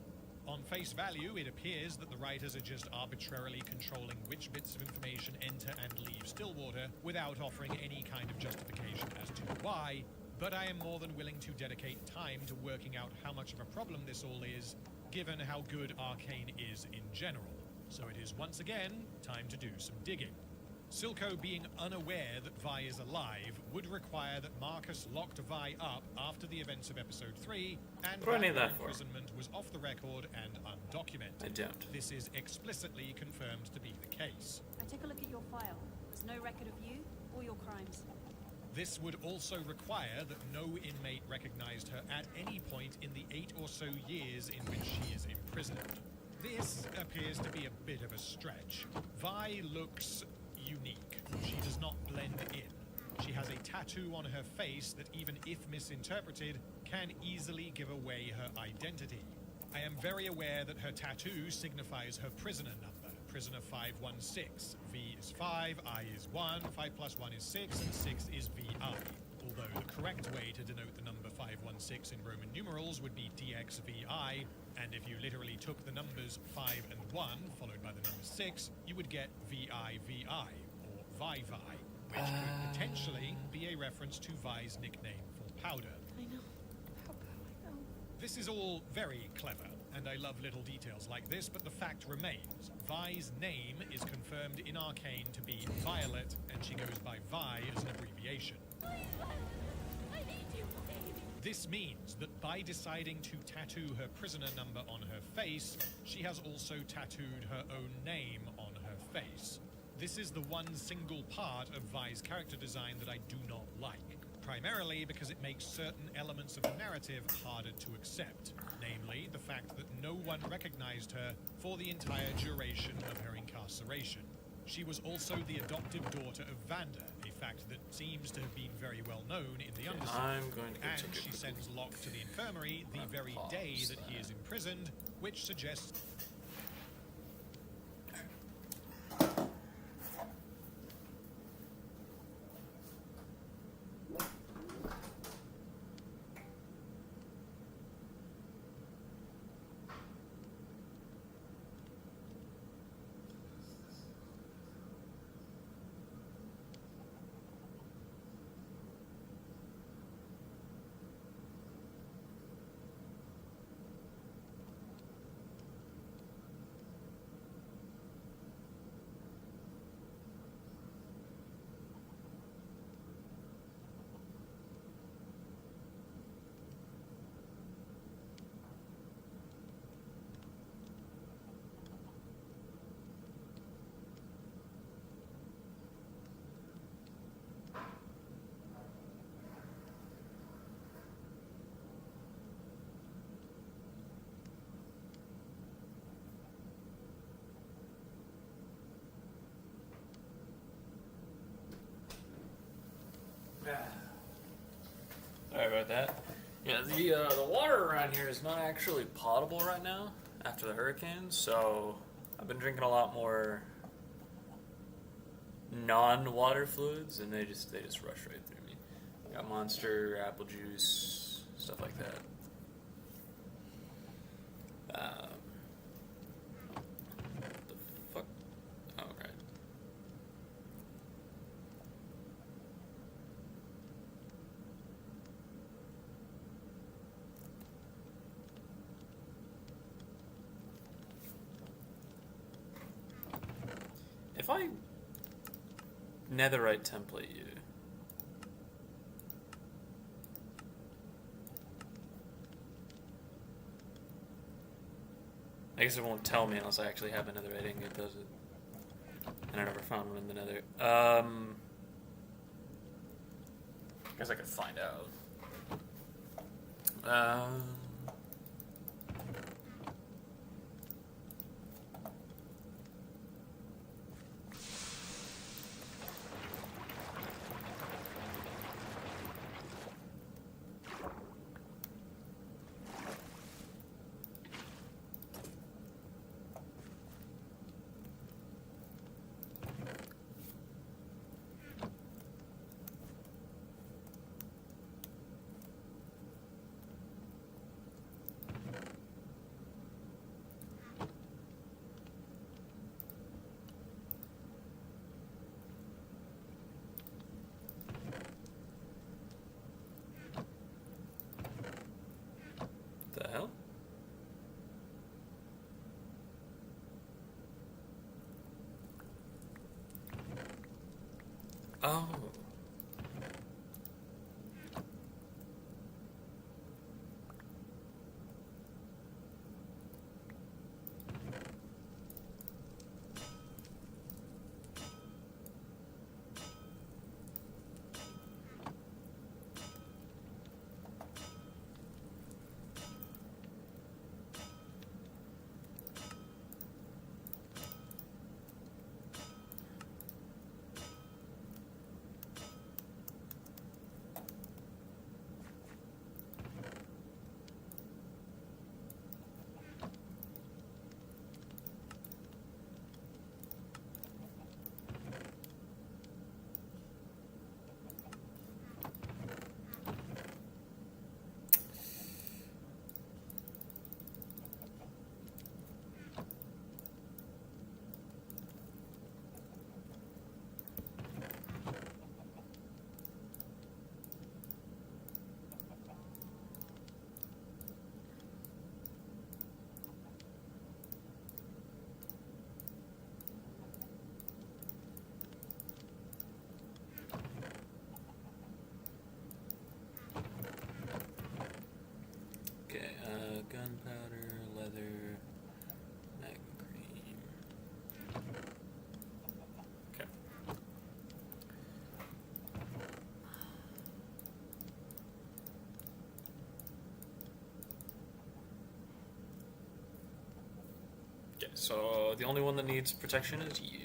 On face value, it appears that the writers are just arbitrarily controlling which bits of information enter and leave Stillwater without offering any kind of justification as to why, but I am more than willing to dedicate time to working out how much of a problem this all is, given how good Arcane is in general. So it is once again time to do some digging. Silco being unaware that Vi is alive would require that Marcus locked Vi up after the events of Episode 3, and What do I need her that for? imprisonment was off the record and undocumented. I don't. This is explicitly confirmed to be the case. I took a look at your file. There's no record of you or your crimes. This would also require that no inmate recognized her at any point in the 8 or so years in which she is imprisoned. This appears to be a bit of a stretch. Vi looks unique. She does not blend in. She has a tattoo on her face that, even if misinterpreted, can easily give away her identity. I am very aware that her tattoo signifies her prisoner number. Prisoner 516. V is 5, I is 1, 5 plus 1 is 6, and 6 is VI. Although the correct way to denote the number 516 in Roman numerals would be DXVI, and if you literally took the numbers 5 and 1, followed by the number 6, you would get VIVI, or ViVi, which could potentially be a reference to Vi's nickname for powder. I know. How could I know? This is all very clever, and I love little details like this, but the fact remains. Vi's name is confirmed in Arcane to be Violet, and she goes by Vi as an abbreviation. I need you, baby. This means that by deciding to tattoo her prisoner number on her face, she has also tattooed her own name on her face. This is the one single part of Vi's character design that I do not like, primarily because it makes certain elements of the narrative harder to accept, namely the fact that no one recognized her for the entire duration of her incarceration. She was also the adoptive daughter of Vander, a fact that seems to have been very well known in the Undercity. I'm going to go and check she it. sends Locke to the infirmary the very day that he is imprisoned, which suggests... Sorry about that. Yeah, the water around here is not actually potable right now after the hurricane, so I've been drinking a lot more non-water fluids, and they just rush right through me. Got Monster, apple juice, stuff like that. The fuck? Oh, okay. If I netherite template you, I guess it won't tell me unless I actually have a netherite ingot, does it? And I never found one in the nether. I guess I could find out. Oh. Okay, gunpowder, leather, mag cream. Okay. Okay, so the only one that needs protection is you.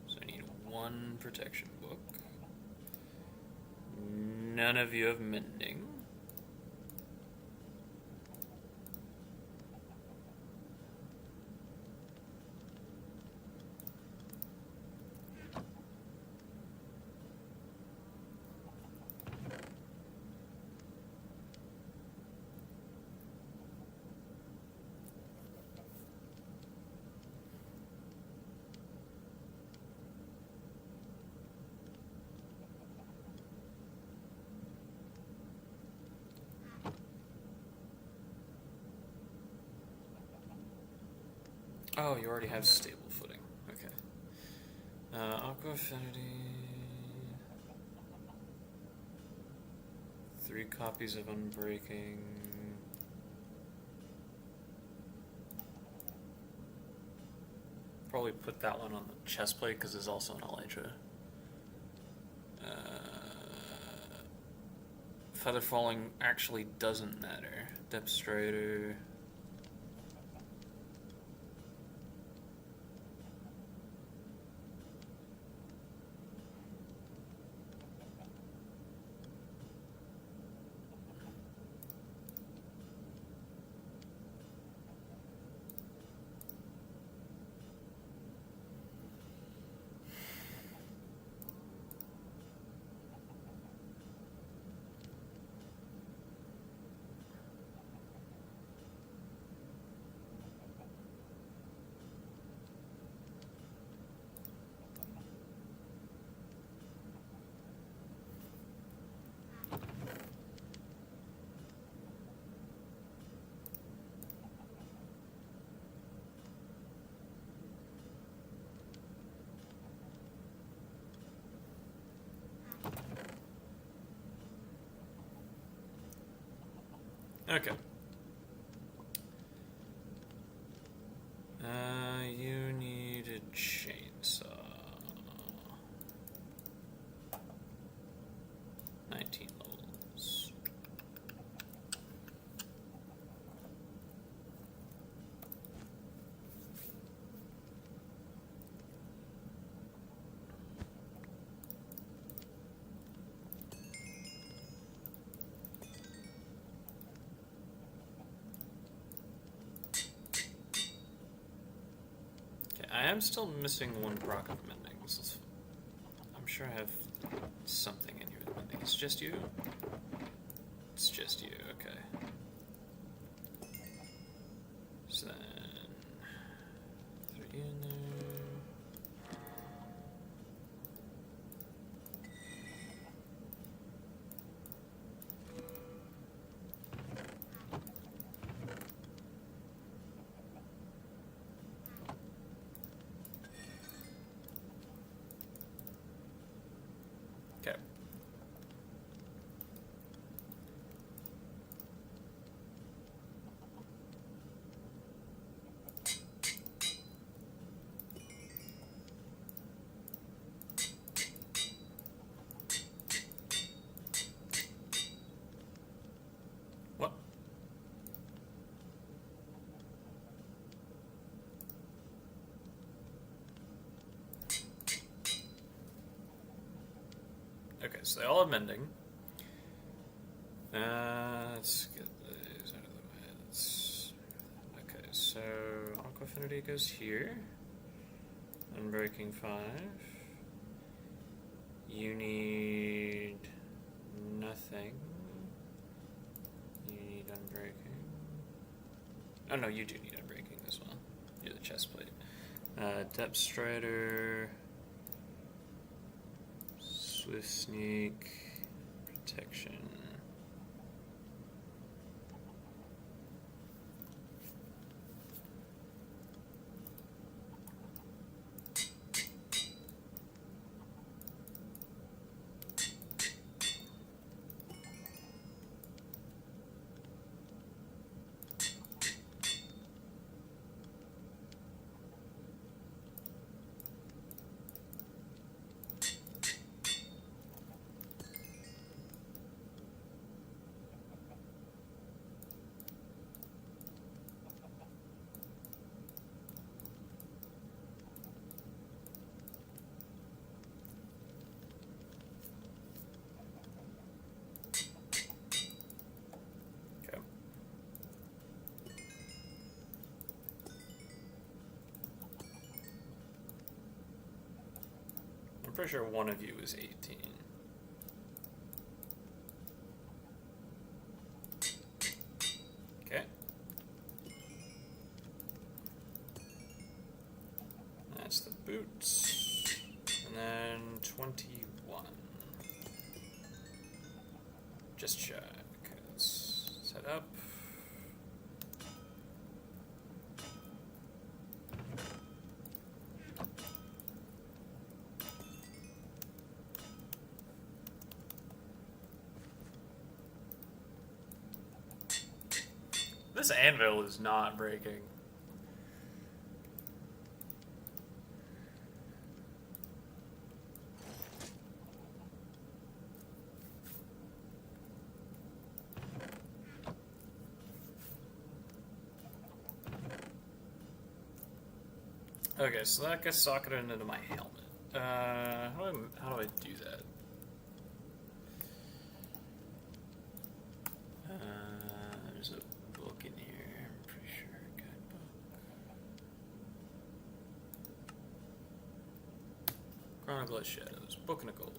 So I need one protection book. None of you have mending. Oh, you already have stable footing. Okay. Aqua Affinity. 3 copies of Unbreaking. Probably put that one on the chest plate because it's also an Elytra. Feather Falling actually doesn't matter. Depth Strider. Okay. You need a chainsaw. 19 levels. I am still missing 1 proc of mendings. I'm sure I have something in here with mending. It's just you? It's just you, okay. So then 3 in there. Okay, so they all have mending. Let's get these out of the way. Okay, so Aqua Affinity goes here. Unbreaking 5. You need nothing. You need Unbreaking. Oh no, you do need Unbreaking as well. You're the chest plate. Depth Strider. Swift Sneak. Protection. I'm pretty sure one of you is 18. Okay. That's the boots. And then 21. Just shy. Okay, let's set up. This anvil is not breaking. Okay, so that gets socketed into my helmet. How do I do that? There's a book in here, I'm pretty sure. Guidebook. Chronicle of Shadows. Book and a Gold.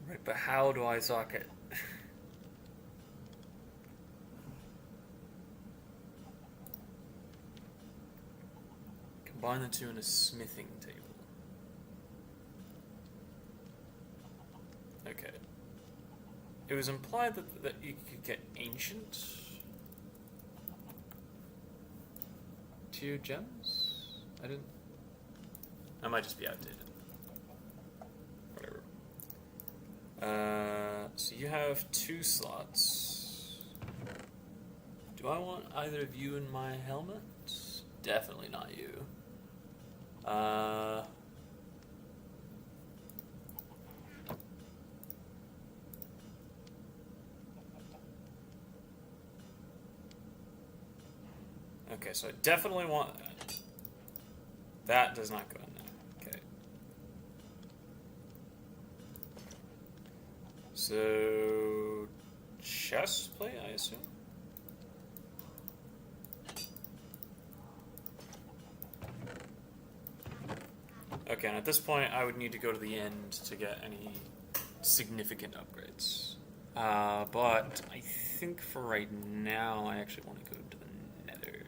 Right, but how do I socket? Combine the two in a smithing table. Okay. It was implied that you could get ancient tier gems? I didn't... I might just be outdated. Whatever. So you have 2 slots. Do Do I want either of you in my helmet? Definitely not you. Okay, so I definitely want that. That does not go in there. Okay. So, chest plate, I assume? Okay, and at this point, I would need to go to the end to get any significant upgrades. But I think for right now, I actually want to go to the Nether.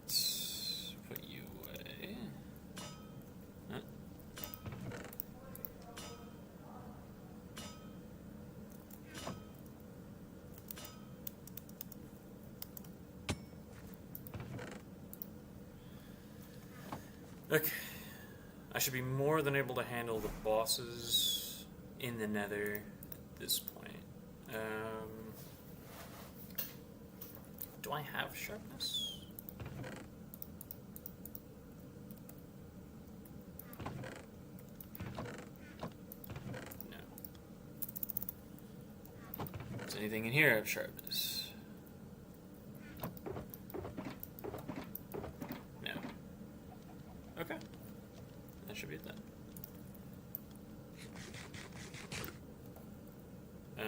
Let's put you away. Huh? Okay. I should be more than able to handle the bosses in the Nether at this point. Do I have sharpness? No. Is anything in here have sharpness? No. Okay. That should be it then. Yeah.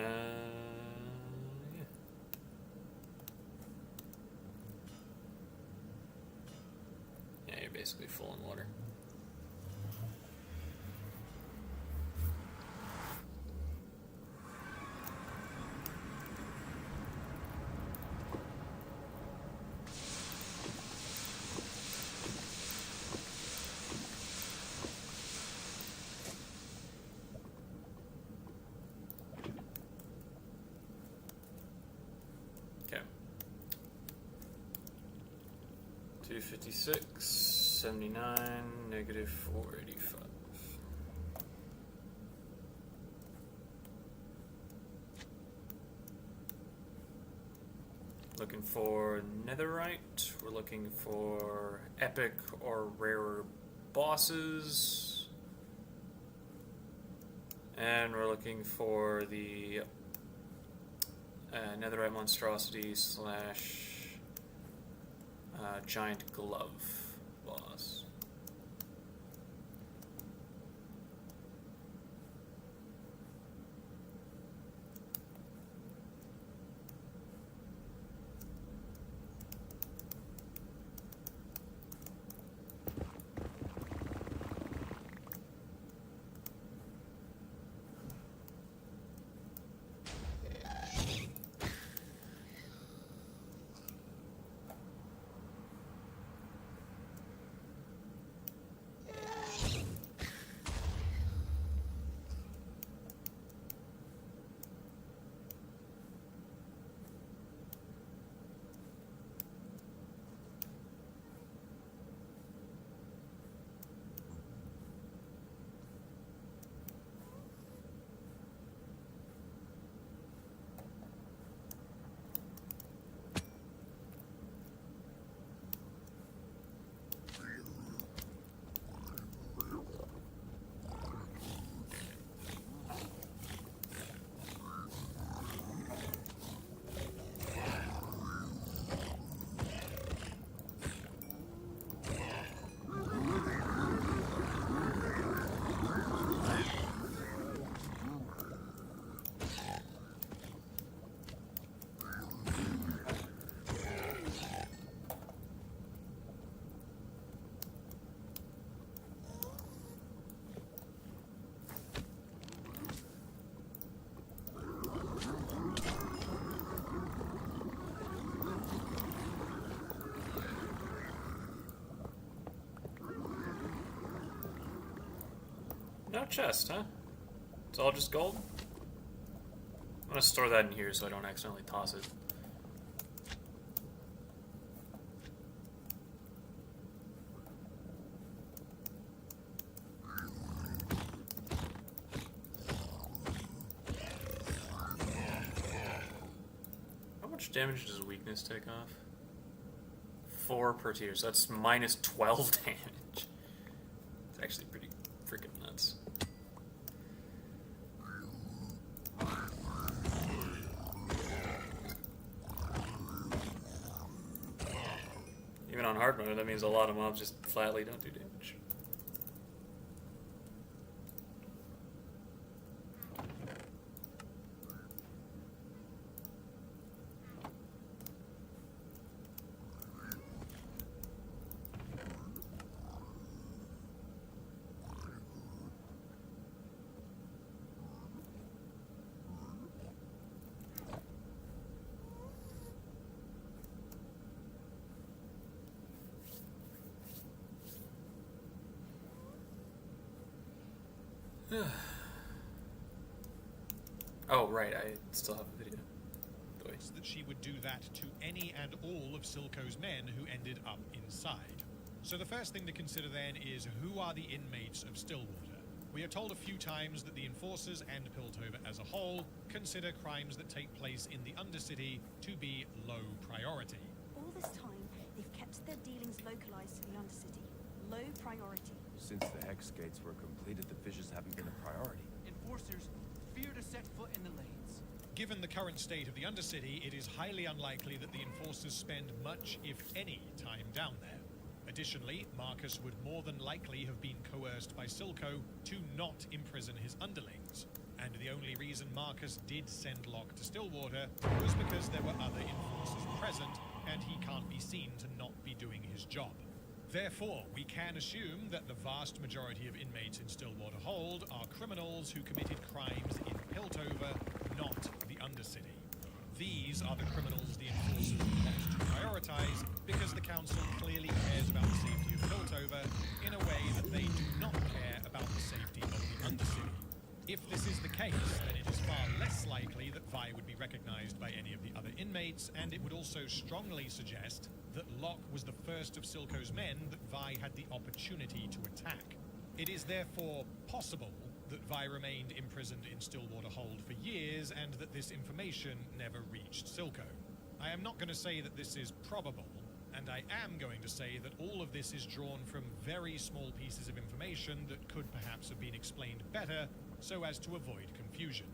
Yeah, you're basically full in water. Okay. 256, 79, negative 485. Looking for netherite. We're looking for epic or rarer bosses. And we're looking for the netherite monstrosity slash giant glove boss. No chest, huh? It's all just gold? I'm gonna store that in here so I don't accidentally toss it. much damage does weakness take off? 4 per tier, so that's minus 12 damage. It's actually pretty freaking nuts. Even on hard mode, that means a lot of mobs just flatly don't do damage. Oh, right, I still have a video. That she would do that to any and all of Silco's men who ended up inside. So the first thing to consider then is, who are the inmates of Stillwater? We are told a few times that the Enforcers and Piltover as a whole consider crimes that take place in the Undercity to be low priority. All this time, they've kept their dealings localized to the Undercity. Low priority. Since the Hex Gates were completed, the Fissures haven't been a priority. Enforcers fear to set foot in the lanes. Given the current state of the Undercity, it is highly unlikely that the Enforcers spend much, if any, time down there. Additionally, Marcus would more than likely have been coerced by Silco to not imprison his underlings. And the only reason Marcus did send Locke to Stillwater was because there were other Enforcers present, and he can't be seen to not be doing his job. Therefore, we can assume that the vast majority of inmates in Stillwater Hold are criminals who committed crimes in Piltover, not the Undercity. These are the criminals the Enforcers want to prioritize because the Council clearly cares about the safety of Piltover in a way that they do not care about the safety of the Undercity. If this is the case, then it is far less likely that Vi would be recognized by any of the other inmates, and it would also strongly suggest that Locke was the first of Silco's men that Vi had the opportunity to attack. It is therefore possible that Vi remained imprisoned in Stillwater Hold for years, and that this information never reached Silco. I am not going to say that this is probable, and I am going to say that all of this is drawn from very small pieces of information that could perhaps have been explained better so as to avoid confusion.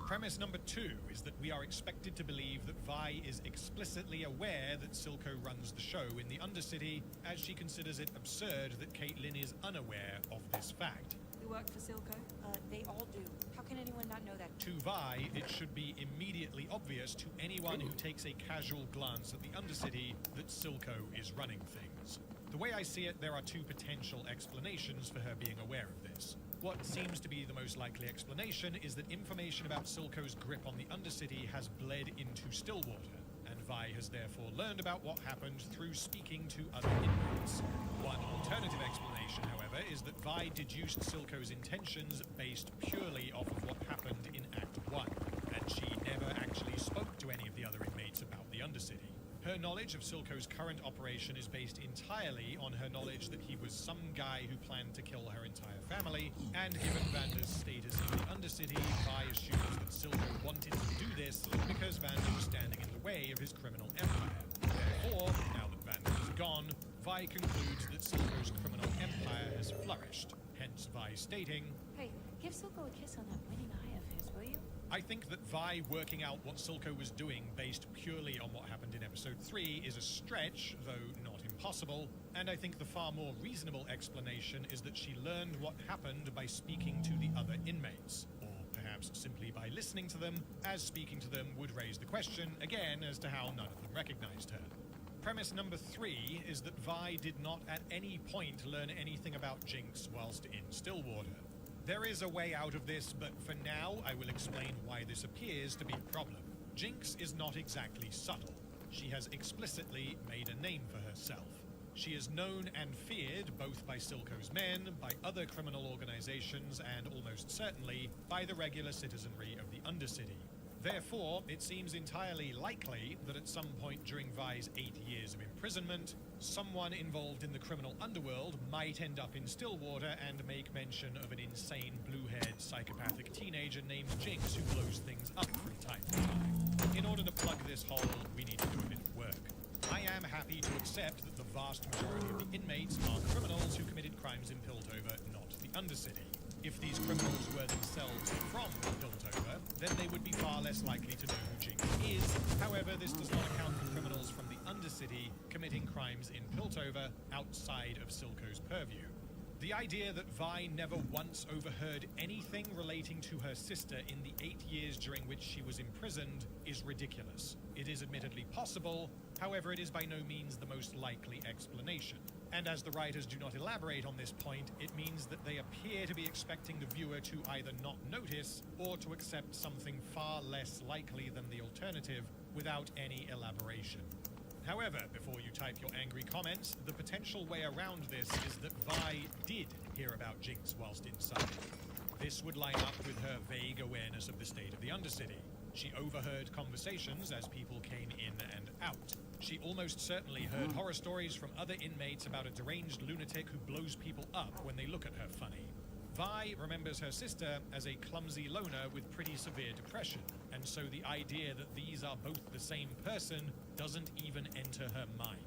Premise number 2 is that we are expected to believe that Vi is explicitly aware that Silco runs the show in the Undercity, as she considers it absurd that Caitlin is unaware of this fact. We work for Silco. They all do. How can anyone not know that? To Vi, it should be immediately obvious to anyone who takes a casual glance at the Undercity that Silco is running things. The way I see it, there are 2 potential explanations for her being aware of this. What seems to be the most likely explanation is that information about Silco's grip on the Undercity has bled into Stillwater, and Vi has therefore learned about what happened through speaking to other inmates. One alternative explanation, however, is that Vi deduced Silco's intentions based purely off of what happened in Act 1, and she never actually spoke to any of the other inmates about the Undercity. Her knowledge of Silco's current operation is based entirely on her knowledge that he was some guy who planned to kill her entire family, and given Vander's status in the Undercity, Vi assumes that Silco wanted to do this because Vander was standing in the way of his criminal empire. Therefore, now that Vander is gone, Vi concludes that Silco's criminal empire has flourished, hence Vi stating, Hey, give Silco a kiss on that winning eye of his, will you? I think that Vi working out what Silco was doing based purely on what happened in Episode 3 is a stretch, though not impossible, and I think the far more reasonable explanation is that she learned what happened by speaking to the other inmates, or perhaps simply by listening to them, as speaking to them would raise the question, again, as to how none of them recognized her. Premise number 3 is that Vi did not at any point learn anything about Jinx whilst in Stillwater. There is a way out of this, but for now I will explain why this appears to be a problem. Jinx is not exactly subtle. She has explicitly made a name for herself. She is known and feared both by Silco's men, by other criminal organizations, and almost certainly by the regular citizenry of the Undercity. Therefore, it seems entirely likely that at some point during Vi's 8 years of imprisonment, someone involved in the criminal underworld might end up in Stillwater and make mention of an insane blue-haired psychopathic teenager named Jinx who blows things up from time to time. In order to plug this hole, we need to do a bit of work. I am happy to accept that the vast majority of the inmates are criminals who committed crimes in Piltover, not the Undercity. If these criminals were themselves from Piltover, then they would be far less likely to know who Jinx is. However, this does not account for criminals from the Undercity committing crimes in Piltover outside of Silco's purview. The idea that Vi never once overheard anything relating to her sister in the 8 years during which she was imprisoned is ridiculous. It is admittedly possible, however, it is by no means the most likely explanation. And as the writers do not elaborate on this point, it means that they appear to be expecting the viewer to either not notice or to accept something far less likely than the alternative without any elaboration. However, before you type your angry comments, the potential way around this is that Vi did hear about Jinx whilst inside. This would line up with her vague awareness of the state of the Undercity. She overheard conversations as people came in and out. She almost certainly heard horror stories from other inmates about a deranged lunatic who blows people up when they look at her funny. Vi remembers her sister as a clumsy loner with pretty severe depression, and so the idea that these are both the same person doesn't even enter her mind.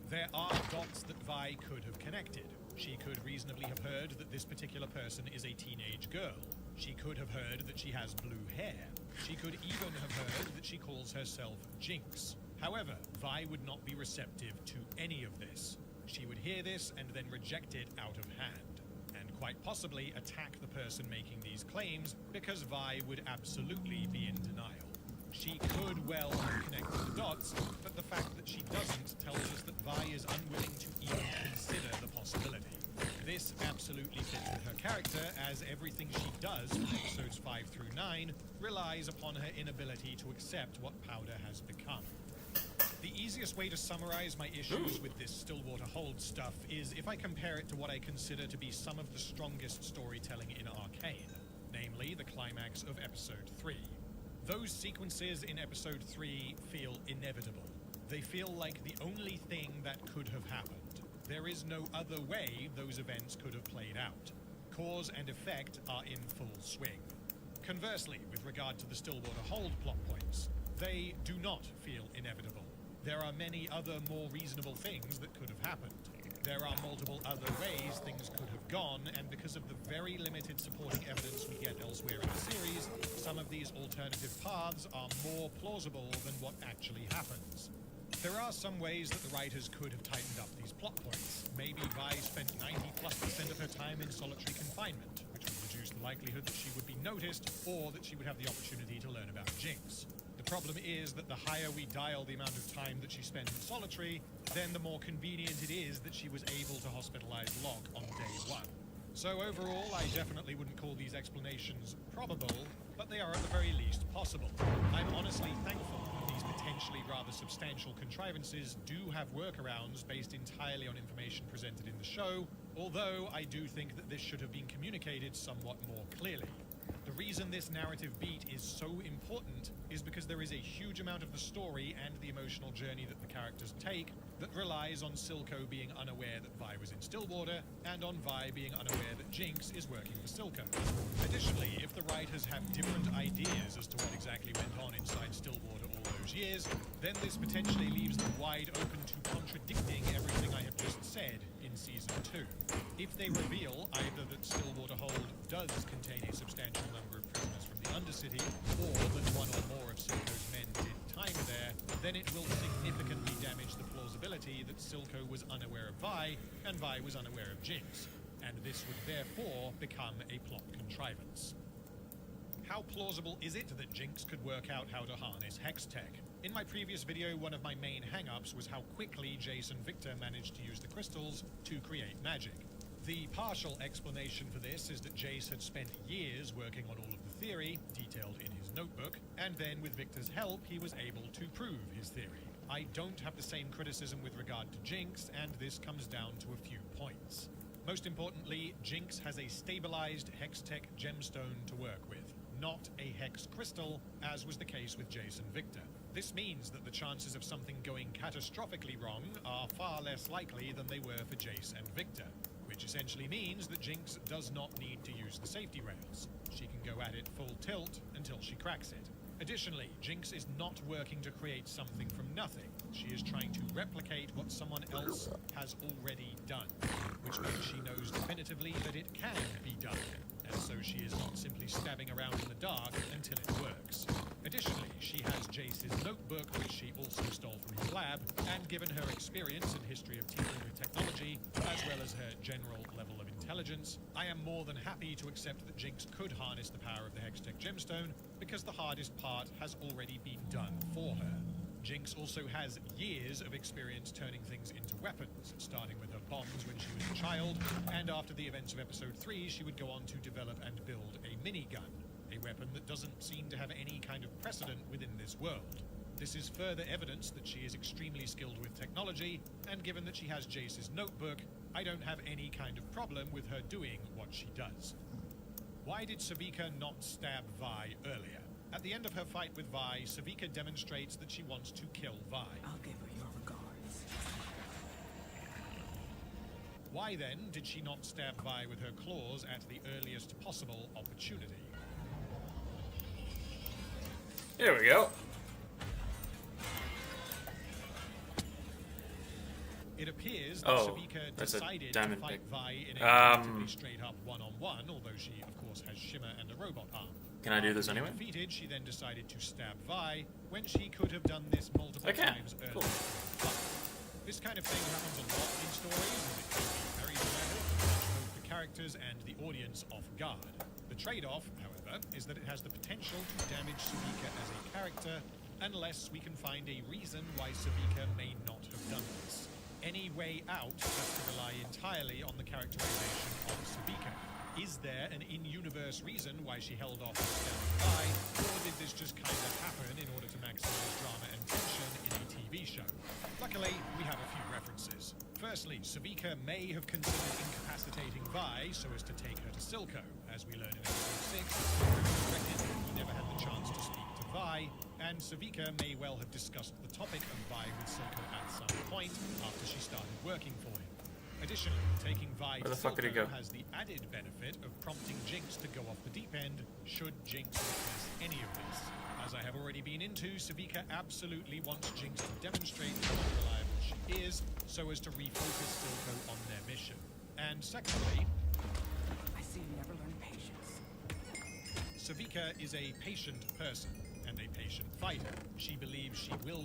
There are dots that Vi could have connected. She could reasonably have heard that this particular person is a teenage girl. She could have heard that she has blue hair. She could even have heard that she calls herself Jinx. However, Vi would not be receptive to any of this. She would hear this and then reject it out of hand, and quite possibly attack the person making these claims because Vi would absolutely be in denial. She could well have connected the dots, but the fact that she doesn't tells us that Vi is unwilling to even consider the possibility. This absolutely fits with her character, as everything she does in episodes 5 through 9 relies upon her inability to accept what Powder has become. The easiest way to summarize my issues with this Stillwater Hold stuff is if I compare it to what I consider to be some of the strongest storytelling in Arcane, namely the climax of Episode 3. Those sequences in Episode 3 feel inevitable. They feel like the only thing that could have happened. There is no other way those events could have played out. Cause and effect are in full swing. Conversely, with regard to the Stillwater Hold plot points, they do not feel inevitable. There are many other more reasonable things that could have happened. There are multiple other ways things could have gone, and because of the very limited supporting evidence we get elsewhere in the series, some of these alternative paths are more plausible than what actually happens. There are some ways that the writers could have tightened up these plot points. Maybe Vi spent 90+% of her time in solitary confinement, which would reduce the likelihood that she would be noticed, or that she would have the opportunity to learn about Jinx. The problem is that the higher we dial the amount of time that she spent in solitary, then the more convenient it is that she was able to hospitalize Locke on day 1. So overall, I definitely wouldn't call these explanations probable, but they are at the very least possible. I'm honestly thankful that these potentially rather substantial contrivances do have workarounds based entirely on information presented in the show, although I do think that this should have been communicated somewhat more clearly. The reason this narrative beat is so important is because there is a huge amount of the story and the emotional journey that the characters take that relies on Silco being unaware that Vi was in Stillwater, and on Vi being unaware that Jinx is working for Silco. Additionally, if the writers have different ideas as to what exactly went on inside Stillwater all those years, then this potentially leaves them wide open to contradicting everything I have just said in Season 2. If they reveal either that Stillwater Hold does contain a substantial number of prisoners from the Undercity, or that one or more of Silco's men did time there, then it will significantly damage the plausibility that Silco was unaware of Vi, and Vi was unaware of Jinx, and this would therefore become a plot contrivance. How plausible is it that Jinx could work out how to harness Hex Tech? In my previous video, one of my main hang-ups was how quickly Jace and Victor managed to use the crystals to create magic. The partial explanation for this is that Jace had spent years working on all of the theory, detailed in his notebook, and then with Victor's help, he was able to prove his theory. I don't have the same criticism with regard to Jinx, and this comes down to a few points. Most importantly, Jinx has a stabilized Hextech gemstone to work with. not a hex crystal, as was the case with Jace and Victor. This means that the chances of something going catastrophically wrong are far less likely than they were for Jace and Victor, which essentially means that Jinx does not need to use the safety rails. She can go at it full tilt until she cracks it. Additionally, Jinx is not working to create something from nothing. She is trying to replicate what someone else has already done, which means she knows definitively that it can be done, and so she is not simply stabbing around in the dark until it works. Additionally, she has Jace's notebook, which she also stole from his lab, and given her experience and history of tinkering with technology, as well as her general level of intelligence, I am more than happy to accept that Jinx could harness the power of the Hextech gemstone, because the hardest part has already been done for her. Jinx also has years of experience turning things into weapons, starting with her bombs when she was a child, and after the events of Episode 3, she would go on to develop and build a minigun, a weapon that doesn't seem to have any kind of precedent within this world. This is further evidence that she is extremely skilled with technology, and given that she has Jace's notebook, I don't have any kind of problem with her doing what she does. Why did Savika not stab Vi earlier? At the end of her fight with Vi, Savika demonstrates that she wants to kill Vi. I'll give her your regards. Why then did she not stab Vi with her claws at the earliest possible opportunity? Here we go. It appears that Oh, Savika that's a decided to diamond fight pick. Vi in a relatively straight-up one-on-one, although she, of course, has Shimmer and a robot arm. Can I do this After being anyway? defeated, she then decided to stab Vi when she could have done this multiple I can. times earlier. Cool. But this kind of thing happens a lot in stories, and it can be very dramatic, and catch both the characters and the audience off guard. The trade-off, however, is that it has the potential to damage Savika as a character, unless we can find a reason why Savika may not have done this. Any way out has to rely entirely on the characterization of Savika. Is there an in-universe reason why she held off on stabbing Vi, or did this just kind of happen in order to maximize drama and tension in a TV show? Luckily, we have a few references. Firstly, Savika may have considered incapacitating Vi so as to take her to Silco. As we learn in episode 6, he never had the chance to speak to Vi, and Savika may well have discussed the topic of Vi with Silco at some point after she started working for him. Additionally, taking Vi Where the to fuck did he Silco go? has the added benefit of prompting Jinx to go off the deep end should Jinx witness any of this. As I have already been into, Savika absolutely wants Jinx to demonstrate how unreliable she is so as to refocus Silco on their mission. And secondly, I see you never learn patience. Savika is a patient person and a patient fighter. She believes she will